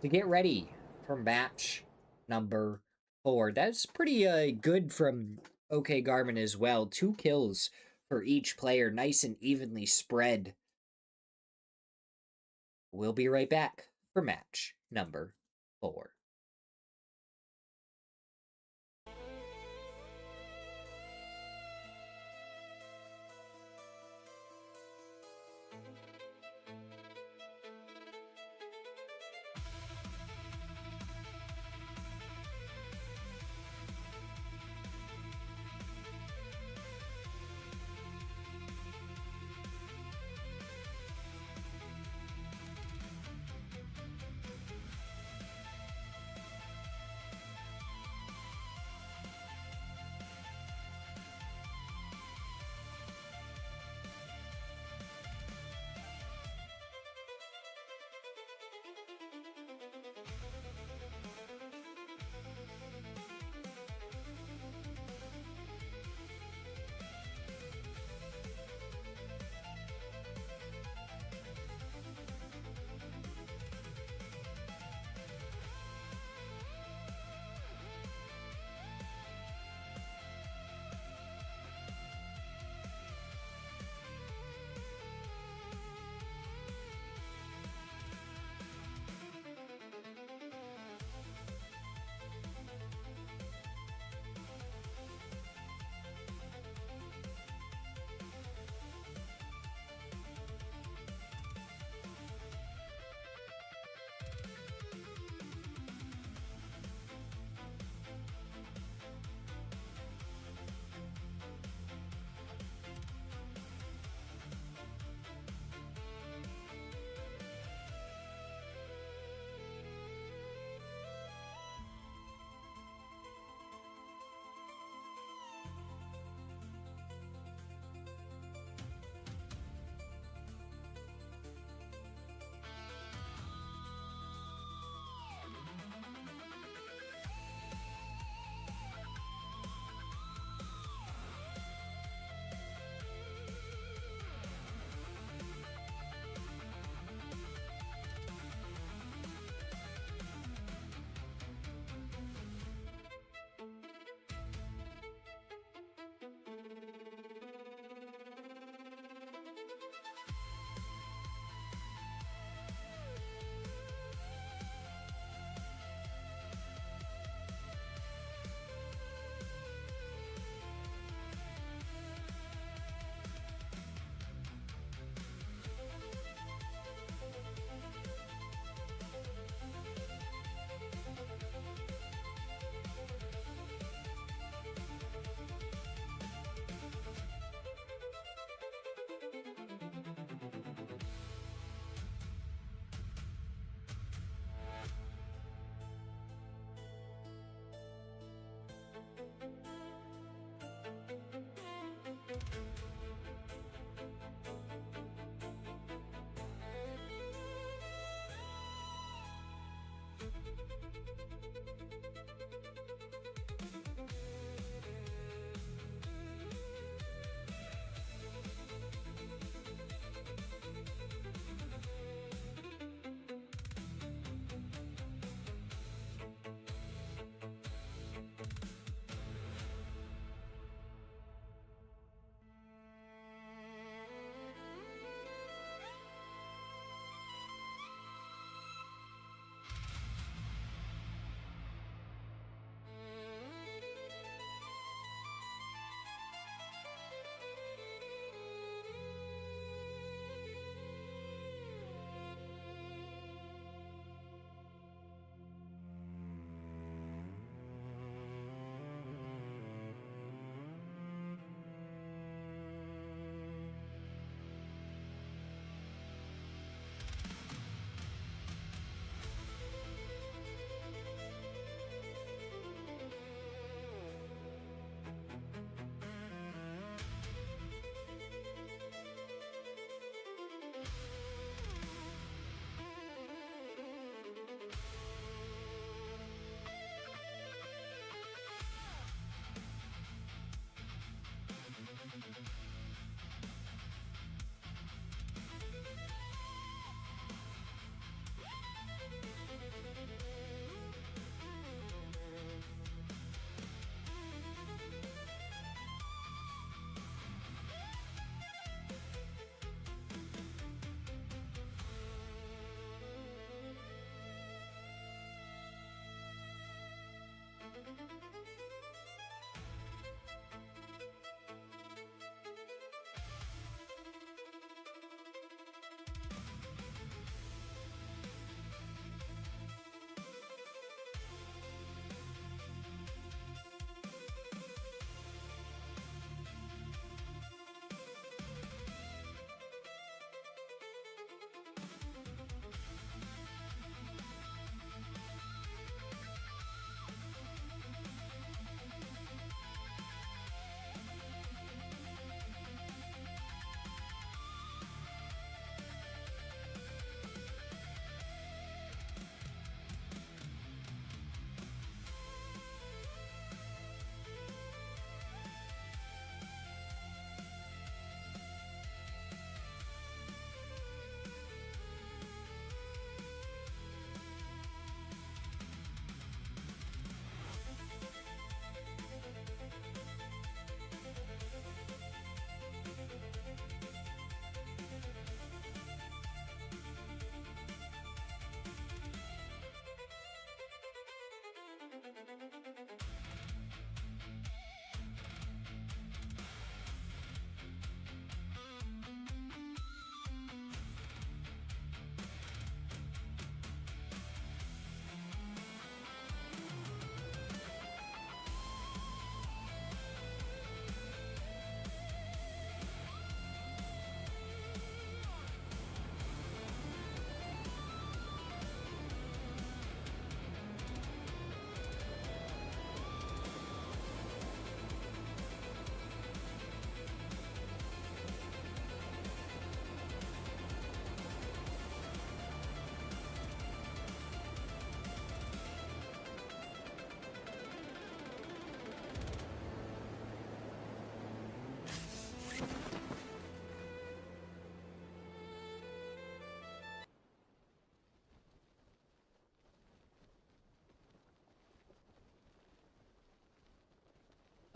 to get ready for match number 4. That's pretty good from OK Garmin as well. 2 kills for each player, nice and evenly spread. We'll be right back for match number 4.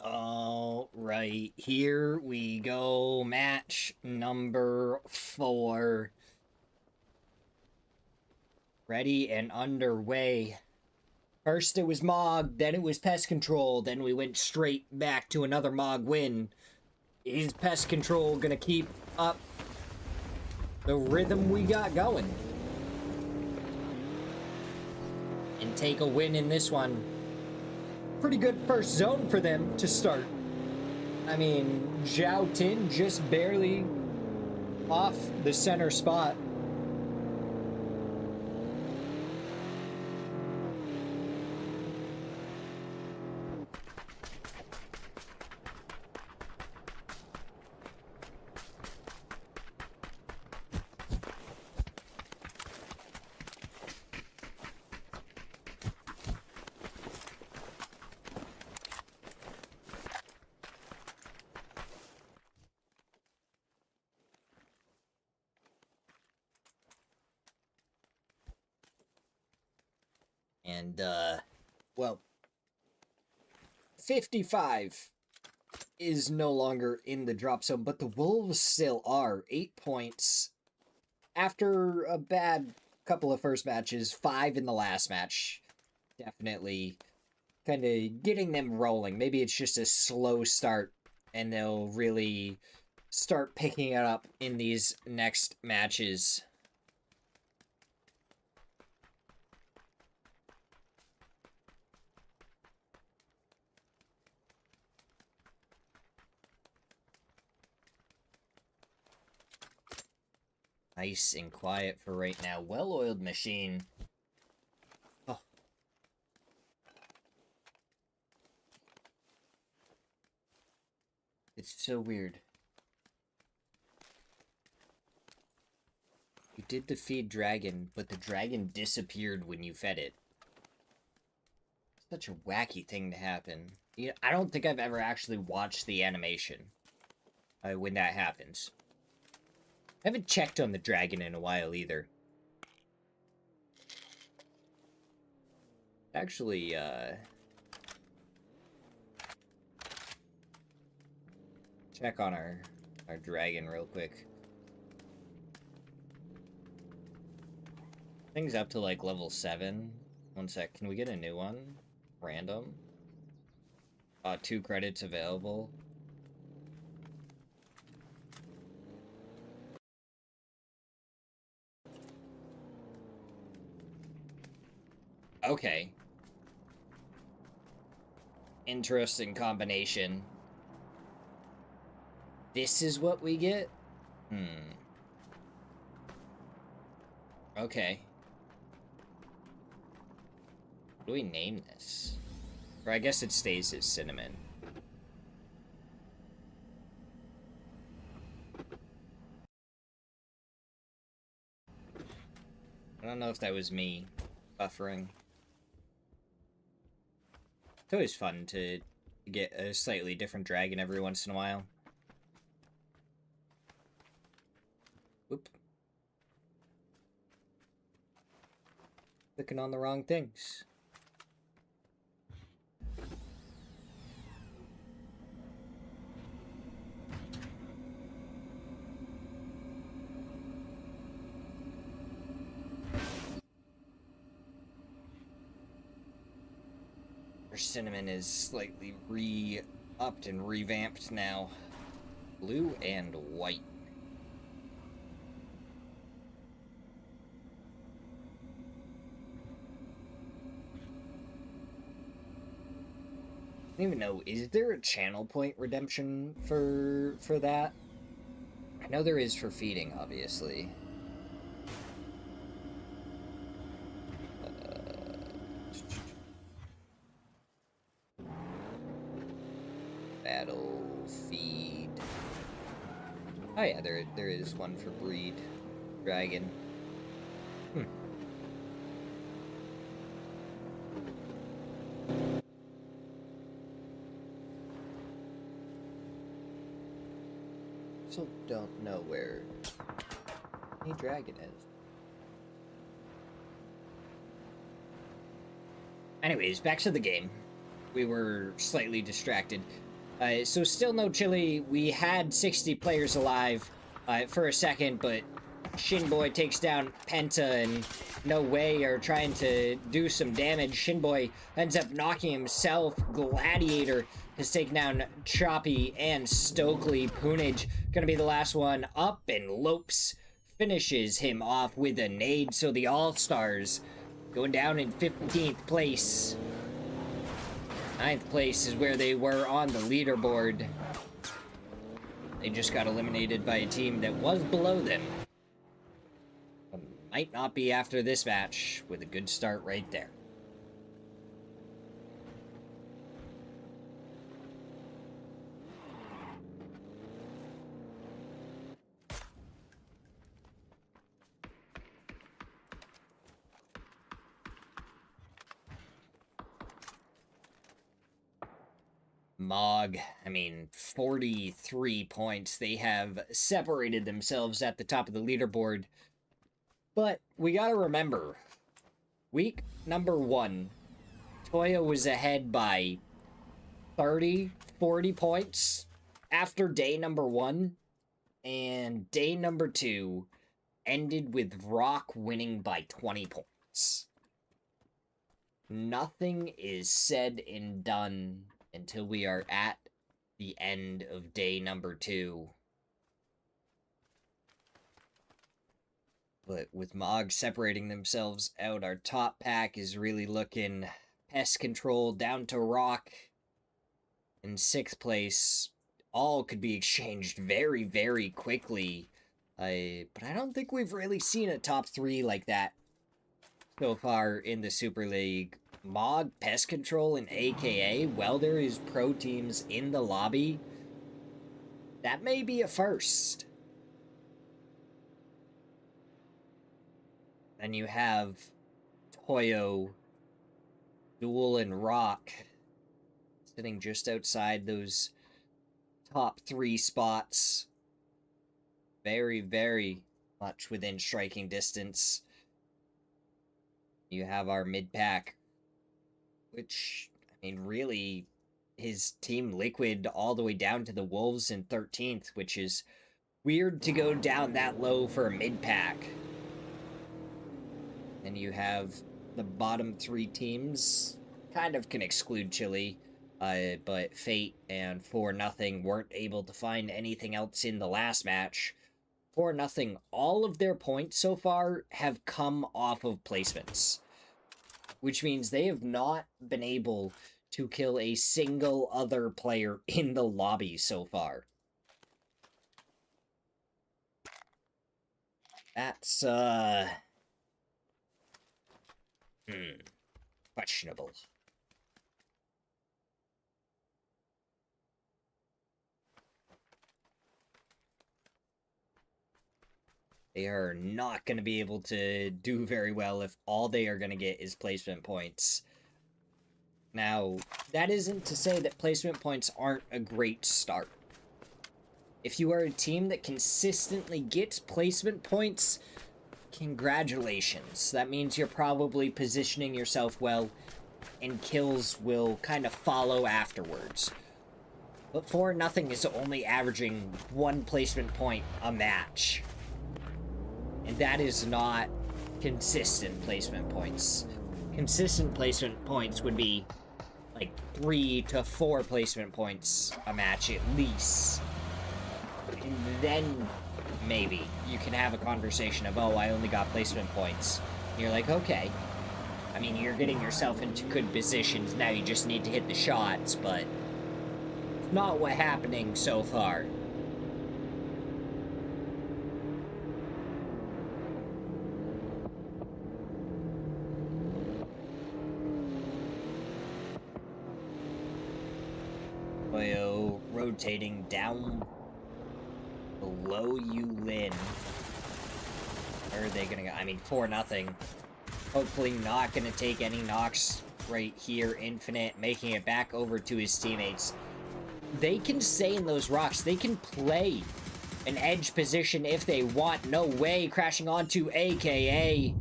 All right, here we go. Match number 4. Ready and underway. First it was Mog, then it was Pest Control, then we went straight back to another Mog win. Is Pest Control gonna keep up the rhythm we got going? And take a win in this one. Pretty good first zone for them to start. I mean, Zhao Tin just barely off the center spot. And, well, 55 is no longer in the drop zone, but the Wolves still are. 8 points after a bad couple of first matches, 5 in the last match. Definitely kind of getting them rolling. Maybe it's just a slow start, and they'll really start picking it up in these next matches. Nice and quiet for right now. Well-oiled machine. Oh. It's so weird. You did the feed dragon, but the dragon disappeared when you fed it. Such a wacky thing to happen. You know, I don't think I've ever actually watched the animation when that happens. I haven't checked on the dragon in a while either. Actually, check on our dragon real quick. Thing's up to like level 7. One sec, can we get a new one? Random? 2 credits available. Okay. Interesting combination. This is what we get? Okay. What do we name this? Or I guess it stays as cinnamon. I don't know if that was me buffering. It's always fun to get a slightly different dragon every once in a while. Whoop. Clicking on the wrong things. Our cinnamon is slightly re-upped and revamped now. Blue and white. I don't even know, is there a channel point redemption for that? I know there is for feeding, obviously. Battle, feed. Oh yeah, there is one for breed. Dragon. Still don't know where any dragon is. Anyways, back to the game. We were slightly distracted. So still no chili. We had 60 players alive for a second, but Shinboy takes down Penta and No Way are trying to do some damage. Shinboy ends up knocking himself. Gladiator has taken down Choppy and Stokely. Poonage gonna be the last one up, and Lopes finishes him off with a nade. So the All-Stars going down in 15th place. 9th place is where they were on the leaderboard. They just got eliminated by a team that was below them. Might not be after this match, with a good start right there. Mog, 43 points. They have separated themselves at the top of the leaderboard. But we gotta remember, week number 1, Toyo was ahead by 30, 40 points after day number 1. And day number 2 ended with Rock winning by 20 points. Nothing is said and done until we are at the end of day number 2. But with Mog separating themselves out, our top pack is really looking Pest Control down to Rock in 6th place. All could be exchanged very, very quickly. But I don't think we've really seen a top 3 like that so far in the Super League. Mog, Pest Control, and AKA, while there is pro teams in the lobby, that may be a first. Then you have Toyo, Duel, and Rock sitting just outside those top 3 spots. Very, very much within striking distance. You have our mid-pack, which, really, his team Liquid all the way down to the Wolves in 13th, which is weird to go down that low for a mid-pack. Then you have the bottom 3 teams, kind of can exclude Chile. But Fate and 4-0 weren't able to find anything else in the last match. 4-0, all of their points so far have come off of placements, which means they have not been able to kill a single other player in the lobby so far. That's, questionable. They are not going to be able to do very well if all they are going to get is placement points. Now, that isn't to say that placement points aren't a great start. If you are a team that consistently gets placement points, congratulations. That means you're probably positioning yourself well, and kills will kind of follow afterwards. But 4-0 is only averaging 1 placement point a match. And that is not consistent placement points. Consistent placement points would be like 3 to 4 placement points a match at least. And then maybe you can have a conversation of, oh, I only got placement points. And you're like, okay. I mean, you're getting yourself into good positions. Now you just need to hit the shots, but not what's happening so far. Boyo rotating down below Yulin. Where are they gonna go? I mean, 4-0. Hopefully not gonna take any knocks right here. Infinite making it back over to his teammates. They can stay in those rocks. They can play an edge position if they want. No way. Crashing onto AKA.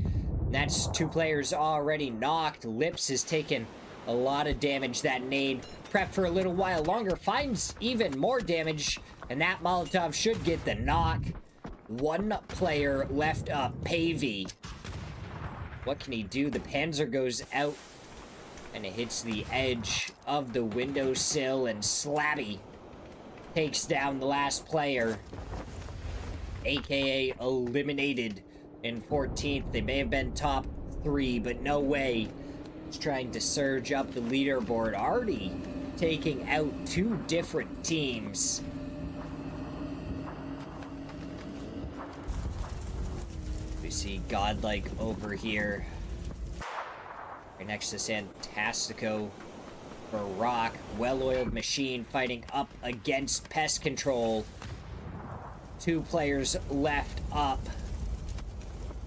That's 2 players already knocked. Lips has taken a lot of damage. That nade prep for a little while longer, finds even more damage, and that Molotov should get the knock. 1 player left up, Pavey. What can he do? The Panzer goes out, and it hits the edge of the windowsill, and Slabby takes down the last player. AKA eliminated in 14th. They may have been top 3, but no way. He's trying to surge up the leaderboard, already taking out 2 different teams. We see Godlike over here, right next to Santastico for Rock. Well-oiled machine fighting up against Pest Control. 2 players left up,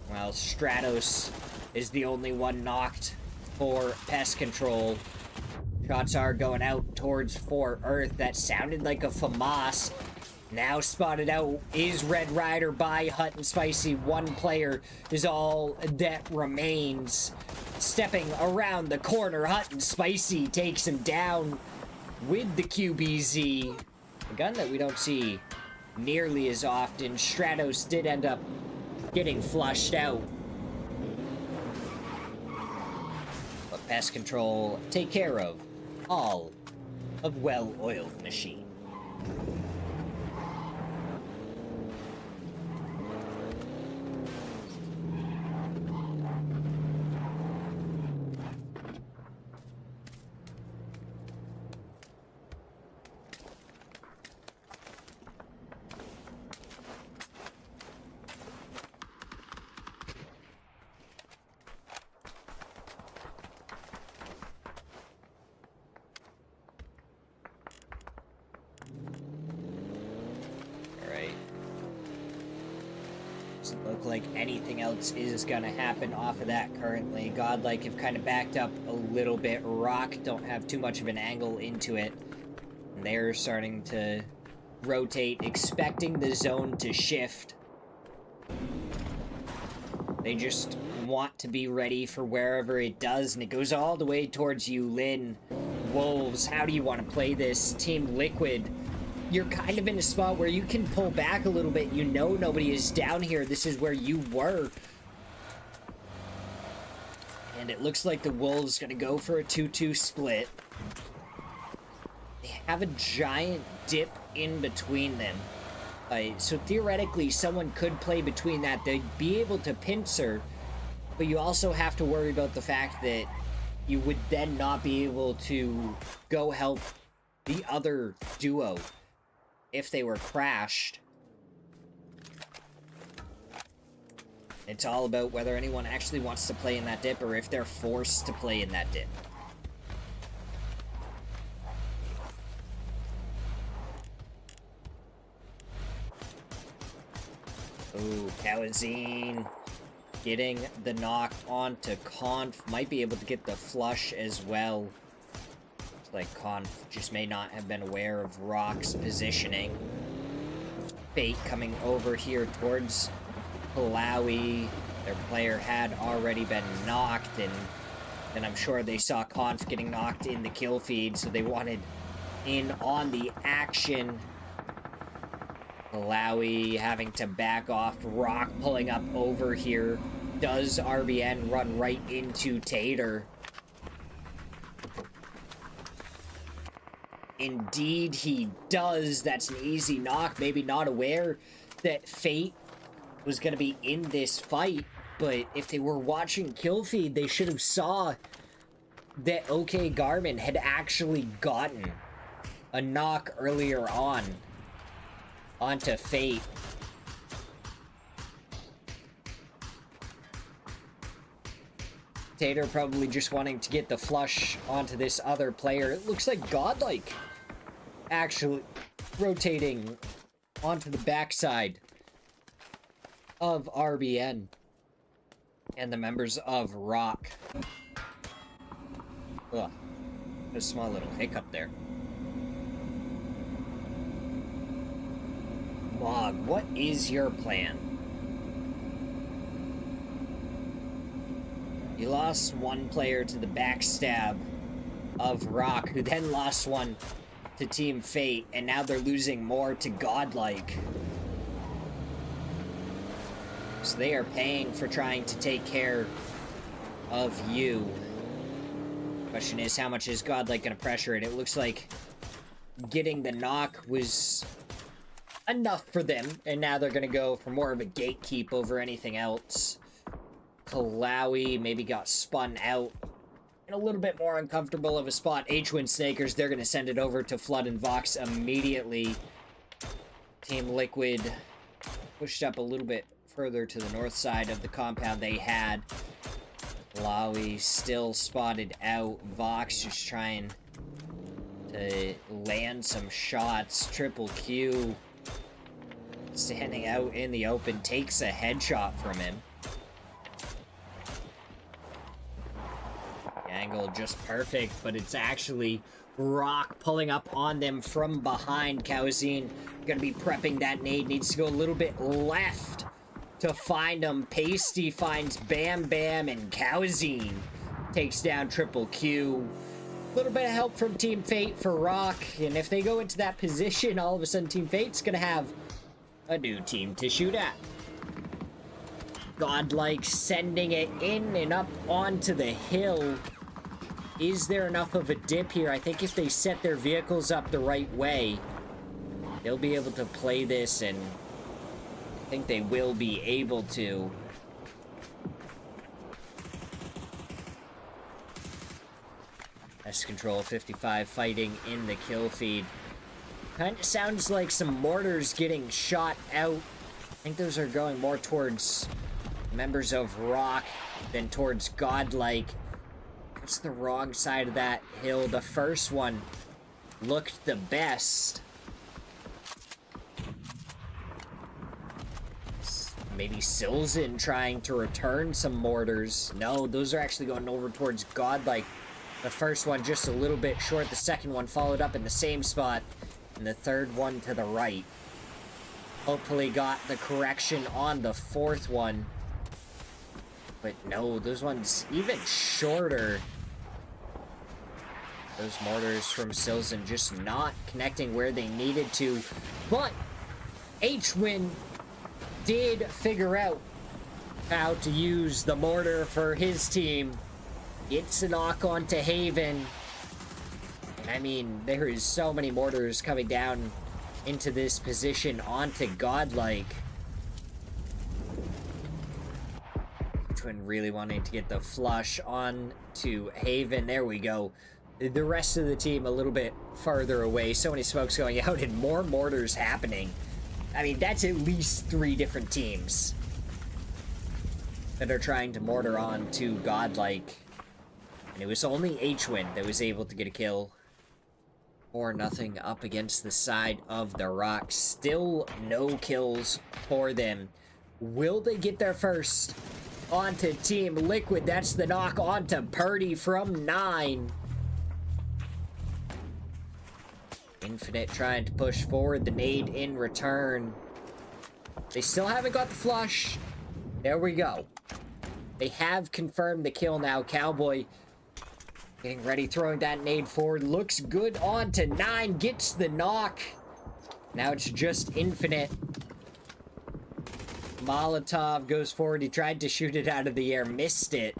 while Stratos is the only one knocked for Pest Control. Shots are going out towards 4 Earth. That sounded like a FAMAS. Now spotted out is Red Rider by Hut and Spicy. 1 player is all that remains. Stepping around the corner, Hut and Spicy takes him down with the QBZ. A gun that we don't see nearly as often. Stratos did end up getting flushed out. But Pest Control take care of all of well-oiled machine. Doesn't look like anything else is gonna happen off of that currently. Godlike have kind of backed up a little bit. Rock don't have too much of an angle into it. And they're starting to rotate, expecting the zone to shift. They just want to be ready for wherever it does, and it goes all the way towards you, Lin. Wolves, how do you want to play this? Team Liquid, you're kind of in a spot where you can pull back a little bit. You know nobody is down here. This is where you were. And it looks like the Wolves going to go for a 2-2 split. have a giant dip in between them. So theoretically, someone could play between that. They'd be able to pincer, but you also have to worry about the fact that you would then not be able to go help the other duo if they were crashed. It's all about whether anyone actually wants to play in that dip or if they're forced to play in that dip. Ooh, Kawazine getting the knock onto Conf. Might be able to get the flush as well. Looks like Conf just may not have been aware of Rock's positioning. Fate coming over here towards Palawi. Their player had already been knocked, and I'm sure they saw Conf getting knocked in the kill feed, so they wanted in on the action. Palawi having to back off. Rock pulling up over here. Does RBN run right into Tater? Indeed he does. That's an easy knock. Maybe not aware that Fate was going to be in this fight, but if they were watching kill feed, they should have saw that OK Garmin had actually gotten a knock earlier on onto Fate. Tater probably just wanting to get the flush onto this other player. It looks like Godlike actually rotating onto the backside of RBN and the members of Rock. Ugh, a small little hiccup there. Mog, what is your plan? You lost one player to the backstab of Rock, who then lost one to Team Fate, and now they're losing more to Godlike. So they are paying for trying to take care of you. Question is, how much is Godlike going to pressure it? It looks like getting the knock was enough for them, and now they're going to go for more of a gatekeep over anything else. Palawi maybe got spun out in a little bit more uncomfortable of a spot. H-Win Snakers, they're going to send it over to Flood and Vox immediately. Team Liquid pushed up a little bit further to the north side of the compound they had. Palawi still spotted out. Vox just trying to land some shots. Triple Q standing out in the open, takes a headshot from him. The angle just perfect, but it's actually Rock pulling up on them from behind. Kawazine gonna be prepping that nade, needs to go a little bit left to find him. Pasty finds Bam Bam, and Kawazine takes down Triple Q. A little bit of help from Team Fate for Rock, and if they go into that position, all of a sudden Team Fate's gonna have a new team to shoot at. Godlike sending it in and up onto the hill. Is there enough of a dip here? I think if they set their vehicles up the right way, they'll be able to play this, and I think they will be able to. S Control 55 fighting in the kill feed. Kind of sounds like some mortars getting shot out. I think those are going more towards members of Rock than towards Godlike. It's the wrong side of that hill. The first one looked the best. Maybe Silzen trying to return some mortars. No, those are actually going over towards Godlike. The first one just a little bit short. The second one followed up in the same spot. And the third one to the right. Hopefully got the correction on the fourth one. But no, those ones even shorter. Those mortars from Silzen just not connecting where they needed to. But H-Win did figure out how to use the mortar for his team. Gets a knock onto Haven. I mean, there is so many mortars coming down into this position onto Godlike. Twin really wanting to get the flush on to Haven. There we go. The rest of the team a little bit farther away. So many smokes going out and more mortars happening. I mean, that's at least 3 different teams that are trying to mortar on to Godlike. And it was only Hwin that was able to get a kill. 4-0 up against the side of the Rocks. Still no kills for them. Will they get their first? Onto Team Liquid. That's the knock onto Purdy from 9. Infinite trying to push forward. The nade in return. They still haven't got the flush. There we go. They have confirmed the kill now. Cowboy getting ready, throwing that nade forward. Looks good on to 9. Gets the knock. Now it's just Infinite. Molotov goes forward. He tried to shoot it out of the air. Missed it.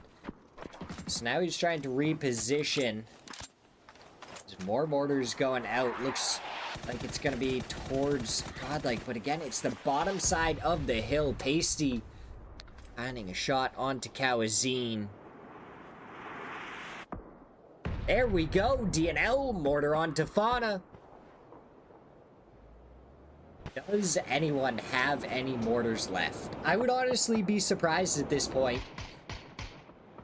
So now he's trying to reposition. There's more mortars going out. Looks like it's going to be towards Godlike. But again, it's the bottom side of the hill. Pasty finding a shot onto Kawazine. There we go. DNL mortar onto Fauna. Does anyone have any mortars left? I would honestly be surprised at this point.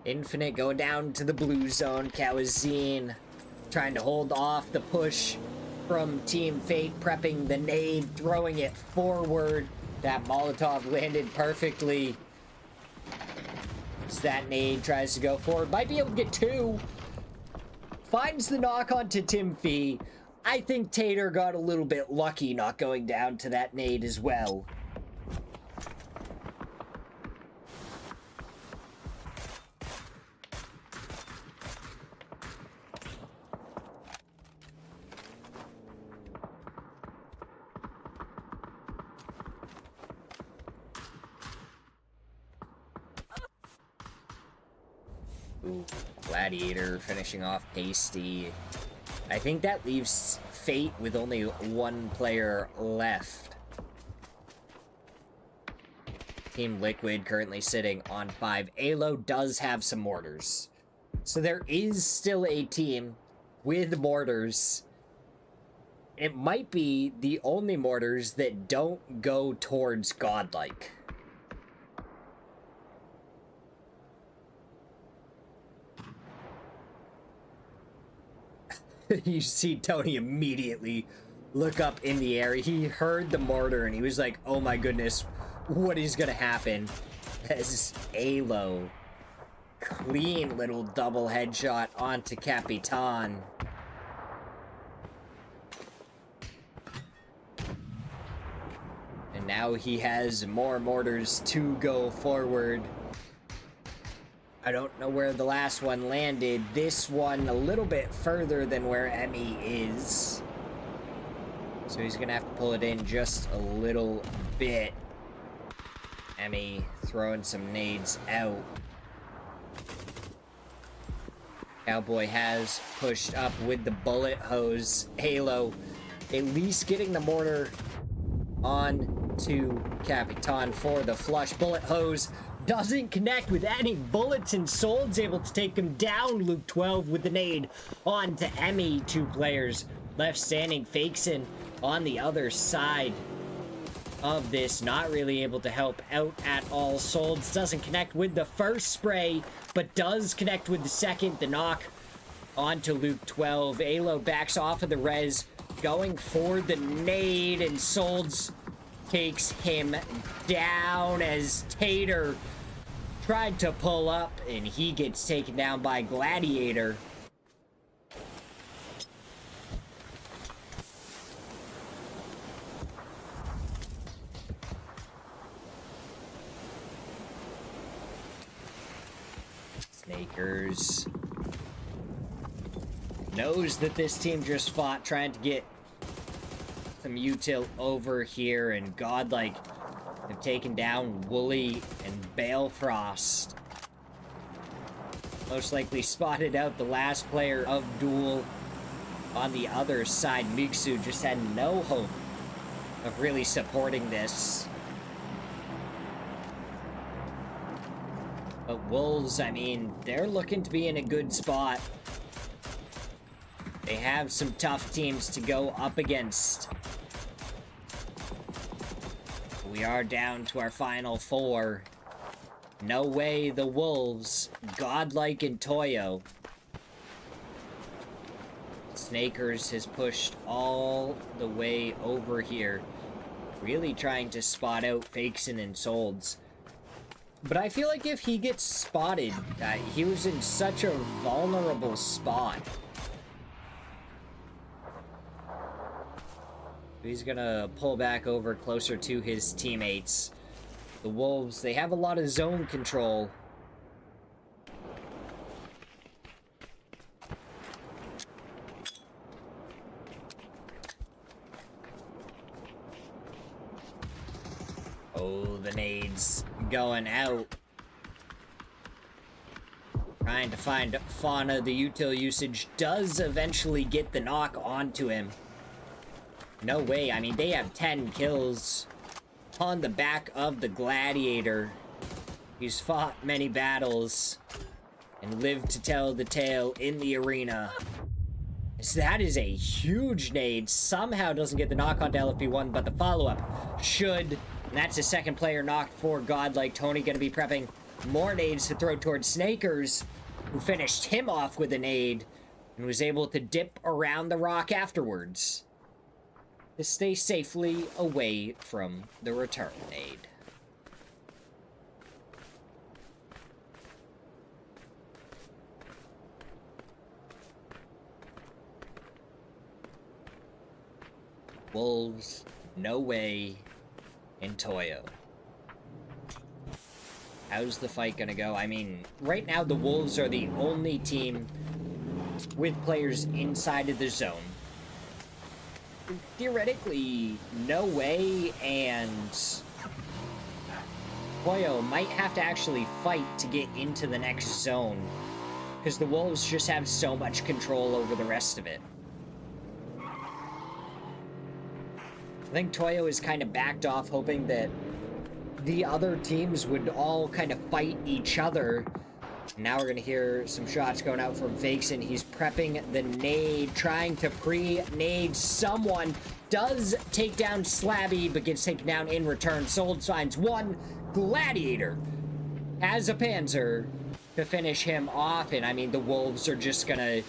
Infinite going down to the blue zone. Kawazine trying to hold off the push from Team Fate, prepping the nade, throwing it forward. That Molotov landed perfectly. As that nade tries to go forward. Might be able to get 2. Finds the knock onto Tim Fee. I think Tater got a little bit lucky not going down to that nade as well. Ooh, Gladiator finishing off Pasty. I think that leaves Fate with only 1 player left. Team Liquid currently sitting on 5. Alo does have some mortars. So there is still a team with mortars. It might be the only mortars that don't go towards Godlike. You see Tony immediately look up in the air. He heard the mortar and he was like, oh my goodness, what is gonna happen? As Alo, clean little double headshot onto Capitan. And now he has more mortars to go forward. I don't know where the last one landed. This one a little bit further than where Emmy is. So he's gonna have to pull it in just a little bit. Emmy throwing some nades out. Cowboy has pushed up with the bullet hose. Halo at least getting the mortar on to Capitan for the flush. Bullet hose doesn't connect with any bullets, and Sold's able to take him down. Luke 12 with the nade on to Emmy. 2 players left standing. Fakeson on the other side of this, not really able to help out at all. Solds doesn't connect with the first spray, but does connect with the second. The knock onto Luke 12. Alo backs off of the res, going for the nade, and Solds takes him down as Tater tried to pull up, and he gets taken down by Gladiator. Snakers knows that this team just fought, trying to get some util over here, and Godlike have taken down Wooly and Balefrost. Most likely spotted out the last player of Duel. on the other side, Mixu just had no hope of really supporting this. But Wolves, I mean, they're looking to be in a good spot. They have some tough teams to go up against. We are down to our final 4. No way the Wolves, Godlike and Toyo. Snakers has pushed all the way over here, really trying to spot out Fakeson and Solds. But I feel like if he gets spotted, he was in such a vulnerable spot. He's gonna pull back over closer to his teammates. The Wolves, they have a lot of zone control. Oh, the nades going out. Trying to find Fauna. The util usage does eventually get the knock onto him. No way. I mean, they have 10 kills on the back of the Gladiator. He's fought many battles and lived to tell the tale in the arena. So that is a huge nade. Somehow doesn't get the knock onto LFP1, but the follow-up should. And that's the second player knocked for Godlike. Tony going to be prepping more nades to throw towards Snakers, who finished him off with a nade and was able to dip around the rock afterwards to stay safely away from the return nade. Wolves, No Way, and Toyo. How's the fight gonna go? I mean, right now the Wolves are the only team with players inside of the zone. Theoretically, No Way and Toyo might have to actually fight to get into the next zone, because the Wolves just have so much control over the rest of it. I think Toyo is kind of backed off, hoping that the other teams would all kind of fight each other. Now we're going to hear some shots going out from Fakeson. He's prepping the nade, trying to pre-nade someone. Does take down Slabby, but gets taken down in return. Solds finds one. Gladiator has a Panzer to finish him off. And I mean, the Wolves are just going to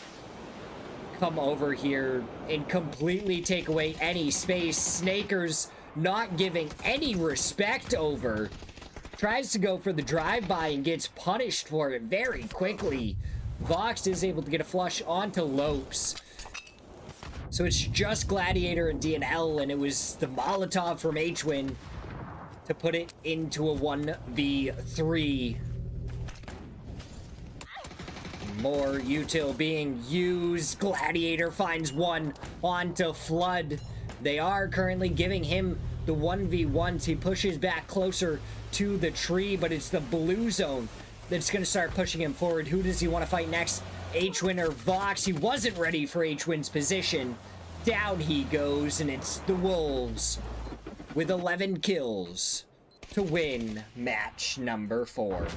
come over here and completely take away any space. Snakers not giving any respect over. Tries to go for the drive-by and gets punished for it very quickly. Vox is able to get a flush onto Lopes. So it's just Gladiator and DNL, and it was the Molotov from H-Win to put it into a 1v3. More util being used. Gladiator finds one onto Flood. They are currently giving him the 1v1s. He pushes back closer to the tree, but it's the blue zone that's going to start pushing him forward. Who does he want to fight next? H-Win or Vox? He wasn't ready for H-Win's position. Down he goes, and it's the Wolves with 11 kills to win match number 4.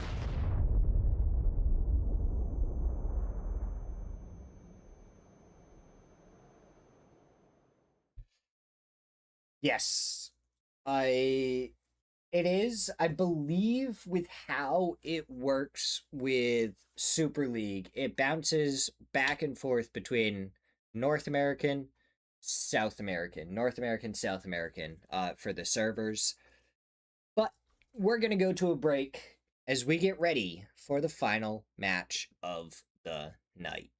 Yes, it is. I believe with how it works with Super League, it bounces back and forth between North American, South American, North American, South American, for the servers. But we're going to go to a break as we get ready for the final match of the night.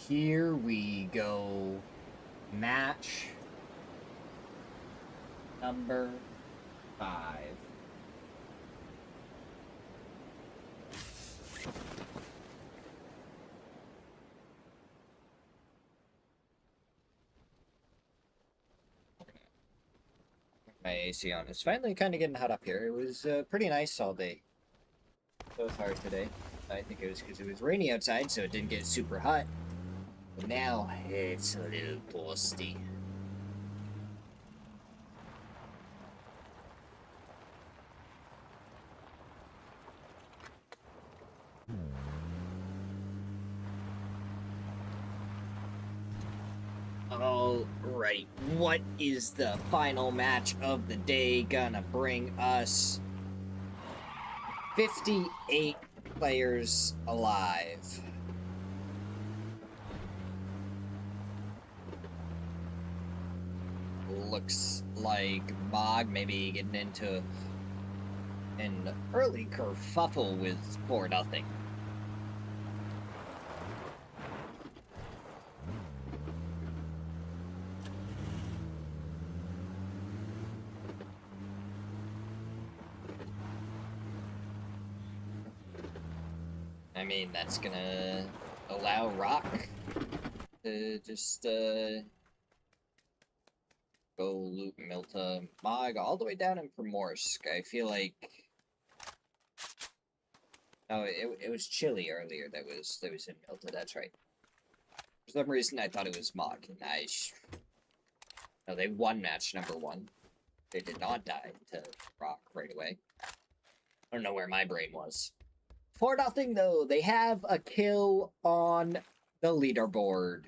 here we go. Match number 5. My AC on. It's finally kind of getting hot up here. It was pretty nice all day so far today. I think it was because it was rainy outside, so it didn't get super hot. But now it's a little toasty. All right, what is the final match of the day gonna bring us? 58 players alive. Looks like Mog maybe getting into an early kerfuffle with 4-0. I mean, that's gonna allow Rock to just go loot Milta Mog all the way down in Primorsk. I feel like it was Chile earlier that was in Milta. That's right. For some reason, I thought it was Mog. No, they won match number 1. They did not die to Rock right away. I don't know where my brain was. 4-0 though. They have a kill on the leaderboard.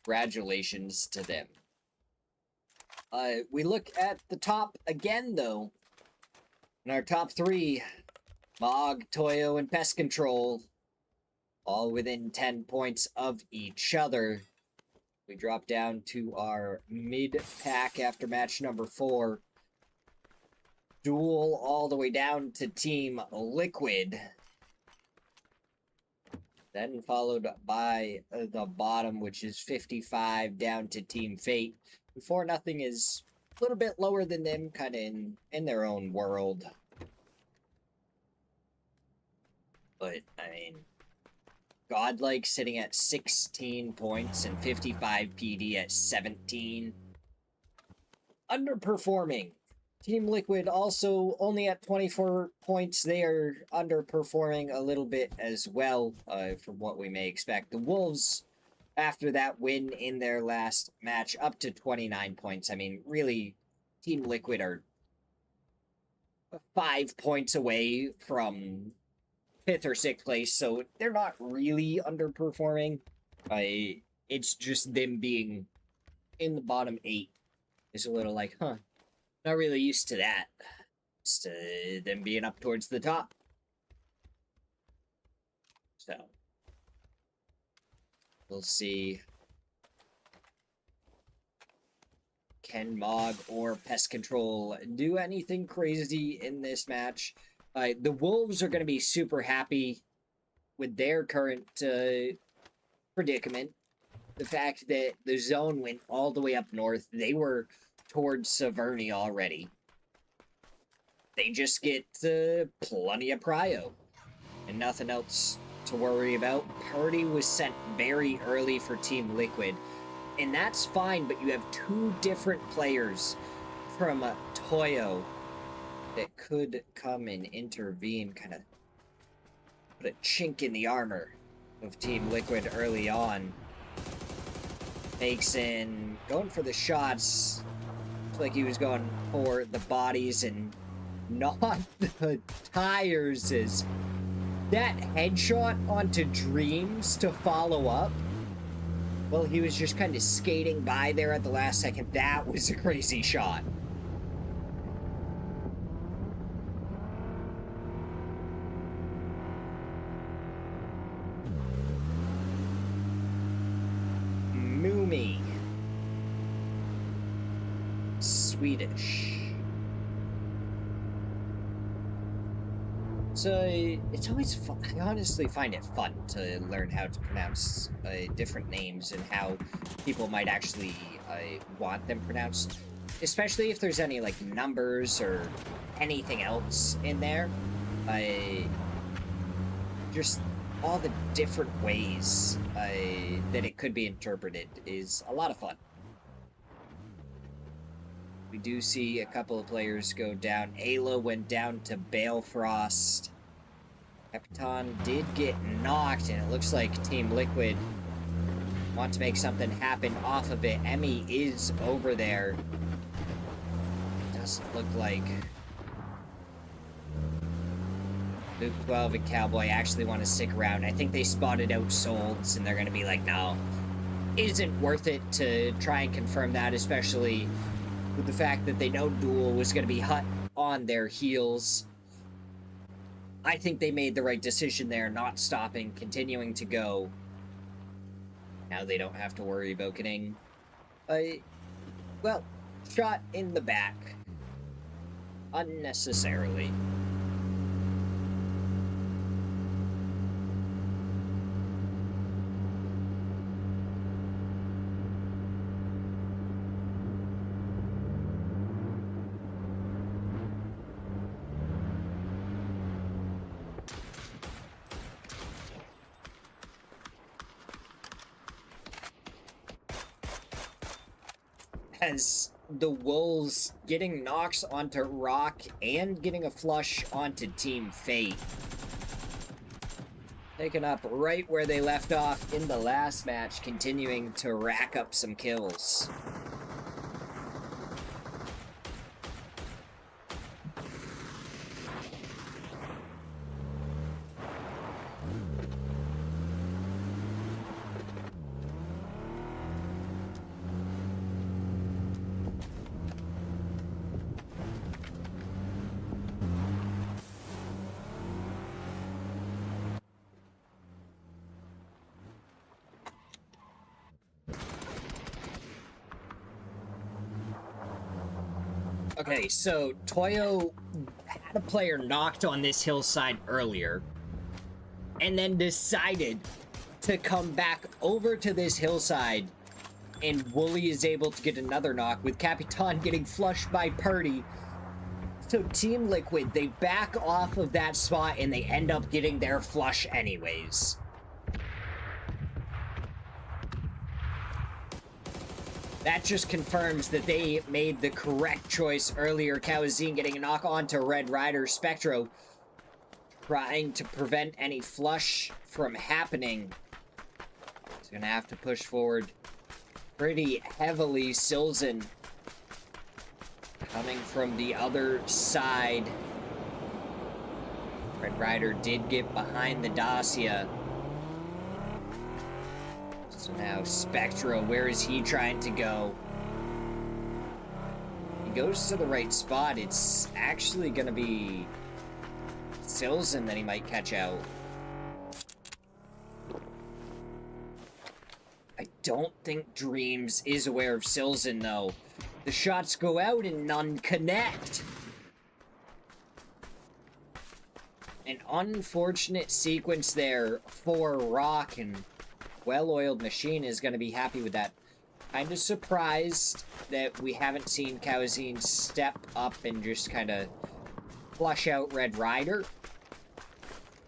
Congratulations to them. We look at the top again though. In our top 3, Mog, Toyo, and Pest Control, all within 10 points of each other. We drop down to our mid-pack after match number 4. Duel all the way down to Team Liquid. Then followed by the bottom, which is 55, down to Team Fate. 4-0 is a little bit lower than them, kind of in their own world. But, I mean, Godlike sitting at 16 points and 55 PD at 17. Underperforming. Team Liquid also only at 24 points. They are underperforming a little bit as well, from what we may expect. The Wolves, after that win in their last match, up to 29 points. I mean, really, Team Liquid are 5 points away from 5th or 6th place, so they're not really underperforming. It's just them being in the bottom 8 is a little like, huh. Not really used to that. Used to them being up towards the top. So, we'll see. Can Mog or Pest Control do anything crazy in this match? The Wolves are going to be super happy with their current predicament. The fact that the zone went all the way up north. They were towards Severny already. They just get plenty of prio and nothing else to worry about. Purdy was sent very early for Team Liquid, and that's fine, but you have 2 different players from Toyo that could come and intervene, kind of put a chink in the armor of Team Liquid early on. Makes in, going for the shots. Like he was going for the bodies and not the tires. Is that headshot onto Dreams to follow up? Well, he was just kind of skating by there at the last second. That was a crazy shot. Moomy. Swedish. it's always fun. I honestly find it fun to learn how to pronounce different names and how people might actually want them pronounced, especially if there's any like numbers or anything else in there. Just all the different ways that it could be interpreted is a lot of fun. We do see a couple of players go down. Ayla went down to Balefrost. Capitan did get knocked, and it looks like Team Liquid want to make something happen off of it. Emmy is over there. Doesn't look like Luke 12 and Cowboy actually want to stick around. I think they spotted out Solds, and they're going to be like, no, isn't worth it to try and confirm that, especially with the fact that they know Duel was going to be hot on their heels. I think they made the right decision there, not stopping, continuing to go. Now they don't have to worry about getting well, shot in the back unnecessarily. As the Wolves getting knocks onto Rock and getting a flush onto Team Fate. Picking up right where they left off in the last match, continuing to rack up some kills. Okay, so Toyo had a player knocked on this hillside earlier, and then decided to come back over to this hillside, and Wooly is able to get another knock, with Capitan getting flushed by Purdy. So Team Liquid, they back off of that spot, and they end up getting their flush anyways. That just confirms that they made the correct choice earlier. Kawazine getting a knock onto Red Rider. Spectro trying to prevent any flush from happening. He's gonna have to push forward pretty heavily. Silzen coming from the other side. Red Rider did get behind the Dacia. So now Spectro, where is he trying to go? He goes to the right spot. It's actually going to be Silzen that he might catch out. I don't think Dreams is aware of Silzen, though. The shots go out and none connect. An unfortunate sequence there for Rock, and Well-Oiled Machine is going to be happy with that. Kind of surprised that we haven't seen Kawazine step up and just kind of flush out Red Rider.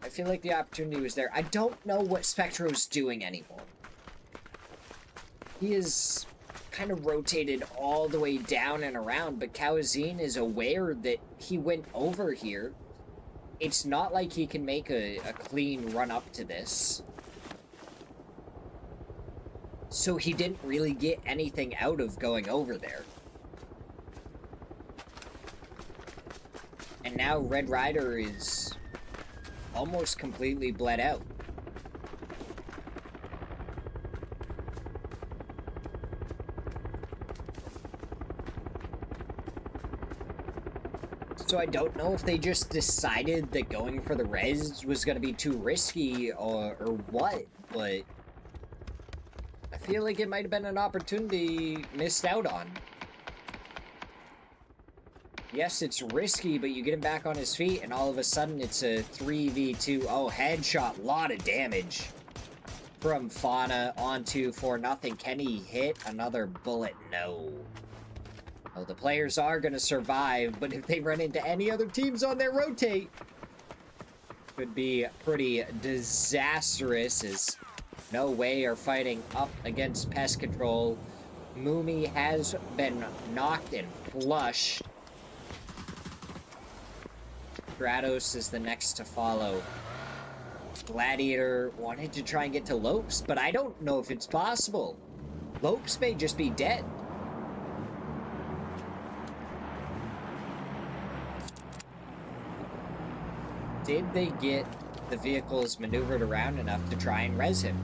I feel like the opportunity was there. I don't know what Spectro's doing anymore. He is kind of rotated all the way down and around, but Kawazine is aware that he went over here. It's not like he can make a clean run up to this. So he didn't really get anything out of going over there. And now Red Rider is almost completely bled out. So I don't know if they just decided that going for the res was going to be too risky or what, but I feel like it might have been an opportunity missed out on. Yes, it's risky, but you get him back on his feet, and all of a sudden it's a 3v2. Oh, headshot. Lot of damage from Fauna onto 4-0. Can he hit another bullet? No. Oh, the players are going to survive, but if they run into any other teams on their rotate, could be pretty disastrous, as No Way are fighting up against Pest Control. Moomy has been knocked and flushed. Stratos is the next to follow. Gladiator wanted to try and get to Lopes, but I don't know if it's possible. Lopes may just be dead. Did they get the vehicles maneuvered around enough to try and res him?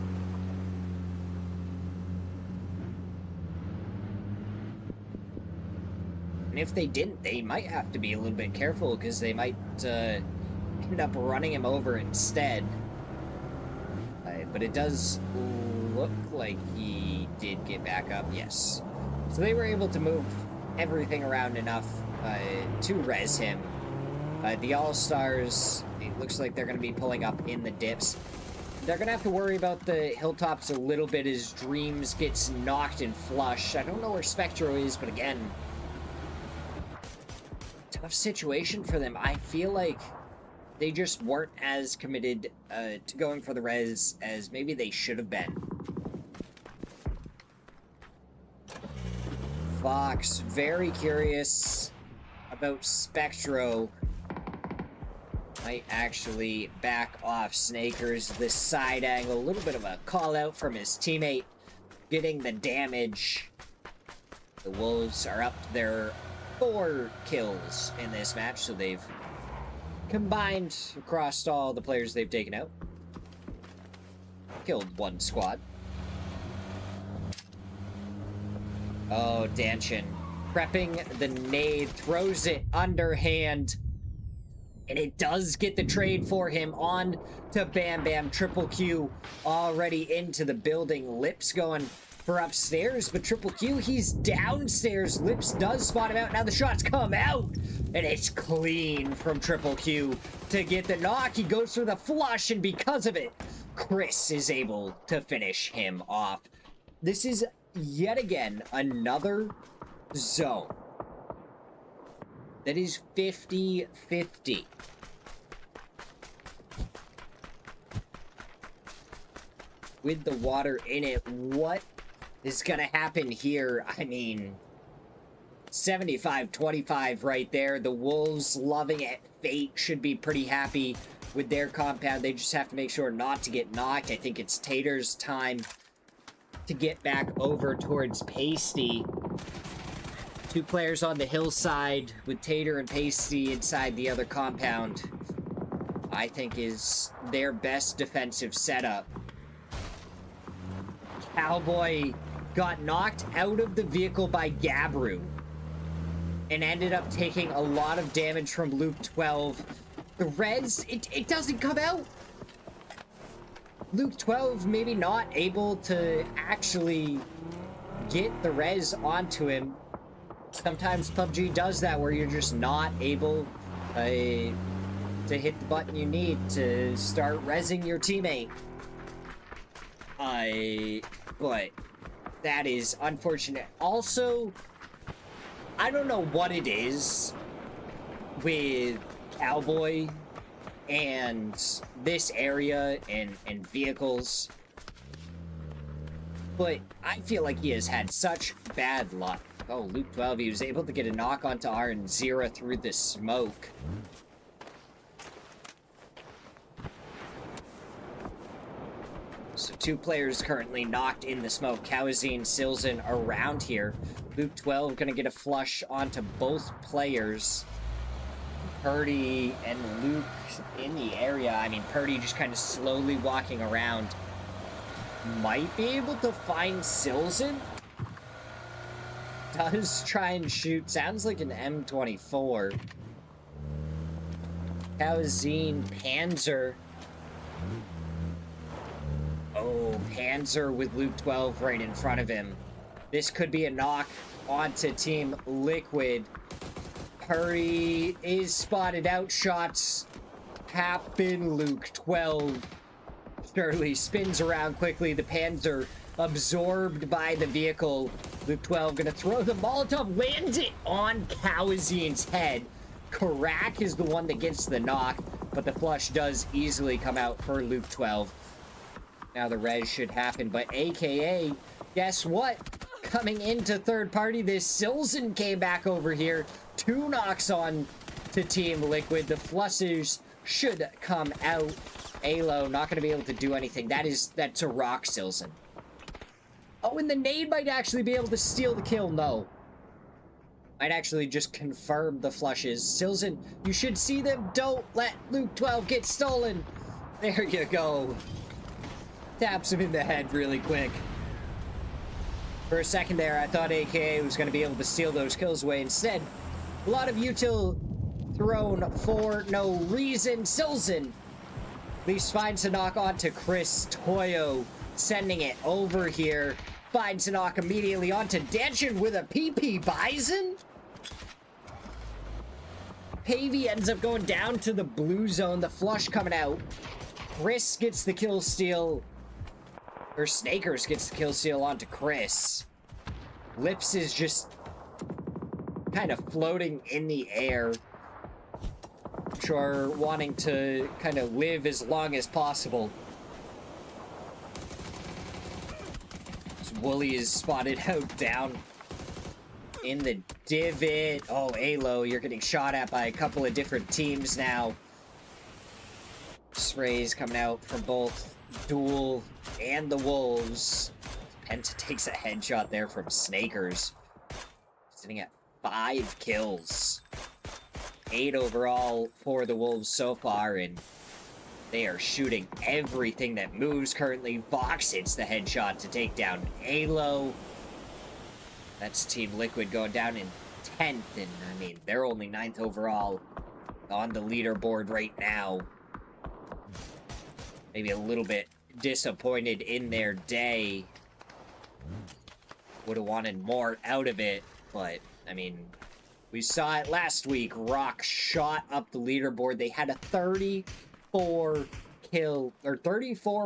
And if they didn't, they might have to be a little bit careful, because they might end up running him over instead. But it does look like he did get back up, yes. So they were able to move everything around enough to res him. The All-Stars, it looks like they're going to be pulling up in the dips. They're going to have to worry about the hilltops a little bit as Dreams gets knocked and flushed. I don't know where Spectro is, but again, tough situation for them. I feel like they just weren't as committed to going for the res as maybe they should have been. Fox, very curious about Spectro. Might actually back off Snakers. This side angle, a little bit of a call out from his teammate, getting the damage. The Wolves are up to their 4 kills in this match, so they've combined across all the players they've taken out. Killed 1 squad. Oh, Danchin prepping the nade, throws it underhand. And it does get the trade for him on to Bam Bam. Triple Q already into the building. Lips going for upstairs, but Triple Q, he's downstairs. Lips does spot him out. Now the shots come out, and it's clean from Triple Q to get the knock. He goes for the flush, and because of it, Chris is able to finish him off. This is yet again another zone that is 50-50. With the water in it, what is gonna happen here? I mean, 75-25 right there. The Wolves loving it. Fate should be pretty happy with their compound. They just have to make sure not to get knocked. I think it's Tater's time to get back over towards Pasty. 2 players on the hillside with Tater and Pasty inside the other compound, I think is their best defensive setup. Cowboy got knocked out of the vehicle by Gabru and ended up taking a lot of damage from Luke 12. The res, it doesn't come out. Luke 12 maybe not able to actually get the res onto him. Sometimes PUBG does that, where you're just not able to hit the button you need to start rezzing your teammate. But that is unfortunate. Also, I don't know what it is with Cowboy and this area and vehicles, but I feel like he has had such bad luck. Oh, Luke 12, he was able to get a knock onto Zira through the smoke. So 2 players currently knocked in the smoke. Kawazine, Silzen around here. Luke 12 gonna get a flush onto both players. Purdy and Luke in the area. I mean, Purdy just kind of slowly walking around. Might be able to find Silzen. Does try and shoot. Sounds like an M24. Kawazine, Panzer. Oh, Panzer with Luke 12 right in front of him. This could be a knock onto Team Liquid. Hurry is spotted out. Shots happen. Luke 12. Shirley spins around quickly. The Panzer absorbed by the vehicle. Luke 12 gonna throw the Molotov. Lands it on Kawazin's head. Karak is the one that gets the knock, but the flush does easily come out for Luke 12. Now the res should happen, but AKA, guess what? Coming into third party, this Silzen came back over here. 2 knocks on to Team Liquid. The flushes should come out. Alo not going to be able to do anything. That's a rock, Silzen. Oh, and the nade might actually be able to steal the kill. No. Might actually just confirm the flushes. Silzen, you should see them. Don't let Luke 12 get stolen. There you go. Taps him in the head really quick. For a second there, I thought AKA was going to be able to steal those kills away. Instead, a lot of util thrown for no reason. Silzen at least finds a knock onto Chris. Toyo sending it over here. Finds a knock immediately onto Danchin with a PP Bison. Pavey ends up going down to the blue zone. The flush coming out. Chris gets the kill steal. Or Snakers gets the kill steal onto Chris. Lips is just kind of floating in the air. Sure, wanting to kind of live as long as possible. Wooly is spotted out down in the divot. Oh, Alo, you're getting shot at by a couple of different teams now. Sprays coming out from both Duel and the Wolves. Penta takes a headshot there from Snakers. Sitting at 5 kills. 8 overall for the Wolves so far, and they are shooting everything that moves currently. Vox hits the headshot to take down Alo. That's Team Liquid going down in 10th, and I mean, they're only 9th overall on the leaderboard right now. Maybe a little bit disappointed in their day. Would have wanted more out of it, but, I mean, we saw it last week. Rock shot up the leaderboard. They had a 34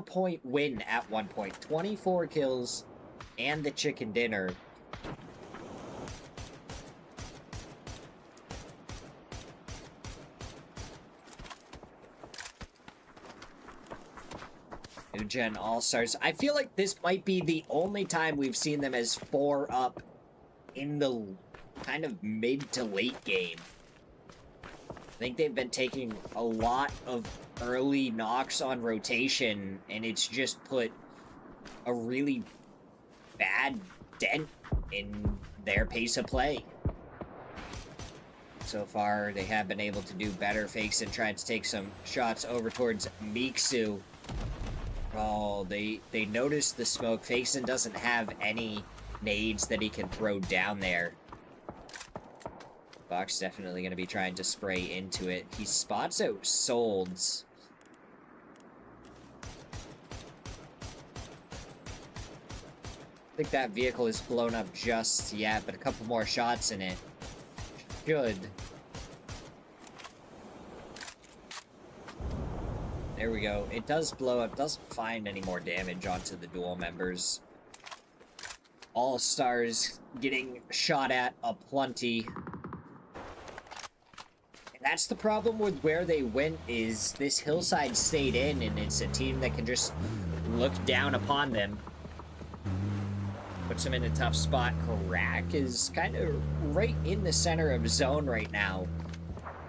point win at one point. 24 kills and the chicken dinner. New Gen All-Stars. I feel like this might be the only time we've seen them as 4 up in the kind of mid to late game. I think they've been taking a lot of early knocks on rotation, and it's just put a really bad dent in their pace of play. So far, they have been able to do better. Fakes and tried to take some shots over towards Miksu. Oh, they noticed the smoke. Fakeson doesn't have any nades that he can throw down there. Fox definitely going to be trying to spray into it. He spots out Solds. I think that vehicle is blown up just yet, but a couple more shots in it should. There we go. It does blow up. Doesn't find any more damage onto the duel members. All-Stars getting shot at aplenty. And that's the problem with where they went, is this hillside stayed in, and it's a team that can just look down upon them. Puts them in a tough spot. Karak is kind of right in the center of zone right now.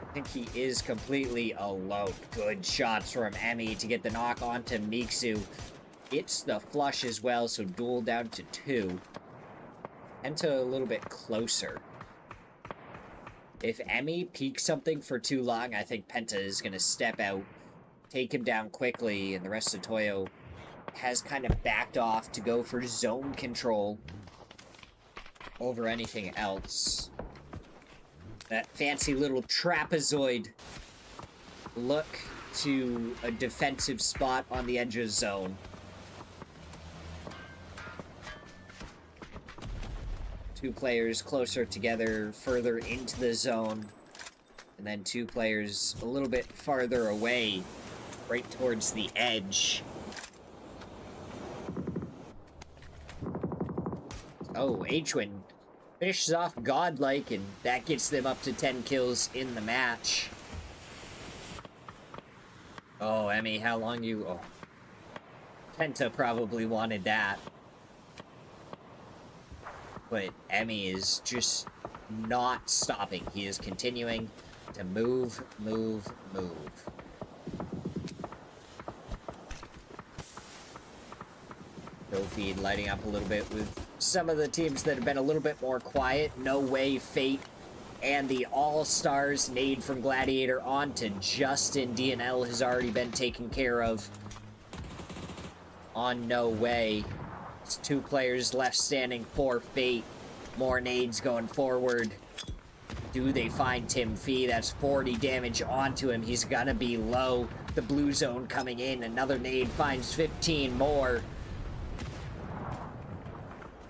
I think he is completely alone. Good shots from Emmy to get the knock onto Miksu. It's the flush as well, so duel down to 2. Penta a little bit closer. If Emmy peeks something for too long, I think Penta is going to step out, take him down quickly, and the rest of Toyo has kind of backed off to go for zone control over anything else. That fancy little trapezoid look to a defensive spot on the edge of zone. Two players closer together, further into the zone. And then 2 players a little bit farther away, right towards the edge. Oh, H-Win finishes off godlike, and that gets them up to 10 kills in the match. Oh, Emmy, how long you... Oh. Penta probably wanted that. But Emmy is just not stopping. He is continuing to move. No feed lighting up a little bit with some of the teams that have been a little bit more quiet. No Way, Fate, and the All-Stars. Nade from Gladiator on to Justin. DNL has already been taken care of on No Way. It's 2 players left standing for Fate. More nades going forward. Do they find Tim Fee? That's 40 damage onto him. He's gonna be low. The blue zone coming in. Another nade finds 15 more.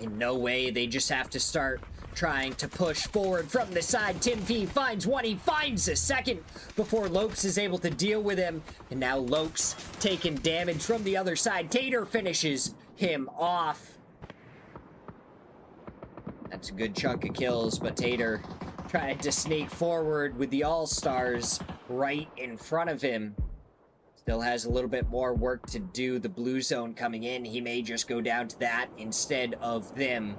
In No Way, they just have to start trying to push forward from the side. Tim Fee finds one. He finds a second before Lokes is able to deal with him. And now Lokes taking damage from the other side. Tater finishes him off. That's a good chunk of kills, but Tater trying to sneak forward with the All-Stars right in front of him. Still has a little bit more work to do. The blue zone coming in. He may just go down to that instead of them.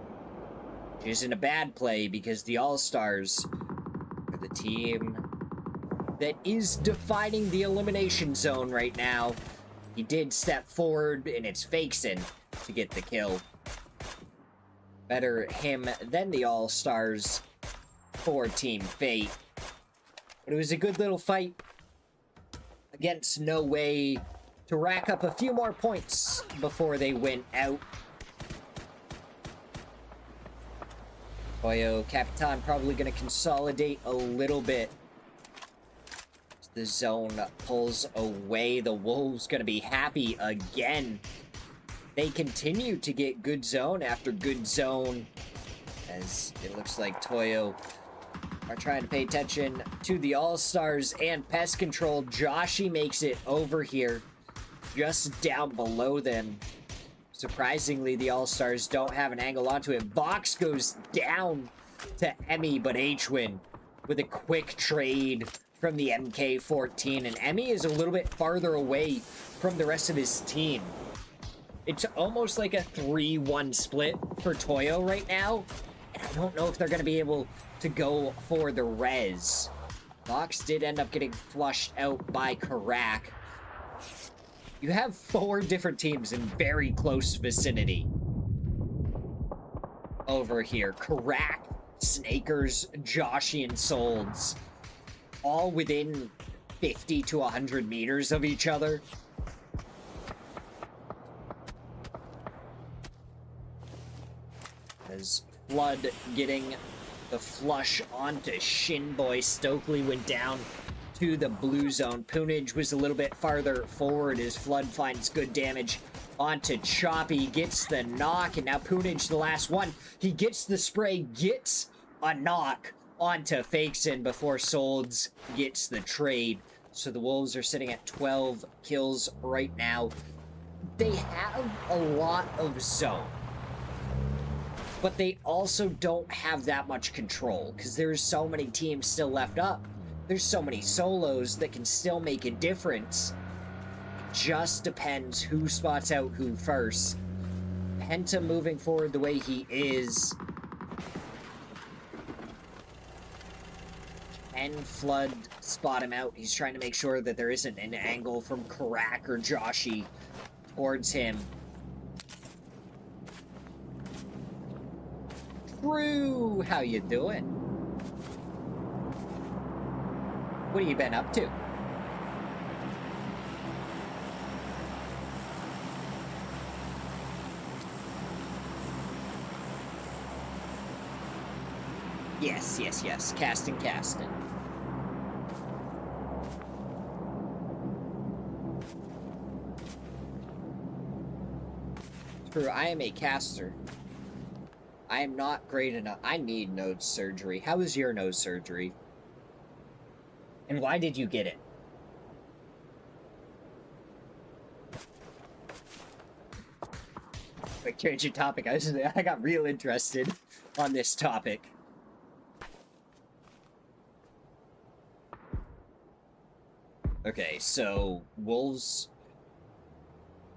Which isn't a bad play because the All-Stars are the team that is defining the elimination zone right now. He did step forward, and it's Fakeson to get the kill. Better him than the All-Stars for Team Fate. But it was a good little fight against No Way to rack up a few more points before they went out. Toyo Capitan probably going to consolidate a little bit. The zone pulls away. The Wolves going to be happy again. They continue to get good zone after good zone, as it looks like Toyo are trying to pay attention to the All-Stars and Pest Control. Joshi makes it over here, just down below them. Surprisingly, the All-Stars don't have an angle onto it. Vox goes down to Emmy, but H-Win with a quick trade from the MK14, and Emmy is a little bit farther away from the rest of his team. It's almost like a 3-1 split for Toyo right now, and I don't know if they're going to be able to go for the res. Vox did end up getting flushed out by Karak. You have 4 different teams in very close vicinity over here. Karak, Snakers, Joshi, and Solds, all within 50 to 100 meters of each other. As Flood getting the flush onto Shinboy. Stokely went down to the blue zone. Poonage was a little bit farther forward as Flood finds good damage onto Choppy. Gets the knock, and now Poonage, the last one. He gets the spray, gets a knock onto Fakeson before Solds gets the trade. So the Wolves are sitting at 12 kills right now. They have a lot of zone, but they also don't have that much control because there's so many teams still left up. There's so many solos that can still make a difference. It just depends who spots out who first. Penta moving forward the way he is. Can Flood spot him out? He's trying to make sure that there isn't an angle from Karak or Joshi towards him. Drew, how you doing? What have you been up to? Yes. Casting. True, I am a caster. I am not great enough. I need nose surgery. How is your nose surgery? And why did you get it? Quick change of topic. I got real interested on this topic. Okay, so Wolves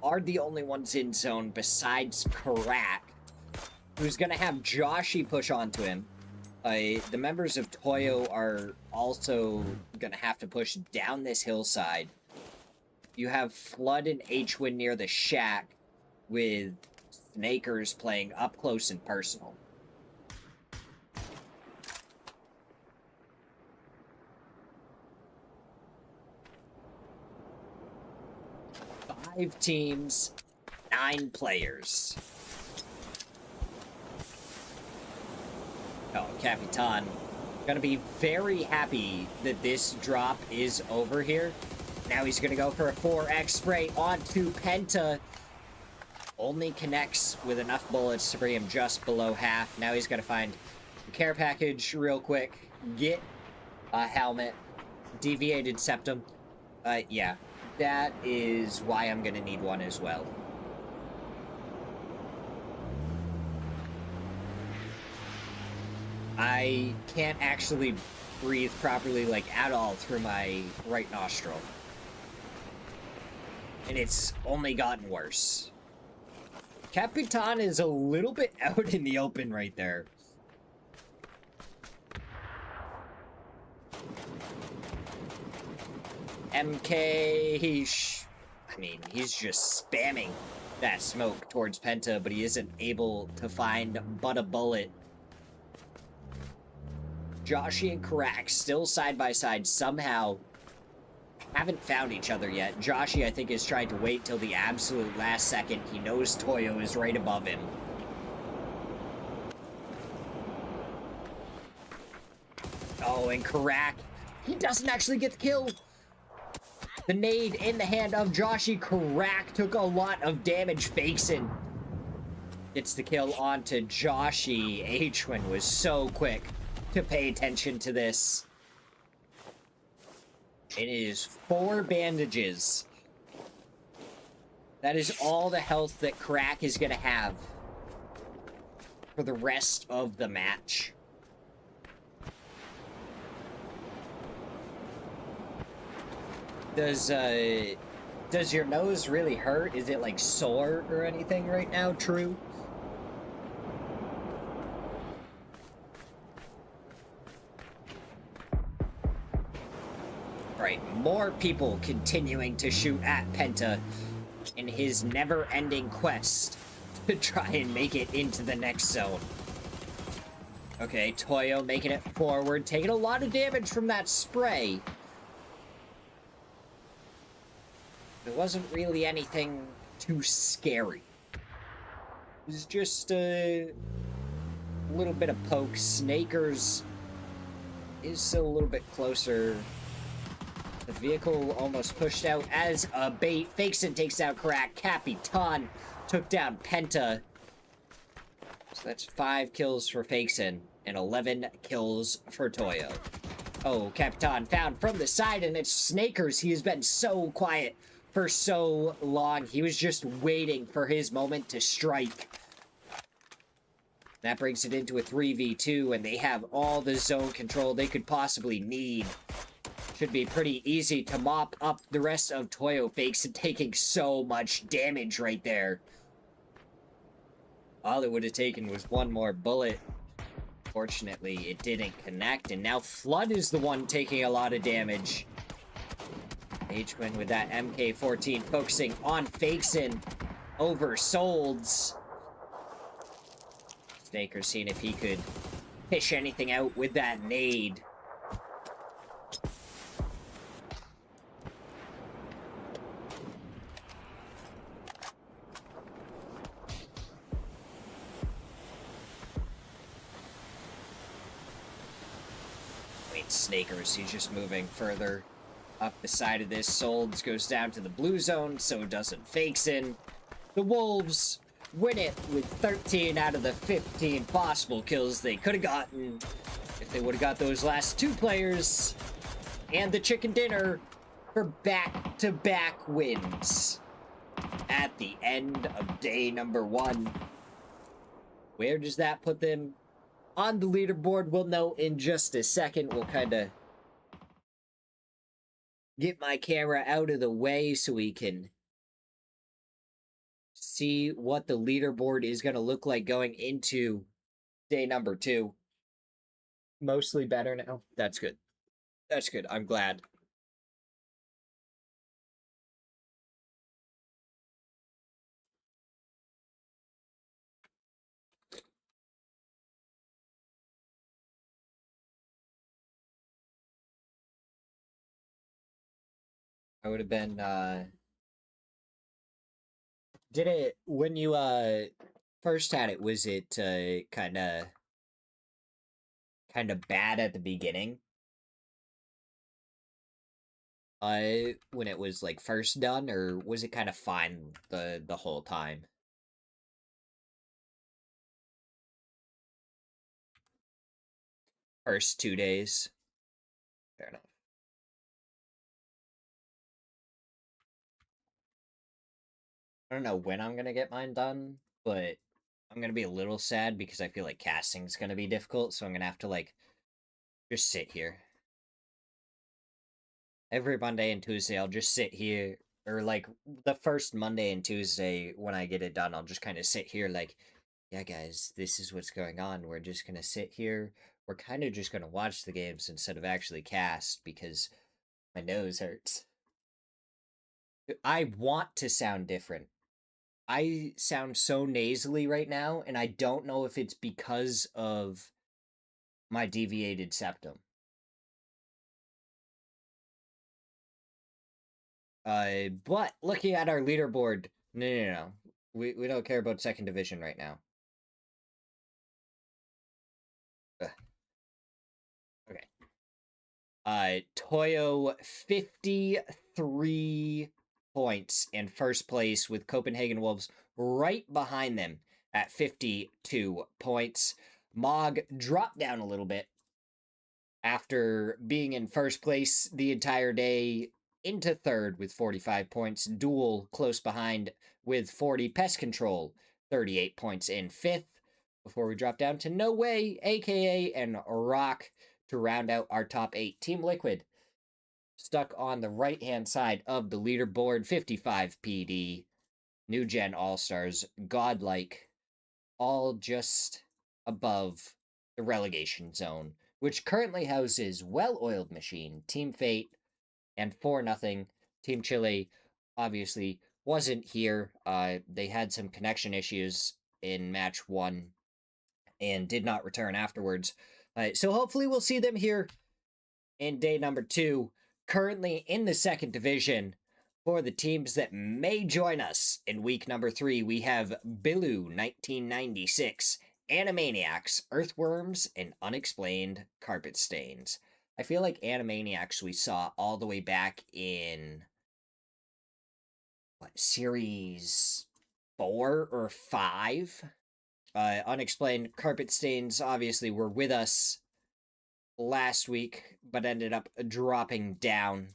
are the only ones in zone besides Karak, who's gonna have Joshy push onto him. The members of Toyo are also gonna have to push down this hillside. You have Flood and H-Win near the shack, with Snakers playing up close and personal. Five teams, 9 players. Oh, Capitan. Gonna be very happy that this drop is over here. Now he's gonna go for a 4x spray onto Penta. Only connects with enough bullets to bring him just below half. Now he's gonna find the care package real quick. Get a helmet. Deviated septum. Yeah. That is why I'm gonna need one as well. I can't actually breathe properly, like, at all through my right nostril. And it's only gotten worse. Capitan is a little bit out in the open right there. MK, I mean, he's just spamming that smoke towards Penta, but he isn't able to find but a bullet. Joshy and Karak still side by side somehow haven't found each other yet. Joshy, I think, is trying to wait till the absolute last second. He knows Toyo is right above him. Oh, and Karak, he doesn't actually get the kill. The nade in the hand of Joshy. Karak took a lot of damage. Fakeson gets the kill onto Joshy. H-Win was so quick to pay attention to this. It is 4 bandages. That is all the health that Karak is going to have for the rest of the match. Does your nose really hurt? Is it, like, sore or anything right now, True? Right, more people continuing to shoot at Penta in his never-ending quest to try and make it into the next zone. Okay, Toyo making it forward, taking a lot of damage from that spray. There wasn't really anything too scary. It was just a little bit of poke. Snakers is still a little bit closer. The vehicle almost pushed out as a bait. Fakeson takes out Karak. Capitan took down Penta. So that's 5 kills for Fakeson and 11 kills for Toyo. Oh, Capitan found from the side, and it's Snakers. He has been so quiet for so long. He was just waiting for his moment to strike. That brings it into a 3v2, and they have all the zone control they could possibly need. Should be pretty easy to mop up the rest of Toyo. Fakeson taking so much damage right there. All it would have taken was one more bullet. Fortunately, it didn't connect, and now Flood is the one taking a lot of damage. H-Win with that MK14 focusing on Fakeson over Solds. Snaker seeing if he could fish anything out with that nade. Snakers, he's just moving further up the side of this. Solds goes down to the blue zone, so doesn't Fakeson. The Wolves win it with 13 out of the 15 possible kills they could have gotten if they would have got those last 2 players. and the chicken dinner for back-to-back wins at the end of day number 1. Where does that put them on the leaderboard? We'll know in just a second. We'll kind of get my camera out of the way so we can see what the leaderboard is going to look like going into day number 2. Mostly better now. That's good. That's good. I'm glad. I would have been did it when you first had it, was it kind of bad at the beginning? When it was like first done, or was it kind of fine the whole time? First 2 days. Fair enough. I don't know when I'm gonna get mine done, but I'm gonna be a little sad because I feel like casting's gonna be difficult, so I'm gonna have to like just sit here. Every Monday and Tuesday I'll just sit here, or like the first Monday and Tuesday when I get it done, I'll just kind of sit here like, yeah guys, this is what's going on. We're just gonna sit here. We're kind of just gonna watch the games instead of actually cast because my nose hurts. I want to sound different. I sound so nasally right now, and I don't know if it's because of my deviated septum. But looking at our leaderboard, no. We don't care about second division right now. Ugh. Okay. Toyo 53 points in first place with Copenhagen Wolves right behind them at 52 points. Mog dropped down a little bit after being in first place the entire day into third with 45 points. Duel close behind with 40. Pest Control 38 points in fifth before we drop down to No Way, AKA, and Rock to round out our top 8. Team Liquid stuck on the right-hand side of the leaderboard, 55 PD. New Gen All-Stars, Godlike, all just above the relegation zone, which currently houses Well-Oiled Machine, Team Fate, and 4-0. Team Chile obviously wasn't here. They had some connection issues in match 1 and did not return afterwards. So hopefully we'll see them here in day number 2. Currently in the second division, for the teams that may join us in week number 3, we have Bilu 1996, Animaniacs, Earthworms, and Unexplained Carpet Stains. I feel like Animaniacs we saw all the way back in series 4 or 5. Unexplained Carpet Stains obviously were with us last week, but ended up dropping down.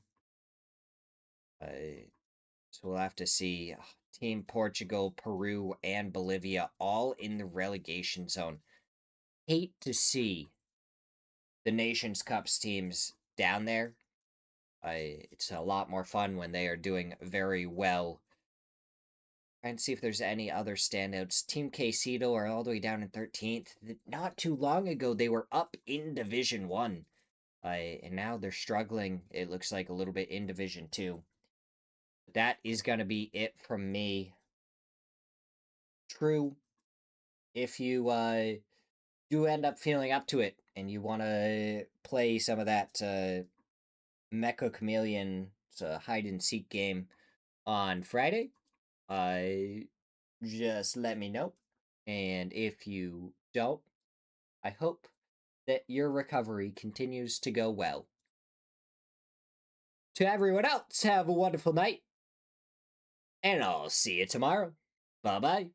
So we'll have to see. Team Portugal, Peru, and Bolivia all in the relegation zone. Hate to see the Nations Cups teams down there. It's a lot more fun when they are doing very well. Trying to see if there's any other standouts. Team Quesito are all the way down in 13th. Not too long ago, they were up in Division 1. And now they're struggling, it looks like, a little bit in Division 2. That is going to be it from me. True, if you do end up feeling up to it and you want to play some of that Mecha Chameleon hide-and-seek game on Friday, just let me know. And if you don't, I hope that your recovery continues to go well. To everyone else, have a wonderful night. And I'll see you tomorrow. Bye-bye.